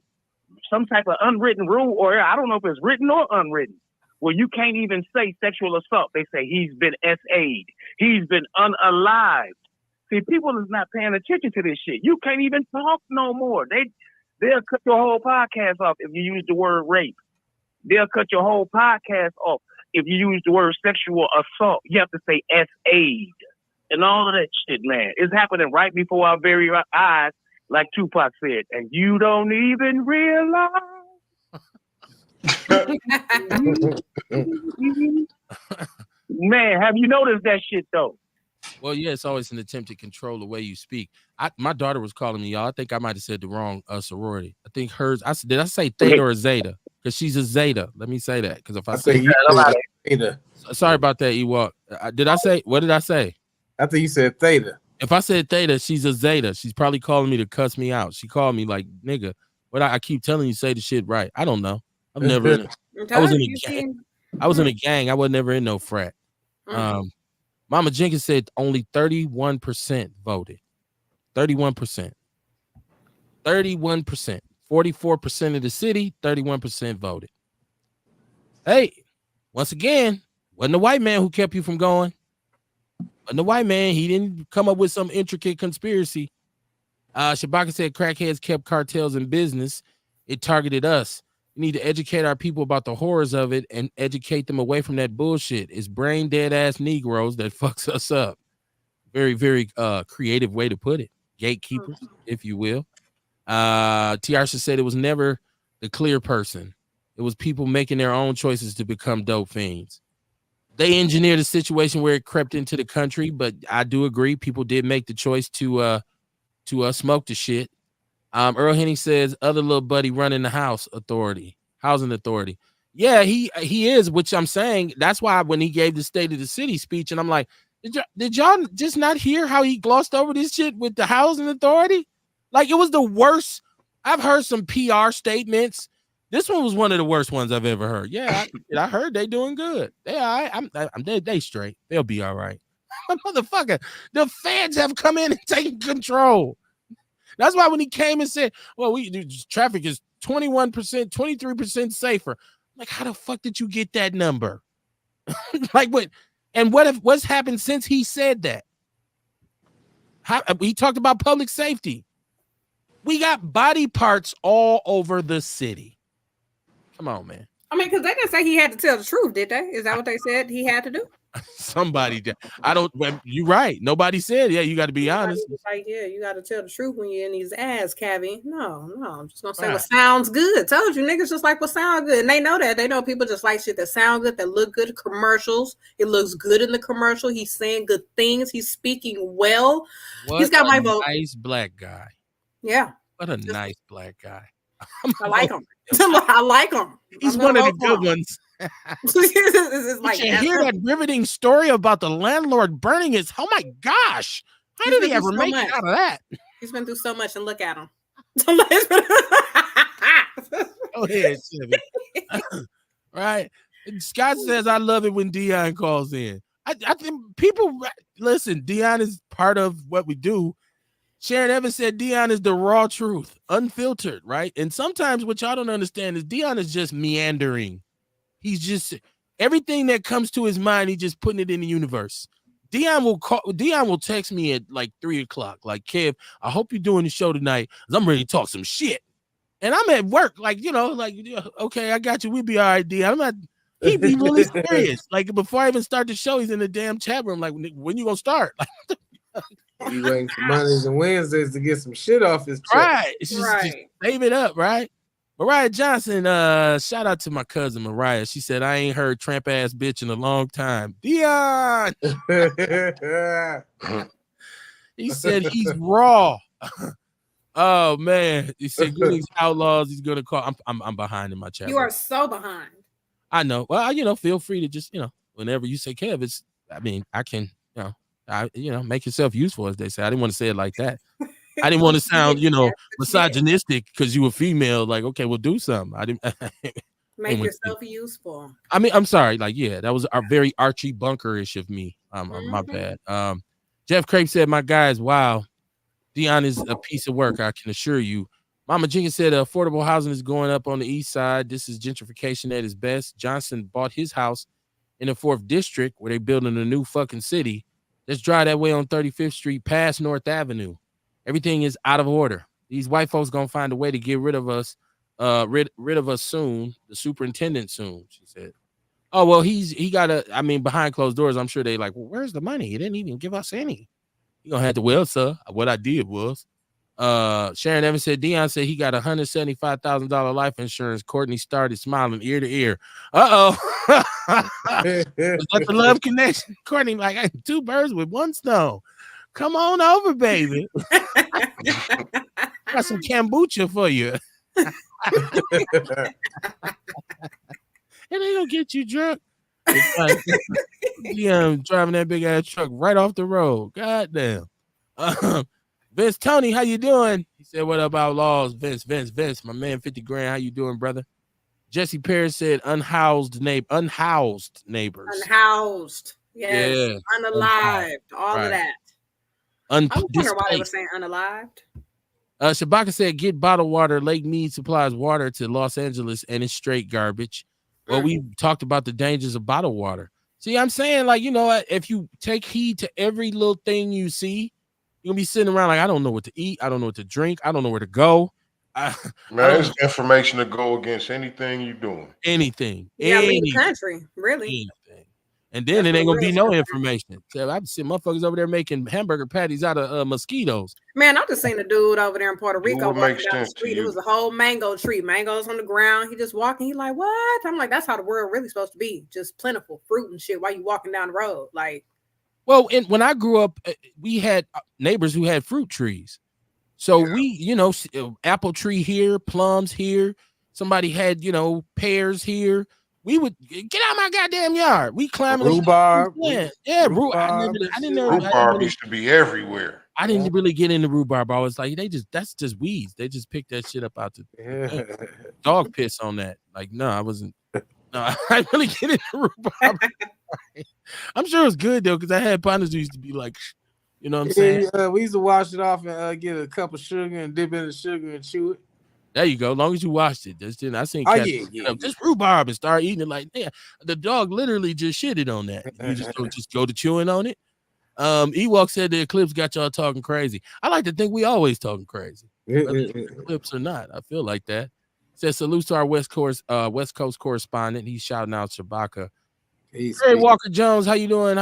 some type of unwritten rule, or I don't know if it's written or unwritten, where you can't even say sexual assault. They say he's been SA'd, he's been unalived. See, people is not paying attention to this shit. You can't even talk no more. They'll cut your whole podcast off if you use the word rape. They'll cut your whole podcast off if you use the word sexual assault. You have to say SA'd and all of that shit, man. It's happening right before our very eyes, like Tupac said, and you don't even realize. Man, have you noticed that shit though? Well, yeah, it's always an attempt to control the way you speak. My daughter was calling me y'all. I think I might have said the wrong sorority. I think hers. Did I say Theta or Zeta? Because she's a Zeta. Let me say that. Because if I say Theta. Sorry about that, Ewok. Did I say? What did I say? I think you said Theta. If I said Theta, she's a Zeta. She's probably calling me to cuss me out. She called me like, nigga, what I keep telling you, say the shit right. I don't know. I've never. I was in a gang. I was in a gang. I was never in no frat. Mama Jenkins said only 31% voted. 31%. 31%. 44% of the city, 31% voted. Hey, once again, wasn't the white man who kept you from going. Wasn't the white man. He didn't come up with some intricate conspiracy. Shabaka said crackheads kept cartels in business. It targeted us. We need to educate our people about the horrors of it and educate them away from that bullshit. It's brain dead ass Negroes that fucks us up. Very, very creative way to put it. Gatekeepers, if you will. Tiarsha said it was never the clear person. It was people making their own choices to become dope fiends. They engineered a situation where it crept into the country, but I do agree people did make the choice to smoke the shit. Earl Henny says other little buddy running the housing authority. Yeah, he is, which I'm saying. That's why when he gave the State of the City speech, and I'm like, did y'all just not hear how he glossed over this shit with the housing authority? Like, it was the worst. I've heard some PR statements. This one was one of the worst ones I've ever heard. Yeah, I heard they doing good. They all right. They straight. They'll be all right. Motherfucker, the feds have come in and taken control. That's why when he came and said, well, traffic is 21%, 23% safer. Like, how the fuck did you get that number? Like, what? And what's happened since he said that? He talked about public safety. We got body parts all over the city. Come on, man. I mean, because they didn't say he had to tell the truth, did they? Is that what they said he had to do? Somebody did. You're right. Nobody said, yeah, you got to be honest. Like, yeah, you got to tell the truth when you're in these ass cabby. No, I'm just going to say what sounds good. Told you, niggas just like what sounds good. And they know that. They know people just like shit that sound good, that look good. Commercials. It looks good in the commercial. He's saying good things. He's speaking well. He's got my vote. Nice black guy. Yeah. What a nice black guy. I like him. I like him. He's one of the good ones. Like, you hear that riveting story about the landlord burning his. Oh my gosh! How did he ever make it out of that? He's been through so much, and look at him. Go ahead, right? Scott says, "I love it when Dion calls in." I think people listen. Dion is part of what we do. Sharon Evans said Dion is the raw truth, unfiltered, right? And sometimes what y'all don't understand is Dion is just meandering. He's just everything that comes to his mind, he's just putting it in the universe. Dion will text me at like 3:00. Like, Kev, I hope you're doing the show tonight, because I'm ready to talk some shit. And I'm at work, like, okay, I got you. We'll be all right, Dion. I'm not. He be really serious. Like, before I even start the show, he's in the damn chat room. Like, when you gonna start? You waiting for Mondays and Wednesdays to get some shit off his chest. Right. It's just save it up, right? Mariah Johnson, shout out to my cousin Mariah. She said, I ain't heard tramp ass bitch in a long time. Dion. He said he's raw. Oh man. He said Goonies Outlaws. He's gonna call. I'm behind in my chat. You are so behind. I know. Well, feel free to just, whenever you say Kev, I can, make yourself useful, as they say. I didn't want to say it like that. I didn't want to sound, misogynistic because you were female. Like, okay, we'll do something. I didn't make yourself useful. I mean, I'm sorry. Like, yeah, that was very Archie Bunker-ish of me. My bad. Jeff Crape said, my guys, wow, Dion is a piece of work. I can assure you. Mama Jenkins said affordable housing is going up on the east side. This is gentrification at its best. Johnson bought his house in the 4th district where they building a new fucking city. Let's drive that way on 35th Street past North Avenue. Everything is out of order. These white folks gonna find a way to get rid of us, rid of us soon. The superintendent soon, she said. Oh, well, he got behind closed doors, I'm sure they like, well, where's the money? He didn't even give us any. You gonna have to, well, sir, what I did was. Sharon Evans said Dion said he got $175,000 life insurance. Courtney started smiling ear to ear. Was that the love connection? Courtney, like, I got 2 birds with 1 stone. Come on over, baby. Got some kombucha for you. And they gonna get you drunk. Driving that big ass truck right off the road. God damn. Vince Tony, how you doing? He said, what up, Outlaws? Vince, my man, 50 grand. How you doing, brother? Jesse Perry said, unhoused neighbors. Unhoused. Yes. Yeah. Unalived. All of that. I was wondering why they were saying unalived. Shabaka said, get bottled water. Lake Mead supplies water to Los Angeles and it's straight garbage. Well, we talked about the dangers of bottled water. See, I'm saying, like, you know, if you take heed to every little thing you see, you're gonna be sitting around like, I don't know what to eat, I don't know what to drink, I don't know where to go. Man, there's information to go against anything you're doing. Anything. Yeah, the country, really. Anything. And then it ain't gonna be no information. So I've seen motherfuckers over there making hamburger patties out of mosquitoes. Man, I just seen a dude over there in Puerto Rico walking down the street. It was a whole mango tree, mangoes on the ground. He just walking. He like, what? I'm like, that's how the world really supposed to be, just plentiful fruit and shit while you walking down the road. Like, well, and when I grew up, we had neighbors who had fruit trees. So we, you know, apple tree here, plums here. Somebody had, you know, pears here. We would get out of my goddamn yard. We climbing rhubarb. Rhubarb. I didn't know rhubarb used to be everywhere. I didn't really get into rhubarb. I was like, that's just weeds. They just picked that shit up out the dog piss on that. Like, no, I wasn't. No, I didn't really get into rhubarb. I'm sure it was good though, because I had partners who used to be like, you know what I'm saying? We used to wash it off and get a cup of sugar and dip in the sugar and chew it. There you go. As long as you washed it. I seen cats just rhubarb and start eating it like, yeah, the dog literally just shitted on that. You just go to chewing on it. Ewok said the eclipse got y'all talking crazy. I like to think we always talking crazy. Eclipse or not. I feel like that. Says salute to our West Coast correspondent. He's shouting out Shabaka. Hey, Walker Jones, how you doing?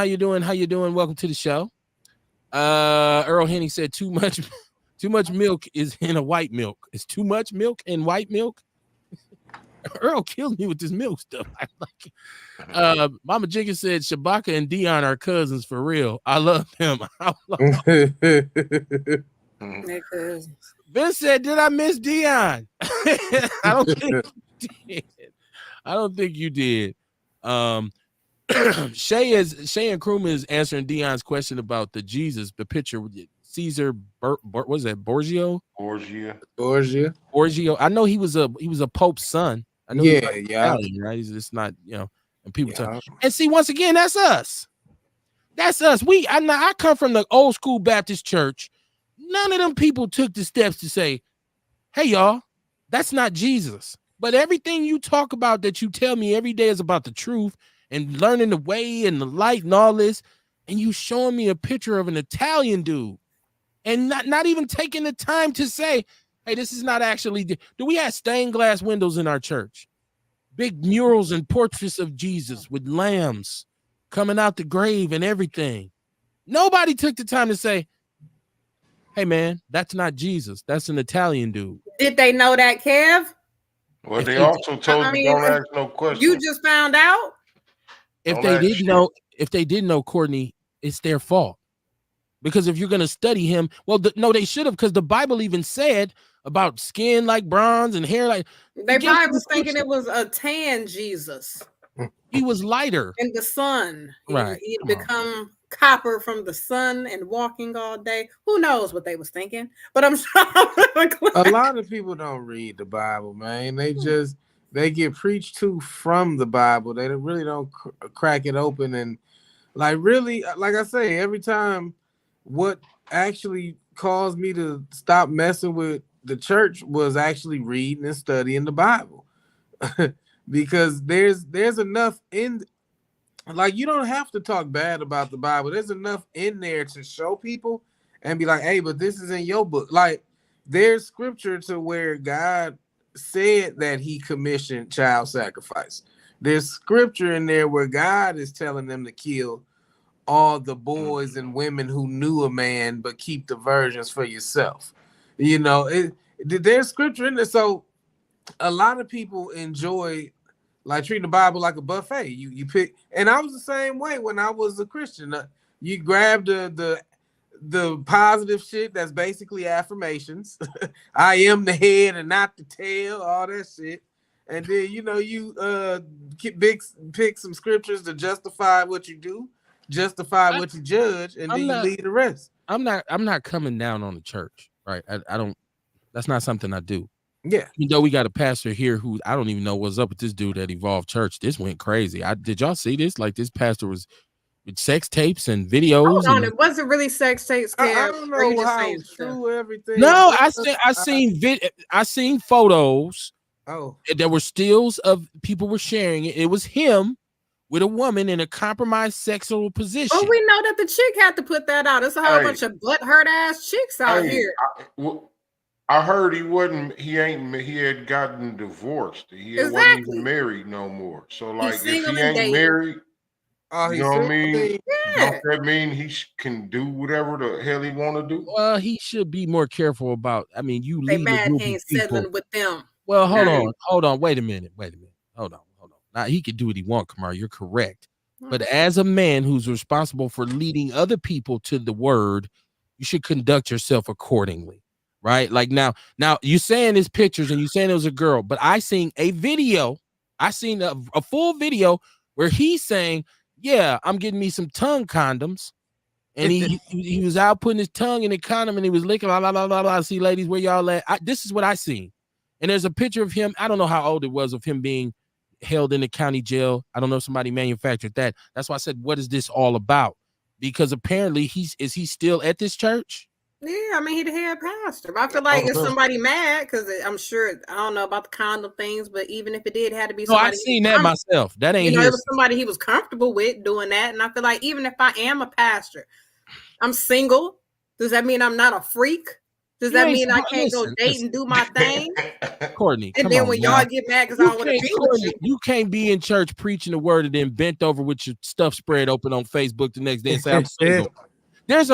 Welcome to the show. Earl Henny said too much milk is in a white milk. It's too much milk in white milk. Earl killed me with this milk stuff. I like it. Mama Jenkins said Shabaka and Dion are cousins for real. I love them. Vince said, did I miss Dion? I don't think you did. I don't think you did. Shay and Kruma is answering Dion's question about the Jesus, the picture with Caesar. What was that? Borgia. I know he was a Pope's son. I know. Italian, right? It's not, you know. And people talk. And see, once again, that's us. That's us. I come from the old school Baptist church. None of them people took the steps to say, "Hey, y'all, that's not Jesus." But everything you talk about that you tell me every day is about the truth and learning the way and the light and all this, and you showing me a picture of an Italian dude and not even taking the time to say, hey, this is not actually. Do we have stained glass windows in our church? Big murals and portraits of Jesus with lambs coming out the grave and everything. Nobody took the time to say, hey, man, that's not Jesus. That's an Italian dude. Did they know that, Kev? Well, they also told you don't ask no questions. You just found out? If they didn't know, Courtney, it's their fault. Because if you're going to study him, well, no, they should have, because the Bible even said about skin like bronze and hair like. They probably was thinking it was a tan Jesus. He was lighter. In the sun. Right. He'd become copper from the sun and walking all day. Who knows what they was thinking? But I'm sure a lot of people don't read the Bible, man. They get preached to from the Bible. They really don't crack it open and really, like I say, every time what actually caused me to stop messing with the church was actually reading and studying the Bible. Because there's enough in, like, you don't have to talk bad about the Bible. There's enough in there to show people and be like, hey, but this is in your book. Like, there's scripture to where God said that he commissioned child sacrifice. There's scripture in there where God is telling them to kill all the boys and women who knew a man, but keep the virgins for yourself. You know, there's scripture in there. So a lot of people enjoy like treating the Bible like a buffet. You pick, and I was the same way when I was a Christian. You grab the positive shit that's basically affirmations. I am the head and not the tail, all that shit. And then you pick some scriptures to justify what you do, justify what you judge, and then you leave the rest. I'm not coming down on the church, right? I don't. That's not something I do. Yeah. Even though we got a pastor here who I don't even know what's up with this dude at Evolve Church. This went crazy. Did y'all see this? Like, this pastor was with sex tapes and videos. Hold on, it wasn't really sex tapes. I don't know how true everything. No, I seen photos. Oh, there were stills of people were sharing it. It was him with a woman in a compromised sexual position. Oh, we know that the chick had to put that out. It's a whole bunch of butt-hurt ass chicks out here. I heard he had gotten divorced. He wasn't even married no more. So like, if he ain't married, you know what I mean? Yeah. Don't that mean he can do whatever the hell he want to do? Well, he should be more careful about. I mean, you lead a group of people. Settling with them. Well, hold on. Wait a minute. Hold on. Now, he can do what he wants, Kamar. You're correct. But as a man who's responsible for leading other people to the word, you should conduct yourself accordingly. Right? Like, now you're saying there's pictures and you're saying it was a girl, but I seen a video. I seen a full video where he's saying, yeah, I'm getting me some tongue condoms. And he was out putting his tongue in the condom and he was licking, la, la, la, la, la. See, ladies, where y'all at? This is what I seen. And there's a picture of him. I don't know how old it was, of him being held in the county jail. I don't know if somebody manufactured that. That's why I said, what is this all about? Because apparently is he still at this church? Yeah, I mean, he the head pastor. But I feel like if somebody mad, because I'm sure, I don't know about the condom things, but even if it did have to be somebody. No, I've seen that myself. That ain't it was somebody he was comfortable with doing that. And I feel like even if I am a pastor, I'm single. Does that mean I'm not a freak? Does that mean I can't go date and do my thing? Courtney, and then when y'all get mad because I don't want to be with you. You can't be in church preaching the word and then bent over with your stuff spread open on Facebook the next day and say, I'm single. There's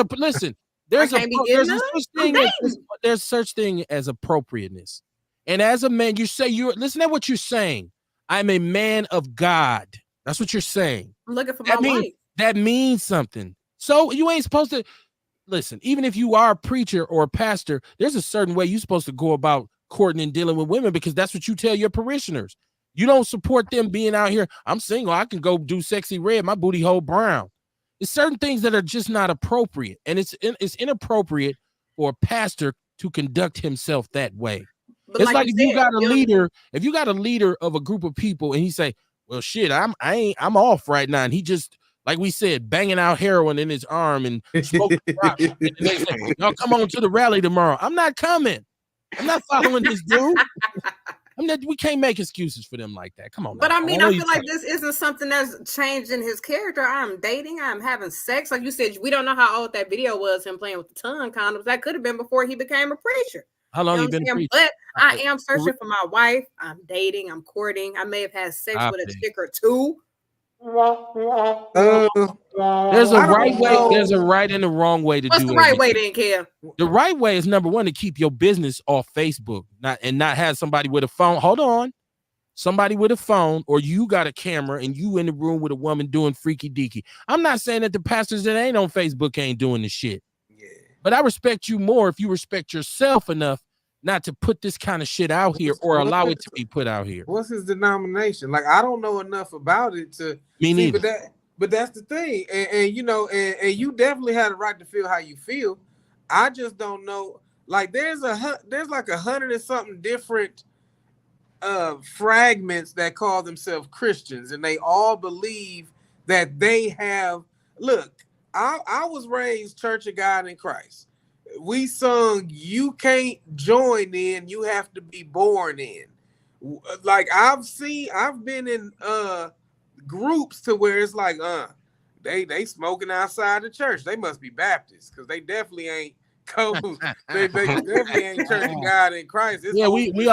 such thing as appropriateness. And as a man, listen to what you're saying. I'm a man of God. That's what you're saying. I'm looking for my wife. That means something. So you ain't supposed to listen. Even if you are a preacher or a pastor, there's a certain way you're supposed to go about courting and dealing with women, because that's what you tell your parishioners. You don't support them being out here. I'm single. I can go do sexy red. My booty hole brown. There's certain things that are just not appropriate, and it's inappropriate for a pastor to conduct himself that way. But it's like if you got a leader of a group of people, and he say, "Well, shit, I'm off right now," and he just, like we said, banging out heroin in his arm and smoking rock. And they say, "Y'all come on to the rally tomorrow." I'm not coming. I'm not following this dude. We can't make excuses for them like that. Come on. But now. I mean, I feel like this isn't something that's changed in his character. I'm dating. I'm having sex. Like you said, we don't know how old that video was, him playing with the tongue condoms. That could have been before he became a preacher. How long you been preaching? But I am searching for my wife. I'm dating. I'm courting. I may have had sex with a chick or two. There's a right way. There's a right and a wrong way to do it. What's the right way then, Kev? The right way is, number one, to keep your business off Facebook, not have somebody with a phone. Hold on. Somebody with a phone, or you got a camera and you in the room with a woman doing freaky deaky. I'm not saying that the pastors that ain't on Facebook ain't doing the shit. Yeah. But I respect you more if you respect yourself enough not to put this kind of shit out here or allow it to be put out here. What's his denomination? Like, I don't know enough about it to me neither. But that's the thing. And you definitely had a right to feel how you feel. I just don't know. Like, there's like 100 and something different fragments that call themselves Christians, and they all believe that they have. Look, I was raised Church of God in Christ. we sung "You Can't Join In, You Have to Be Born In." Like I've been in groups to where it's like they smoking outside the church. They must be Baptists because they definitely ain't they definitely ain't Church of God in Christ. It's we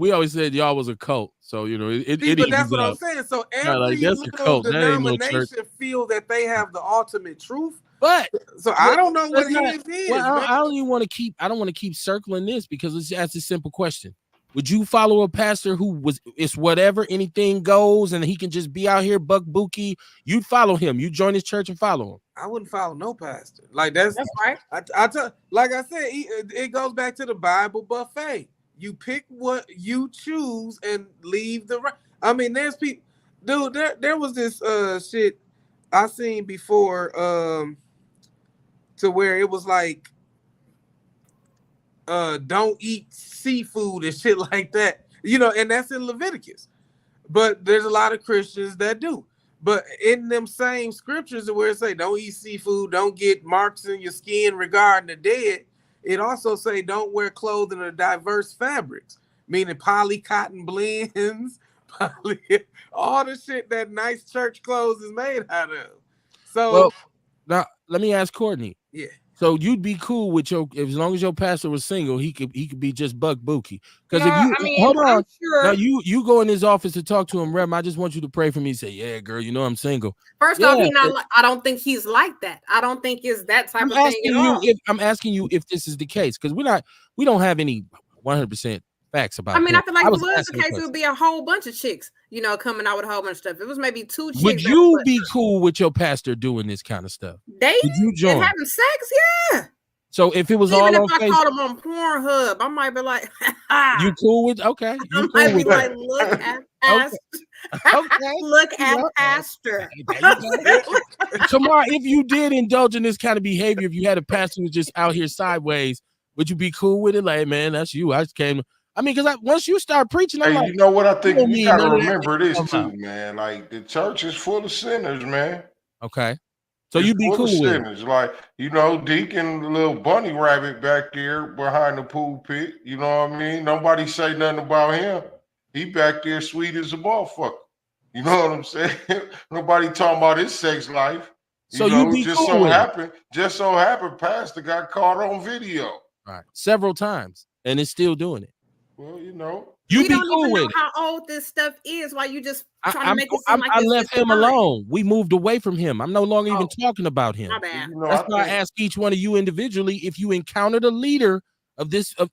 always said y'all was a cult. So but that's what I'm saying. So every little denomination feel that they have the ultimate truth. But so I don't know what his is. Well, I don't even want to keep. I don't want to keep circling this because let's ask a simple question. Would you follow a pastor who it's whatever, anything goes, and he can just be out here buck bookie? You'd follow him. You join his church and follow him. I wouldn't follow no pastor. Like that's right. Like I said, it goes back to the Bible buffet. You pick what you choose and leave the right. I mean, there's people, dude. There was this shit I seen before to where it was like don't eat seafood and shit like that, and that's in Leviticus. But there's a lot of Christians that do. But in them same scriptures where it say don't eat seafood, don't get marks in your skin regarding the dead, it also say don't wear clothing of diverse fabrics, meaning poly cotton blends, all the shit that nice church clothes is made out of. So now let me ask Courtney. Yeah. So you'd be cool with as long as your pastor was single, he could be just buck bookie. Because hold on, now you go in his office to talk to him, Rem. I just want you to pray for me. Say, yeah, girl, I'm single. First off, I don't think he's like that. I don't think it's that type of thing. I'm asking you if this is the case because we don't have any 100% facts about. I mean, I feel like if it was the case, it would be a whole bunch of chicks, coming out with a whole bunch of stuff. It was maybe 2 chicks. Would you be cool with your pastor doing this kind of stuff? Dating Would you join? And having sex? Yeah. So if it was even all if on I caught him on Pornhub, I might be like, you cool with I might be like, look at pastor. Look at pastor. Tamar, if you did indulge in this kind of behavior, if you had a pastor who was just out here sideways, would you be cool with it? Like, man, that's you. I just came. I mean, because once you start preaching, I'm like, you know what I think you gotta remember this too, man. Like the church is full of sinners, man. Okay. So you'd be cool with it. Like, Deacon, little bunny rabbit back there behind the pulpit. You know what I mean? Nobody say nothing about him. He back there sweet as a motherfucker. You know what I'm saying? Nobody talking about his sex life. So you'd be cool with it. Just so happened, pastor got caught on video. Right. Several times. And it's still doing it. Well, you'd be cool with it. How old this stuff is? Why you just trying to make it seem like I left him alone. We moved away from him. I'm no longer even talking about him. My bad. That's why I ask each one of you individually if you encountered a leader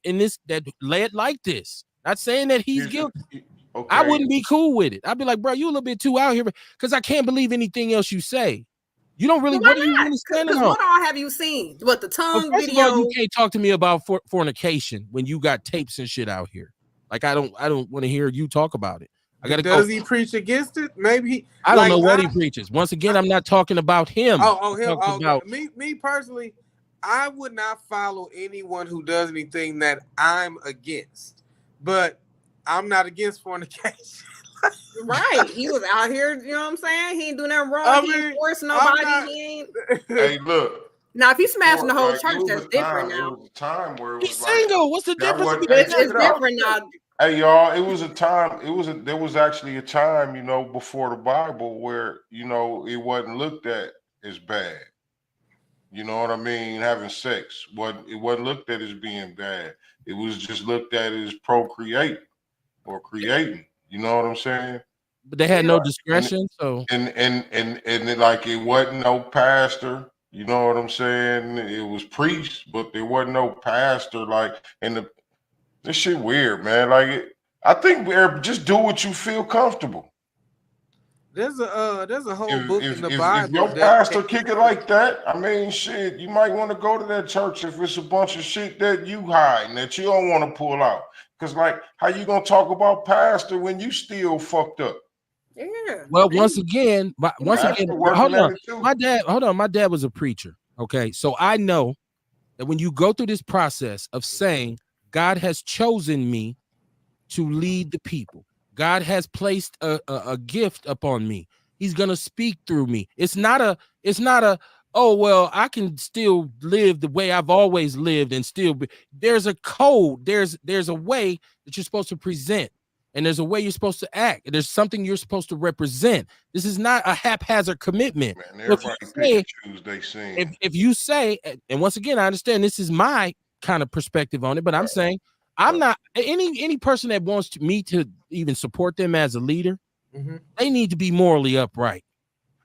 in this that led like this. Not saying that he's guilty. Okay. I wouldn't be cool with it. I'd be like, bro, you a little bit too out here because I can't believe anything else you say. You don't really. What are you really standing on? What all have you seen? What the tongue first video? Of all, you can't talk to me about fornication when you got tapes and shit out here. Like I don't want to hear you talk about it. Does he preach against it? Maybe I don't know what he preaches. Once again, I'm not talking about him. Me personally, I would not follow anyone who does anything that I'm against. But I'm not against fornication. Right. He was out here, you know what I'm saying? He ain't doing nothing wrong. He ain't forcing nobody. He ain't. Hey, look. Now, if he's smashing the whole church, that's different now. It was a time where it was he's single. What's the difference? It's different now. Hey, y'all, it was a time. There was actually a time, before the Bible where, it wasn't looked at as bad. You know what I mean? Having sex. It wasn't looked at as being bad. It was just looked at as procreating or creating. You know what I'm saying? But they had no discretion, and like it wasn't no pastor. You know what I'm saying? It was priests, but there wasn't no pastor. Like, this shit weird, man. Like, I think just do what you feel comfortable. There's a whole book in the Bible. If your pastor kick it like that, I mean, shit, you might want to go to that church if it's a bunch of shit that you hide and that you don't want to pull out. Because, like, how you gonna talk about pastor when you still fucked up? Yeah. Well, once again, hold on. My dad was a preacher. Okay, so I know that when you go through this process of saying God has chosen me to lead the people, God has placed a gift upon me. He's gonna speak through me. It's not a oh, well, I can still live the way I've always lived and still be. There's a code. There's a way that you're supposed to present. And there's a way you're supposed to act. There's something you're supposed to represent. This is not a haphazard commitment. Man, everybody pick and choose they sin. If you say, and once again, I understand this is my kind of perspective on it, but I'm saying I'm not any person that wants me to even support them as a leader. They need to be morally upright.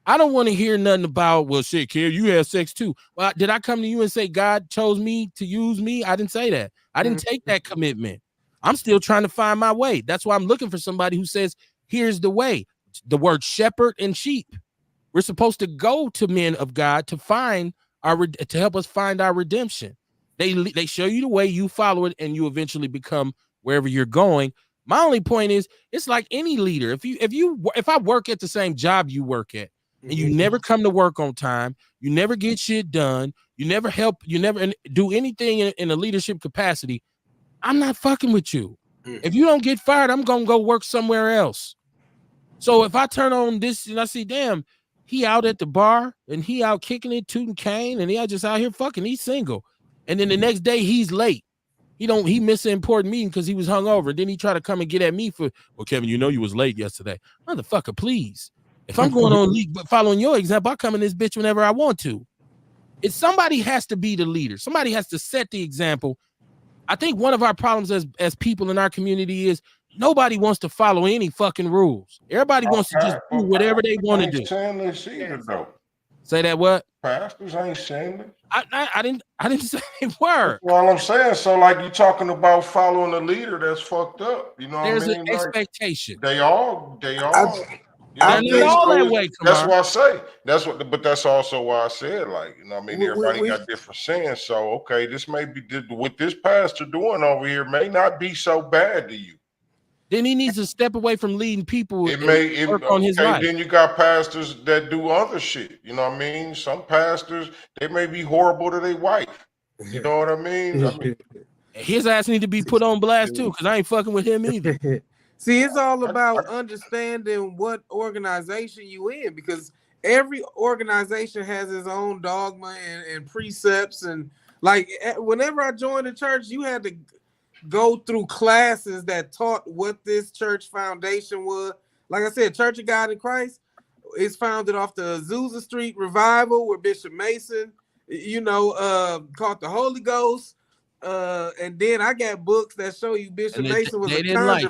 I don't want to hear nothing about, well, shit, kid, you had sex too. Well, did I come to you and say God chose me to use me? I didn't say that. I didn't take that commitment. I'm still trying to find my way. That's why I'm looking for somebody who says, here's the way. The word shepherd and sheep. We're supposed to go to men of God to find to help us find our redemption. They show you the way, you follow it, and you eventually become wherever you're going. My only point is, it's like any leader. If I work at the same job you work at, and you never come to work on time, you never get shit done, you never help, you never do anything in a leadership capacity, I'm not fucking with you. If you don't get fired, I'm gonna go work somewhere else. So if I turn on this and I see, damn, he out at the bar and he out kicking it, tooting cane, and he just out here fucking, he's single. And then the next day he's late. He missed an important meeting because he was hungover. Then he tried to come and get at me for, well, Kevin, you know you was late yesterday. Motherfucker, please. If I'm going on league, but following your example, I come in this bitch whenever I want to. Somebody has to be the leader. Somebody has to set the example. I think one of our problems as people in our community is nobody wants to follow any fucking rules. Everybody wants to just do whatever they want to do. Sinless either, though. Say that what? Pastors ain't sinless. I didn't say a word. That's all I'm saying. So, like, you talking about following the leader, that's fucked up. You know what I mean? There's an expectation. They all. They're not all that way. That's why I say. But that's also why I said, like, you know what I mean? Everybody got different sins. So, okay, this may be what this pastor doing over here may not be so bad to you. Then he needs to step away from leading people. Work on his life. Then you got pastors that do other shit. You know what I mean? Some pastors, they may be horrible to their wife. You know what I mean? His ass need to be put on blast too, because I ain't fucking with him either. See, it's all about understanding what organization you in, because every organization has its own dogma and precepts. And like whenever I joined the church, you had to go through classes that taught what this church foundation was. Like I said, Church of God in Christ is founded off the Azusa Street revival with Bishop Mason, called the Holy Ghost. And then I got books that show you Bishop Mason was a conjure.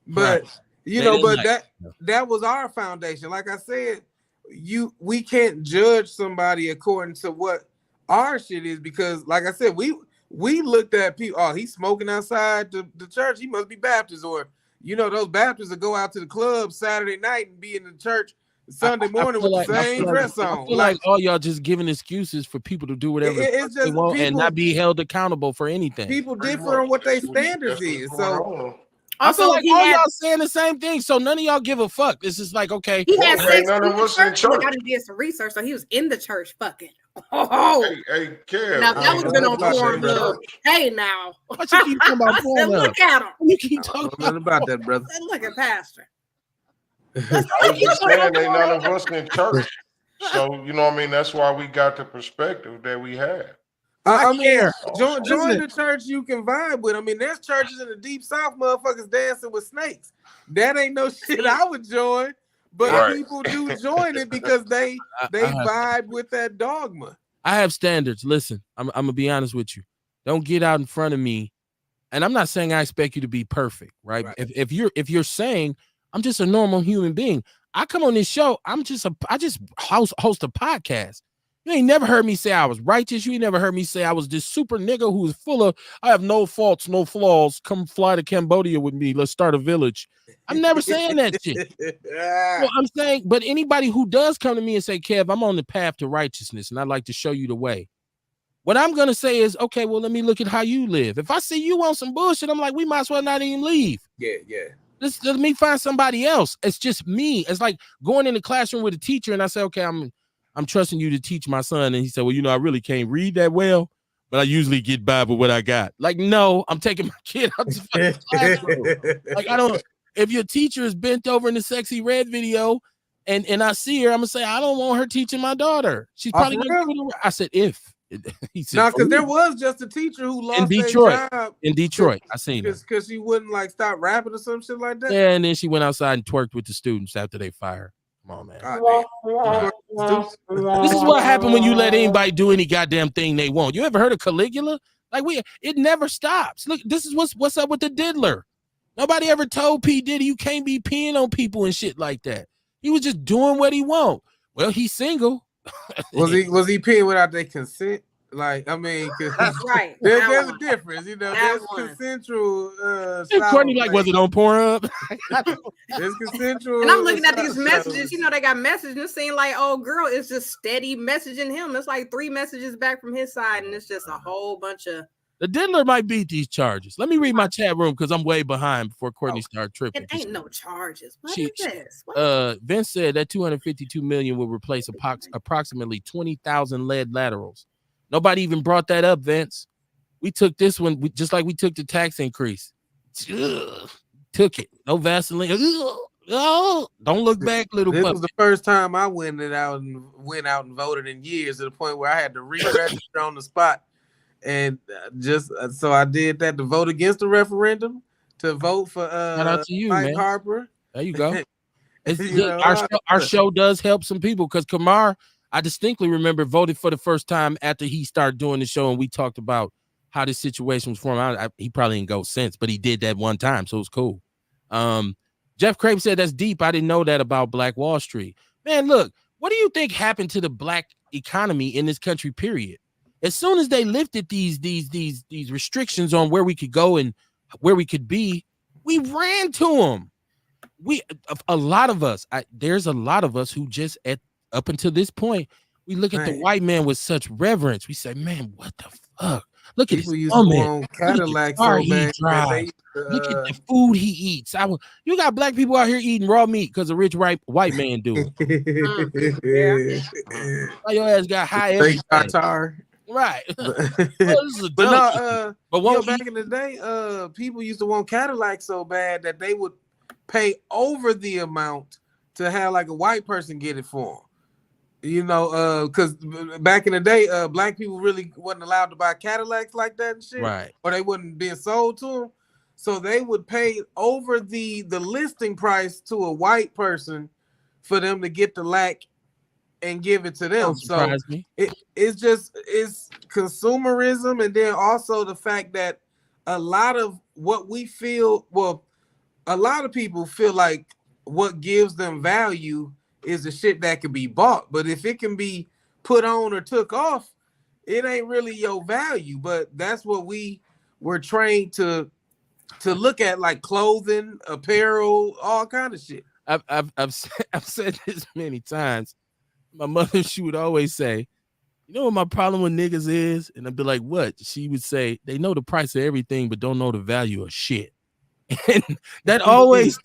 But that was our foundation. Like I said, we can't judge somebody according to what our shit is, because like I said, we looked at people, oh, he's smoking outside the church, he must be Baptist. Or those Baptists that go out to the club Saturday night and be in the church Sunday morning with the same dress on. I feel like all y'all just giving excuses for people to do whatever they want and not be held accountable for anything. People differ on what their standards is. So I feel like all y'all saying the same thing, so none of y'all give a fuck. This is like, okay. He had sex none of us in church. I did some research, so he was in the church fucking. Oh, hey, Kev. Now that would have been on Pornhub. Hey, now. What you keep talking about Pornhub? Look at him. You keep talking about that, brother. Look at Pastor. I was just saying, ain't none of us in church. So, you know what I mean? That's why we got the perspective that we have. I mean, join the church you can vibe with. I mean, there's churches in the deep south, motherfuckers dancing with snakes. That ain't no shit I would join, but people do join it because they vibe with that dogma. I have standards. Listen, I'm gonna be honest with you. Don't get out in front of me, and I'm not saying I expect you to be perfect, right? If you're saying I'm just a normal human being, I come on this show. I just host a podcast. You ain't never heard me say I was righteous. You ain't never heard me say I was this super nigga who's full of, I have no faults, no flaws. Come fly to Cambodia with me. Let's start a village. I'm never saying that shit. Well, I'm saying, but anybody who does come to me and say, Kev, I'm on the path to righteousness and I'd like to show you the way. What I'm going to say is, okay, well, let me look at how you live. If I see you on some bullshit, I'm like, we might as well not even leave. Yeah. Let me find somebody else. It's just me. It's like going in the classroom with a teacher and I say, okay, I'm trusting you to teach my son. And he said, well, I really can't read that well, but I usually get by with what I got. Like, no, I'm taking my kid out to the classroom. Like, if your teacher is bent over in the Sexy Red video, And I see her, I'm gonna say, I don't want her teaching my daughter. She's probably gonna do it. I said, if he said, no, because there was just a teacher who lost their job in Detroit. I seen her because she wouldn't like stop rapping or some shit like that. Yeah, and then she went outside and twerked with the students after they fired her. Come on, man. This is what happened when you let anybody do any goddamn thing they want. You ever heard of Caligula? Like it never stops. Look, this is what's up with the diddler. Nobody ever told P. Diddy you can't be peeing on people and shit like that. He was just doing what he want. Well, he's single. was he peeing without their consent? Like, I mean, right. There's a difference, you know. There's consensual. Courtney, like, was it on Pornhub? There's consensual. And I'm looking at these messages. You know, they got messages. It seems like, oh, girl is just steady messaging him. It's like 3 messages back from his side, and it's just a whole bunch of. The diddler might beat these charges. Let me read my chat room because I'm way behind before Courtney started tripping. It ain't no charges. What is this? Vince said that $252 million will replace approximately 20,000 lead laterals. Nobody even brought that up, Vince. We took this one just like we took the tax increase. Took it. No Vaseline. Oh, don't look back, little This puppy. was the first time I went out and voted in years, to the point where I had to re-register on the spot. And so I did that to vote against the referendum, to vote for Shout out to you, Mike man. Harper. There you go. Our show does help some people because Kamar, I distinctly remember, voted for the first time after he started doing the show, and we talked about how this situation was formed. He probably didn't go since, but he did that one time, so it was cool. Jeff Crape said that's deep. I didn't know that about Black Wall Street. Man, look, what do you think happened to the black economy in this country, period? As soon as they lifted these restrictions on where we could go and where we could be, we ran to them. A lot of us who just up until this point, we look at the white man with such reverence. We say, man, what the fuck? Look at his woman. Cadillac car he drives. Look at the food he eats. You got black people out here eating raw meat because a rich white man do it. Why your ass got high everything? Right. But back in the day, people used to want Cadillacs so bad that they would pay over the amount to have like a white person get it for them. You know, because back in the day, black people really wasn't allowed to buy Cadillacs like that and shit, right? Or they wouldn't be sold to them, so they would pay over the listing price to a white person for them to get the lack and give it to them. So it's consumerism, and then also the fact that a lot of what we feel, a lot of people feel like what gives them value is the shit that can be bought. But if it can be put on or took off, it ain't really your value. But that's what we were trained to look at, like clothing, apparel, all kind of shit. I've said this many times. My mother, she would always say, you know what my problem with niggas is? And I'd be like, what? She would say, they know the price of everything, but don't know the value of shit. And that always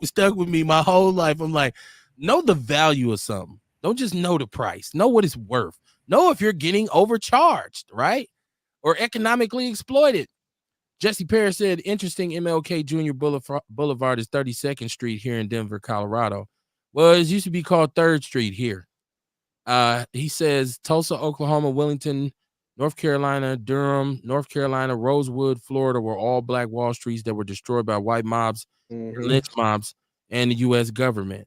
stuck with me my whole life. I'm like, know the value of something. Don't just know the price. Know what it's worth. Know if you're getting overcharged, right? Or economically exploited. Jesse Perry said, interesting, MLK Jr. Boulevard is 32nd Street here in Denver, Colorado. Well, it used to be called 3rd Street here. He says Tulsa, Oklahoma, Wellington, North Carolina, Durham, North Carolina, Rosewood, Florida were all black Wall Streets that were destroyed by white mobs, lynch mobs, and the U.S. government.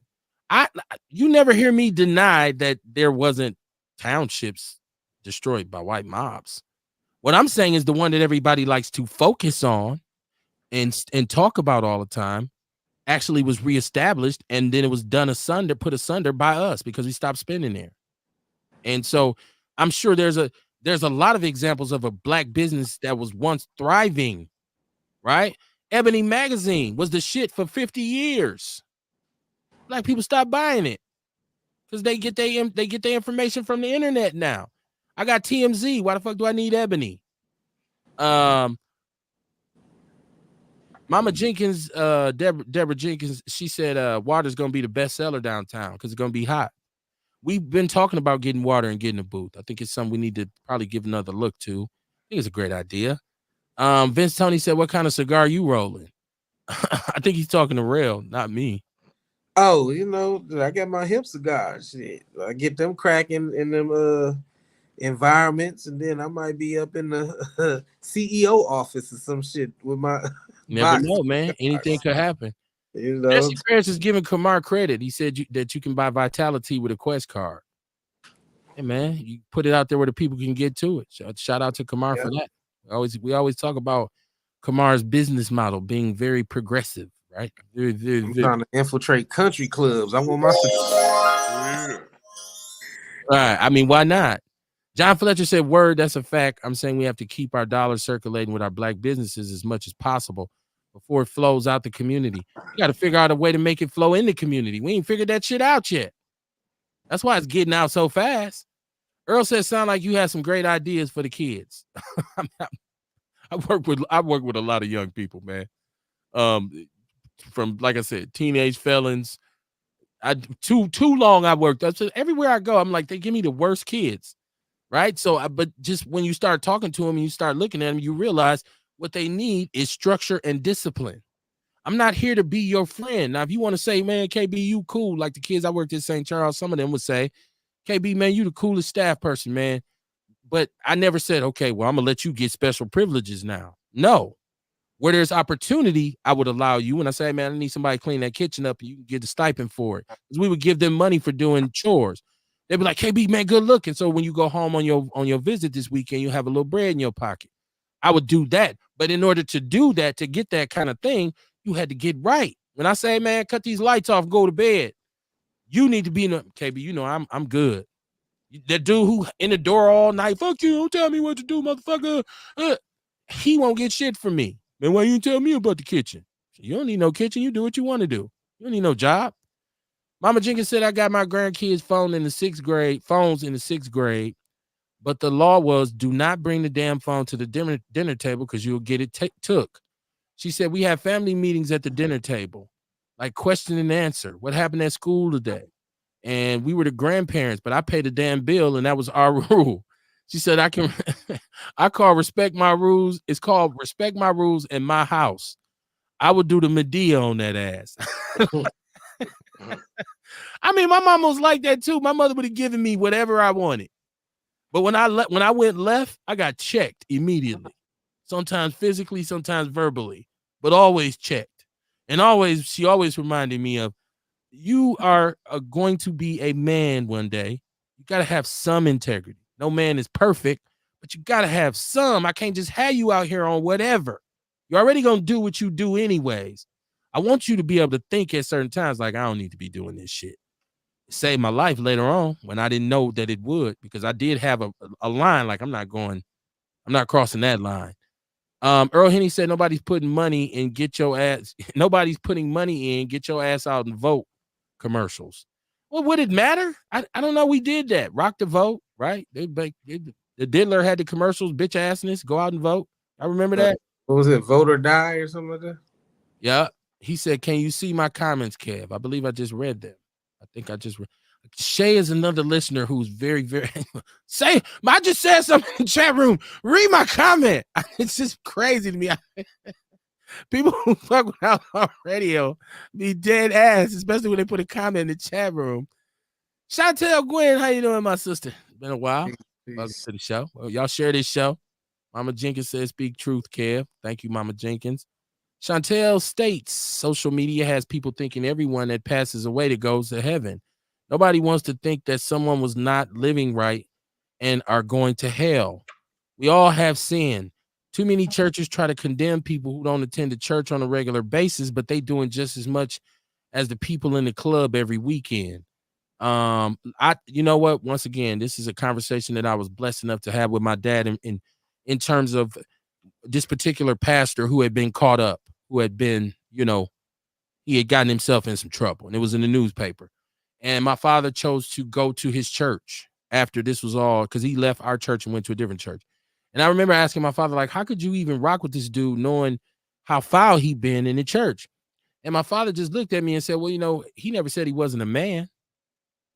You never hear me deny that there wasn't townships destroyed by white mobs. What I'm saying is the one that everybody likes to focus on and talk about all the time actually was reestablished, and then it was put asunder by us because we stopped spending there. And so I'm sure there's a lot of examples of a black business that was once thriving, right? Ebony Magazine was the shit for 50 years. Black people stopped buying it because they get their information from the internet now. I got TMZ. Why the fuck do I need Ebony? Mama Jenkins, Deborah Jenkins, she said water's gonna be the best seller downtown because it's gonna be hot. We've been talking about getting water and getting a booth. I think it's something we need to probably give another look to. I think it's a great idea. Vince Tony said, what kind of cigar you rolling? I think he's talking to Rail, not me. Oh, I got my hip cigars. Shit, I get them cracking in them environments, and then I might be up in the CEO office or some shit with my Never box. know, man. Anything could happen. You know, Jesse Ferris is giving Kamar credit. He said that you can buy Vitality with a Quest card. Hey, man, you put it out there where the people can get to it. Shout out to Kamar for that. We always talk about Kamar's business model being very progressive, right? I'm trying to infiltrate country clubs. I want my. All right. I mean, why not? John Fletcher said, word, that's a fact. I'm saying we have to keep our dollars circulating with our black businesses as much as possible before it flows out the community. You got to figure out a way to make it flow in the community. We ain't figured that shit out yet. That's why it's getting out so fast. Earl says, sound like you had some great ideas for the kids. I work with a lot of young people, man. From, like I said, teenage felons. Too long I worked. Everywhere I go, I'm like, they give me the worst kids. Right. So, but just when you start talking to them and you start looking at them, you realize what they need is structure and discipline. I'm not here to be your friend. Now, if you want to say, man, KB, you cool, like the kids I worked at St. Charles, some of them would say, KB, man, you the coolest staff person, man. But I never said, okay, well, I'm going to let you get special privileges now. No. Where there's opportunity, I would allow you. When I say, man, I need somebody to clean that kitchen up, and you can get a stipend for it. Because we would give them money for doing chores. They'd be like, KB, man, good looking. So when you go home on your visit this weekend, you have a little bread in your pocket. I would do that. But in order to do that, to get that kind of thing, you had to get right. When I say, man, cut these lights off, go to bed, you need to be in the KB, I'm good. That dude who in the door all night, fuck you, don't tell me what to do, motherfucker. He won't get shit from me. Man, why you tell me about the kitchen? You don't need no kitchen. You do what you want to do. You don't need no job. Mama Jenkins said, I got my grandkids' phones in the sixth grade, but the law was do not bring the damn phone to the dinner table because you'll get it took. She said, we have family meetings at the dinner table, like question and answer. What happened at school today? And we were the grandparents, but I paid the damn bill, and that was our rule. She said, I call respect my rules. It's called respect my rules in my house. I would do the Medea on that ass. I mean, my mom was like that too. My mother would have given me whatever I wanted. But when I went left, I got checked immediately. Sometimes physically, sometimes verbally, but always checked. And she always reminded me of, you are going to be a man one day. You got to have some integrity. No man is perfect, but you got to have some. I can't just have you out here on whatever. You're already going to do what you do anyways. I want you to be able to think at certain times, like, I don't need to be doing this shit. It saved my life later on when I didn't know that it would, because I did have a line, like, I'm not crossing that line. Earl Henny said, nobody's putting money in, get your ass. Nobody's putting money in, get your ass out and vote commercials. Well, would it matter? I don't know. We did that. Rock the vote, right? The diddler had the commercials, bitch assness, go out and vote. I remember that. What was it? Vote or die or something like that? Yeah. He said, can you see my comments, Kev? I believe I just read them. I think I just read. Shay is another listener who's very, very I just said something in the chat room. Read my comment. It's just crazy to me. People who fuck with Outlaw Radio be dead ass, especially when they put a comment in the chat room. Chantel Gwen, how you doing, my sister? It's been a while. Welcome to the show. Well, y'all share this show. Mama Jenkins says, speak truth, Kev. Thank you, Mama Jenkins. Chantel states, social media has people thinking everyone that passes away that goes to heaven. Nobody wants to think that someone was not living right and are going to hell. We all have sin. Too many churches try to condemn people who don't attend the church on a regular basis, but they doing just as much as the people in the club every weekend. You know what? Once again, this is a conversation that I was blessed enough to have with my dad in terms of this particular pastor who had been caught up, who had been, he had gotten himself in some trouble, and it was in the newspaper. And my father chose to go to his church after this was all, because he left our church and went to a different church. And I remember asking my father, like, how could you even rock with this dude knowing how foul he'd been in the church? And my father just looked at me and said, well, he never said he wasn't a man.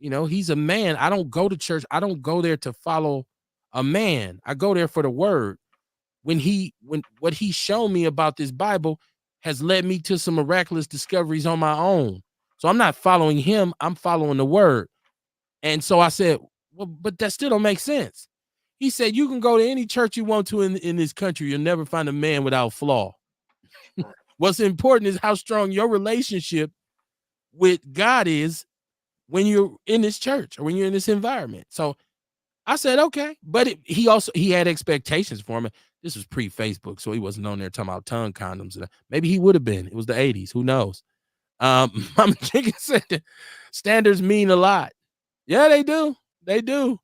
He's a man. I don't go to church. I don't go there to follow a man. I go there for the word. When what he showed me about this Bible has led me to some miraculous discoveries on my own. So I'm not following him. I'm following the word. And so I said, well, but that still don't make sense. He said, you can go to any church you want to in this country. You'll never find a man without flaw. What's important is how strong your relationship with God is when you're in this church or when you're in this environment. So I said, okay. But he had expectations for me. This was pre-Facebook, so he wasn't on there talking about tongue condoms. Maybe he would have been. It was the 80s. Who knows? Mama Jenkins said standards mean a lot. Yeah, they do. They do.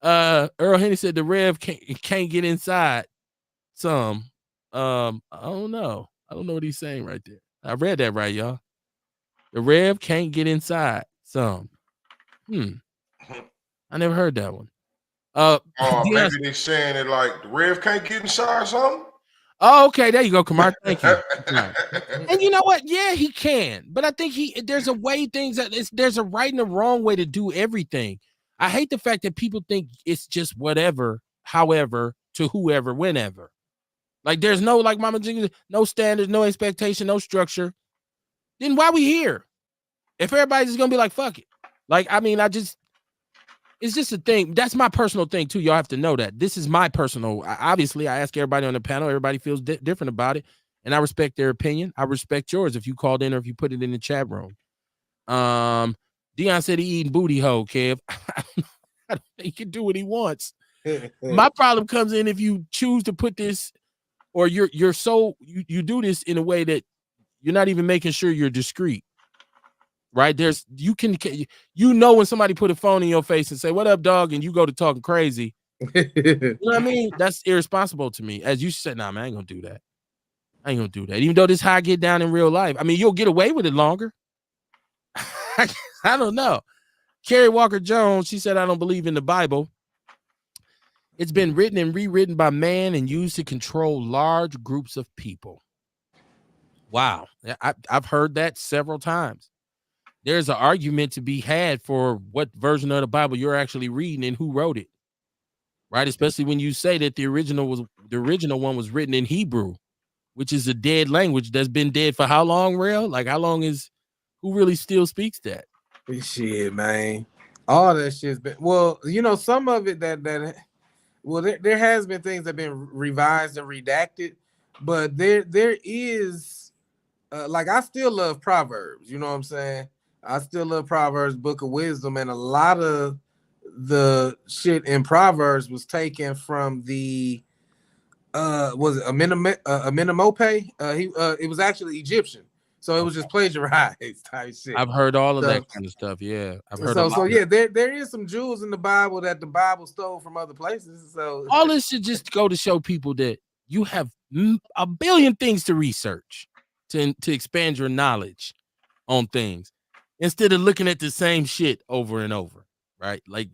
Earl Henry said the Rev can't get inside some. I don't know. I don't know what he's saying right there. I read that right, y'all. The Rev can't get inside some. I never heard that one. Maybe they saying it like the Rev can't get inside something. Oh, okay. There you go, Kamar. Thank you. And you know what? Yeah, he can. But I think there's a way there's a right and a wrong way to do everything. I hate the fact that people think it's just whatever, however, to whoever, whenever. Like there's no, like Mama Jenkins, no standards, no expectation, no structure. Then why we here? If everybody's just gonna be like, fuck it. Like, I mean, it's just a thing. That's my personal thing too. Y'all have to know that. This is my personal. Obviously, I ask everybody on the panel. Everybody feels different about it, and I respect their opinion. I respect yours if you called in or if you put it in the chat room. Dion said he eating booty hole, Kev. I don't think he can do what he wants. My problem comes in if you choose to put this, or you're so you do this in a way that you're not even making sure you're discreet. Right? When somebody put a phone in your face and say, "What up, dog?" and you go to talking crazy. You know what I mean? That's irresponsible to me. As you said, nah, man, I ain't gonna do that. I ain't gonna do that. Even though this is how I get down in real life. I mean, you'll get away with it longer. I don't know. Carrie Walker Jones, she said, I don't believe in the Bible. It's been written and rewritten by man and used to control large groups of people. Wow. I've heard that several times. There's an argument to be had for what version of the Bible you're actually reading and who wrote it. Right? Especially when you say that the original one was written in Hebrew, which is a dead language that's been dead for how long, Real? Like how long who really still speaks that? Shit, man. All that shit's been, well, some of it there has been things that have been revised and redacted, but there is like I still love Proverbs, you know what I'm saying? I still love Proverbs, Book of Wisdom, and a lot of the shit in Proverbs was taken from the was it Amenemope? It was actually Egyptian, so it was just plagiarized type shit. I've heard all of that kind of stuff. Yeah, I've heard. So yeah, there is some jewels in the Bible that the Bible stole from other places. So all this should just go to show people that you have a billion things to research to expand your knowledge on things instead of looking at the same shit over and over. Right? Like,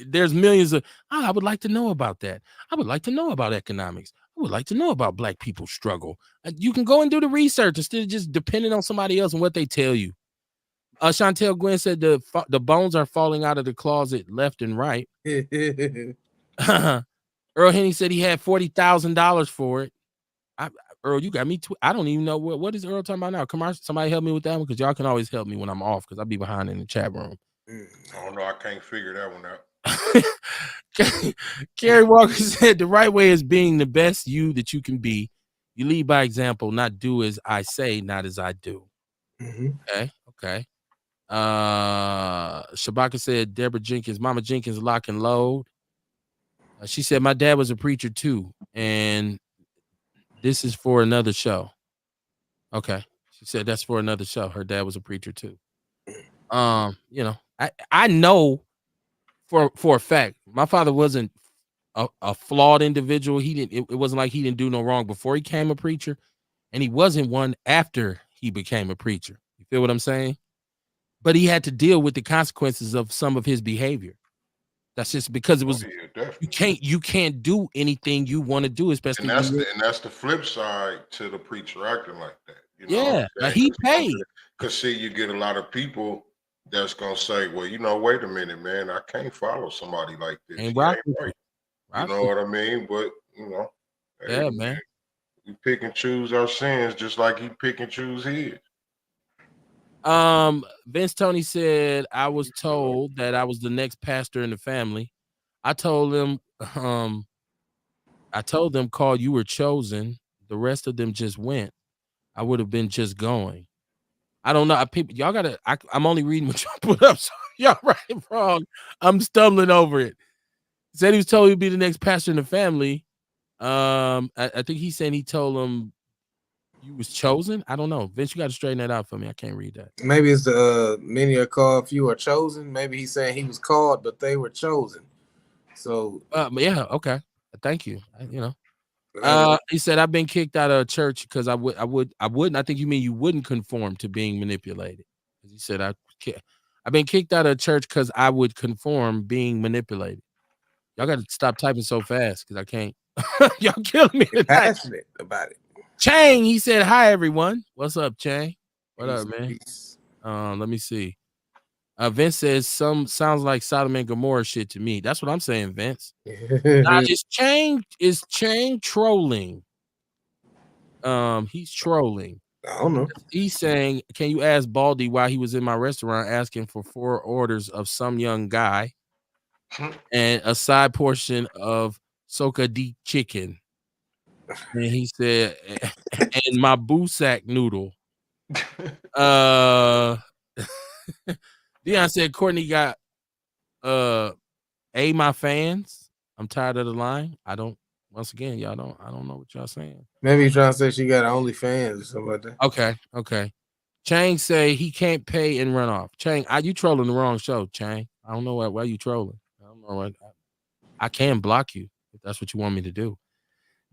there's millions of, I would like to know about that. I would like to know about economics. I would like to know about Black people's struggle. You can go and do the research instead of just depending on somebody else and what they tell you. Chantel Gwen said the bones are falling out of the closet left and right. Earl Henny said he had $40,000 for it. Earl, you got me too. I don't even know what is Earl talking about now. Come on, somebody help me with that one, because y'all can always help me when I'm off, because I'll be behind in the chat room. I don't know. I can't figure that one out. Carrie Walker said the right way is being the best you that you can be. You lead by example, not do as I say, not as I do. Okay. Shabaka said Deborah Jenkins, Mama Jenkins, lock and load. She said my dad was a preacher too, and this is for another show. Okay. She said that's for another show. Her dad was a preacher too. I know for a fact my father wasn't a flawed individual. It wasn't like he didn't do no wrong before he became a preacher, and he wasn't one after he became a preacher. You feel what I'm saying? But he had to deal with the consequences of some of his behavior. That's just because it was you can't do anything you want to do, especially and that's the flip side to the preacher acting like that. Yeah, he paid. Because see, you get a lot of people that's gonna say, well, wait a minute, man, I can't follow somebody like this. Ain't right. You know what I mean? But yeah, man. We pick and choose our sins just like he pick and choose his. Vince Tony said, I was told that I was the next pastor in the family. I told them, Carl, you were chosen. The rest of them just went. I would have been just going. I don't know. People, y'all gotta. I'm only reading what y'all put up. So y'all right and wrong. I'm stumbling over it. Said he was told he'd be the next pastor in the family. I think he's saying he told him you was chosen. I don't know. Vince, you got to straighten that out for me. I can't read that. Maybe it's the many are called, few are chosen. Maybe he's saying he was called, but they were chosen. So yeah, okay. Thank you. He said I've been kicked out of church because I wouldn't. I think you mean you wouldn't conform to being manipulated. He said I've been kicked out of church because I would conform being manipulated. Y'all got to stop typing so fast because I can't. Y'all killing me tonight. Passionate about it. Chang, he said, hi, everyone. What's up, Chang? What up, man? Peace. Let me see. Vince says sounds like Sodom and Gomorrah shit to me. That's what I'm saying, Vince. Is Chang trolling? He's trolling. I don't know. He's saying, can you ask Baldy why he was in my restaurant asking for 4 orders of some young guy and a side portion of soca deep chicken? And he said, and my boosack noodle. Dion said Courtney got my fans. I'm tired of the line. I don't know what y'all saying. Maybe he's trying to say she got OnlyFans or something like that. Okay. Chang say he can't pay and run off. Chang, you trolling the wrong show, Chang. I don't know why you trolling. I don't know what I can block you if that's what you want me to do.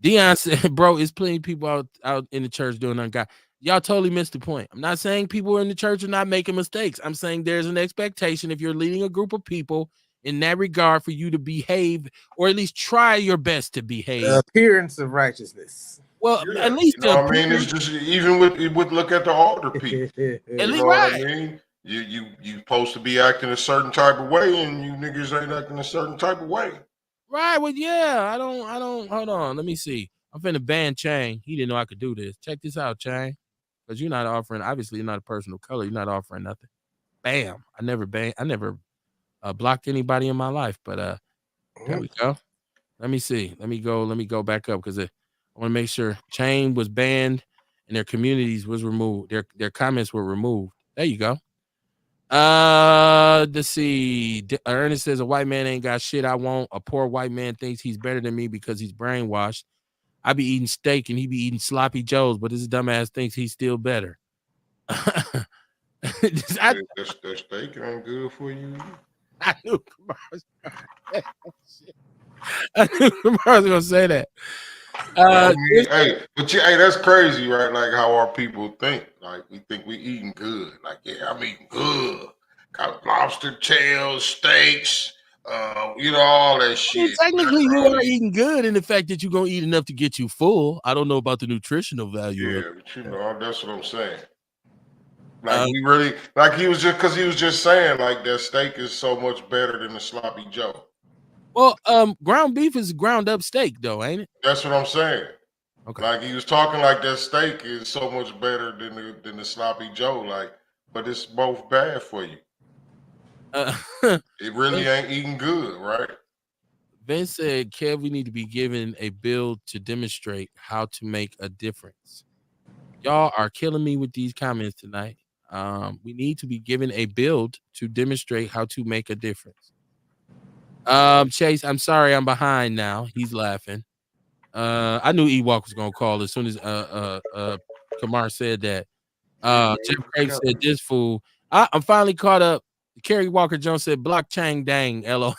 Dion said, bro, it's plenty of people out in the church doing ungodly. Y'all totally missed the point. I'm not saying people in the church are not making mistakes. I'm saying there's an expectation if you're leading a group of people in that regard for you to behave or at least try your best to behave. The appearance of righteousness. Well, yeah, at least I mean, it's just even with look at the older people. At least, what I mean? You supposed to be acting a certain type of way, and you niggas ain't acting a certain type of way. Right. Well, yeah. I don't. Hold on. Let me see. I'm finna ban Chang. He didn't know I could do this. Check this out, Chang. Because you're not offering. Obviously, you're not a person of color. You're not offering nothing. Bam. I never blocked anybody in my life. But there we go. Let me see. Let me go back up because I want to make sure Chang was banned and their communities was removed. Their comments were removed. There you go. Let's see. Ernest says a white man ain't got shit I want. A poor white man thinks he's better than me because he's brainwashed. I be eating steak and he be eating sloppy joes, but this dumbass thinks he's still better. That steak ain't good for you. I knew Kamar was gonna say that. That's crazy, right? Like how our people think. Like we think we eating good. Like, yeah, I'm eating good. Got lobster tails, steaks, all that shit. Technically, you are eating good in the fact that you're gonna eat enough to get you full. I don't know about the nutritional value. Yeah, but that's what I'm saying. Like we really, like he was just saying like that steak is so much better than the sloppy Joe. Well, ground beef is ground up steak, though, ain't it? That's what I'm saying. Okay. Like he was talking like that steak is so much better than the sloppy Joe. Like, but it's both bad for you. It really ain't eating good, right? Vince said, Kev, we need to be given a bill to demonstrate how to make a difference. Y'all are killing me with these comments tonight. We need to be given a build to demonstrate how to make a difference. Chase, I'm sorry I'm behind now. He's laughing. I knew Ewok was gonna call as soon as Kamar said that. Jeff Craig said this fool. I'm finally caught up. Kerry Walker Jones said block Chang Dang LO.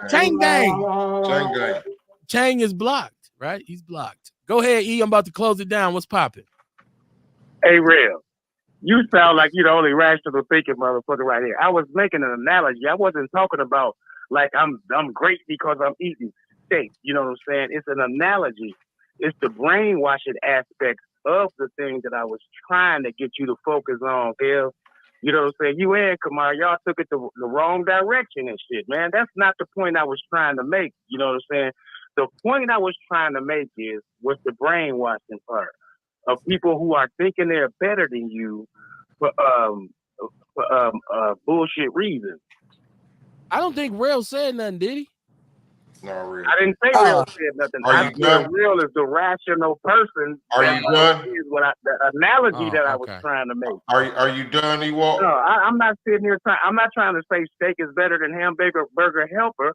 Chang Dang. Chang is blocked, right? He's blocked. Go ahead, E. I'm about to close it down. What's popping? Hey, Real. You sound like you're the only rational thinking motherfucker right here. I was making an analogy. I wasn't talking about like I'm great because I'm eating steak. You know what I'm saying? It's an analogy. It's the brainwashing aspect of the thing that I was trying to get you to focus on, Phil. You know what I'm saying? You and Kamar, y'all took it the wrong direction and shit, man. That's not the point I was trying to make. You know what I'm saying? The point I was trying to make was the brainwashing part. of people who are thinking they're better than you for bullshit reasons. I don't think Real said nothing, did he? No, real. I didn't say Real said nothing. Are I you said done? Real is the rational person. Are you done? Is what the analogy that I was okay. trying to make. Are you done, Ewok? No, I'm not sitting here trying. I'm not trying to say steak is better than hamburger burger helper.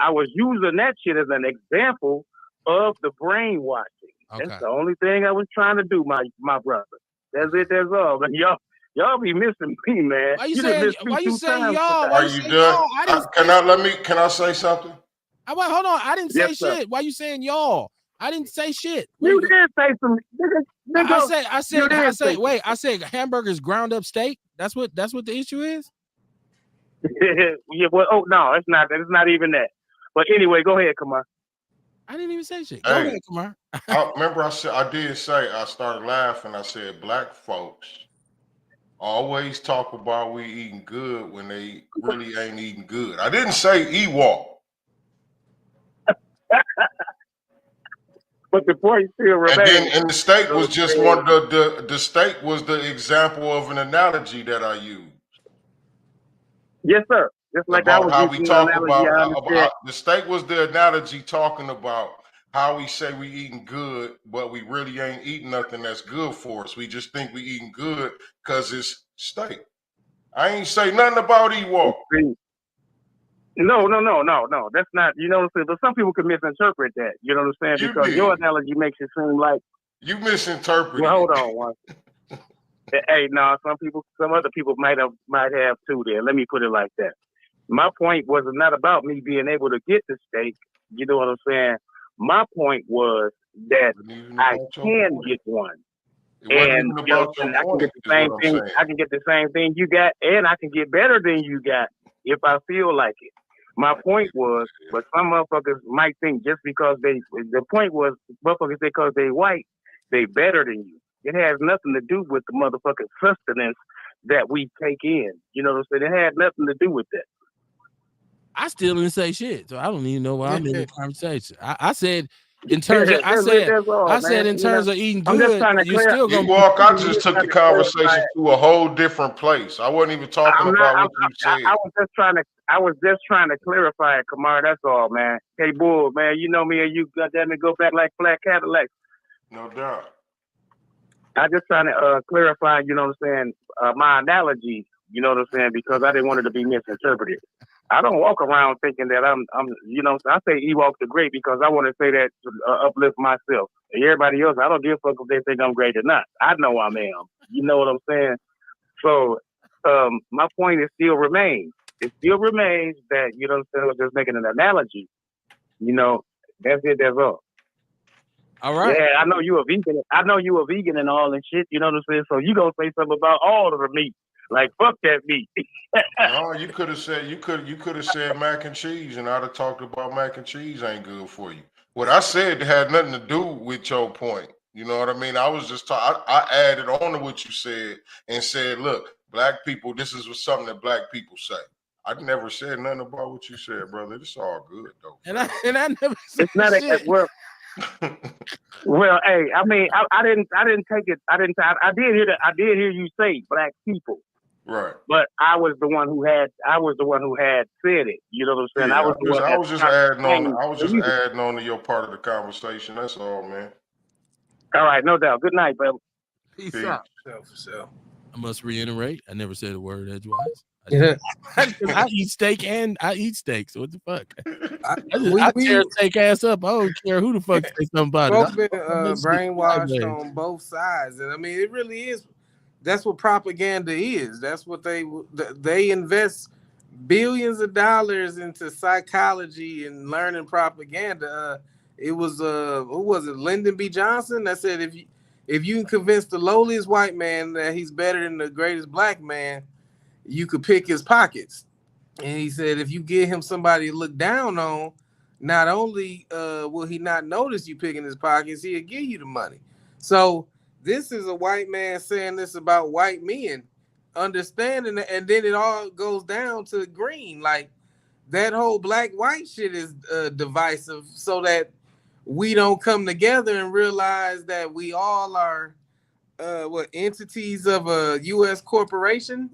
I was using that shit as an example of the brainwashing. Okay. That's the only thing I was trying to do, my brother. That's it. That's all. But y'all be missing me, man. Why you saying y'all? Are you done? Can I say something? Wait, hold on. I didn't say Yes, sir. shit. Why you saying y'all? I didn't say shit. You did say some. I said hamburgers ground up steak. That's what the issue is. Yeah, well, no, it's not. It's not even that. But anyway, go ahead, Kamar. I didn't even say shit. Go ahead, Kamar. I remember I started laughing. I said black folks always talk about we eating good when they really ain't eating good. I didn't say Ewok. But the point still remains. And the steak was just one of the steak was the example of an analogy that I used. Yes, sir. Just like about I was how we talk about the steak was the analogy talking about how we say we eating good, but we really ain't eating nothing that's good for us. We just think we eating good because it's steak. I ain't say nothing about Ewok. No. That's not, you know what I'm saying? But some people can misinterpret that. You know what I'm saying? Because your analogy makes it seem like you misinterpreted. Well, hold on one. Hey, no, some other people might have too. There, let me put it like that. My point was not about me being able to get the steak. You know what I'm saying? My point was that I can get one. And you know, I can get the same thing. I can get the same thing you got, and I can get better than you got if I feel like it. My point was, but some motherfuckers might think just because the point was, motherfuckers say because they white, they better than you. It has nothing to do with the motherfucking sustenance that we take in. You know what I'm saying? It had nothing to do with that. I still didn't say shit, so I don't even know why I'm in the conversation. I said in terms of in terms of eating good, you still gonna Ewok. I just took the conversation to a whole different place. I wasn't even talking about what you said. I was just trying to clarify it, Kamar. That's all, man. Hey, Bull, man, you know me and you got that to go back like flat Cadillacs. No doubt. I just trying to clarify, you know what I'm saying, my analogy, you know what I'm saying, because I didn't want it to be misinterpreted. I don't walk around thinking that I'm, you know, I say Ewok the great because I want to say that to uplift myself. And everybody else, I don't give a fuck if they think I'm great or not. I know I am. You know what I'm saying? So my point is still remains. It still remains that, you know what I'm saying, I was just making an analogy. You know, that's it, that's all. All right. Yeah, I know you a vegan. I know you a vegan and all and shit. You know what I'm saying? So you gonna say something about all of the meat? Like fuck that meat. No, you could have said mac and cheese, and I'd have talked about mac and cheese ain't good for you. What I said had nothing to do with your point. You know what I mean? I was just I added on to what you said and said, look, black people, this is something that black people say. I never said nothing about what you said, brother. It's all good though. And I never said it's not shit. Well, hey, I mean, I didn't take it. I did hear you say black people. Right. But I was the one who had said it. You know what I'm saying? Yeah, I was just adding on to your part of the conversation. That's all, man. All right, no doubt. Good night, brother. Peace out. For sure. I must reiterate, I never said a word edgewise. I eat steak and I eat steak. So what the fuck? I tear steak ass up. I don't care who the fuck say something about both been brainwashed on both sides, and I mean it really is. That's what propaganda is. That's what they invest billions of dollars into psychology and learning propaganda. It was who was it? Lyndon B. Johnson that said if you can convince the lowliest white man that he's better than the greatest black man, you could pick his pockets. And he said if you give him somebody to look down on, not only will he not notice you picking his pockets, he'll give you the money. So this is a white man saying this about white men, understanding it, and then it all goes down to green. Like that whole black-white shit is divisive, so that we don't come together and realize that we all are what entities of a U.S. corporation.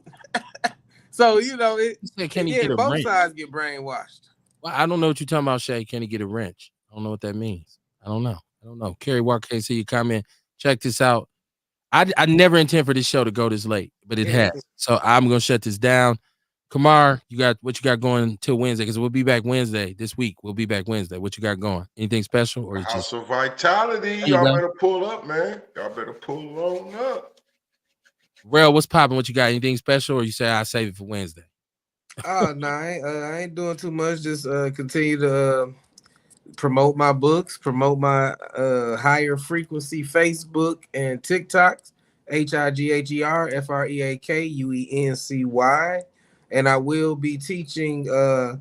So you know it. Can he get a both wrench? sides get brainwashed. Well, I don't know what you're talking about, Shay. Can he get a wrench? I don't know what that means. I don't know. Kerry Walker, can't see your comment. Check this out. I never intend for this show to go this late, but it has. So I'm gonna shut this down. Kamar, you got what you got going till Wednesday? Because we'll be back Wednesday this week. We'll be back Wednesday. What you got going? Anything special or House just of Vitality? Y'all better pull up, man. Y'all better pull on up. Rel, what's popping? What you got? Anything special, or you say I save it for Wednesday? Oh no, I ain't doing too much. Just continue to promote my books, promote my higher frequency Facebook and TikToks, HIGHERFREAKUENCY, and I will be teaching a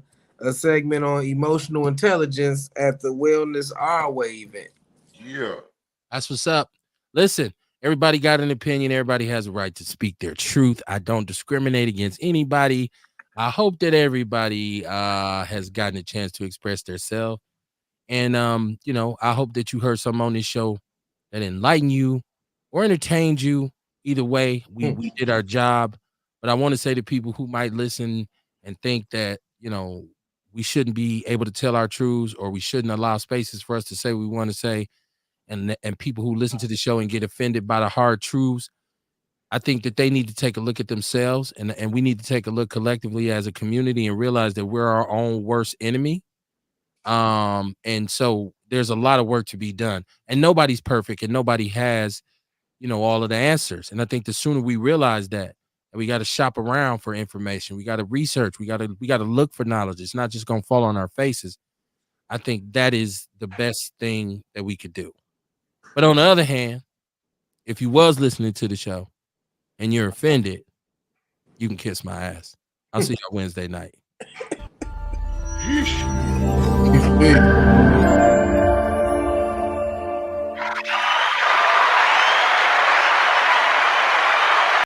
segment on emotional intelligence at the Wellness Our Way event. Yeah, that's what's up. Listen, everybody got an opinion. Everybody has a right to speak their truth. I don't discriminate against anybody. I hope that everybody has gotten a chance to express themselves. And, I hope that you heard something on this show that enlightened you or entertained you. Either way, we did our job. But I want to say to people who might listen and think that, we shouldn't be able to tell our truths or we shouldn't allow spaces for us to say what we want to say. And people who listen to the show and get offended by the hard truths, I think that they need to take a look at themselves and we need to take a look collectively as a community and realize that we're our own worst enemy. And so there's a lot of work to be done and nobody's perfect and nobody has, all of the answers. And I think the sooner we realize that we got to shop around for information, we got to research, we got to look for knowledge. It's not just going to fall on our faces. I think that is the best thing that we could do. But on the other hand, if you was listening to the show and you're offended, you can kiss my ass. I'll see y'all Wednesday night. Yeesh.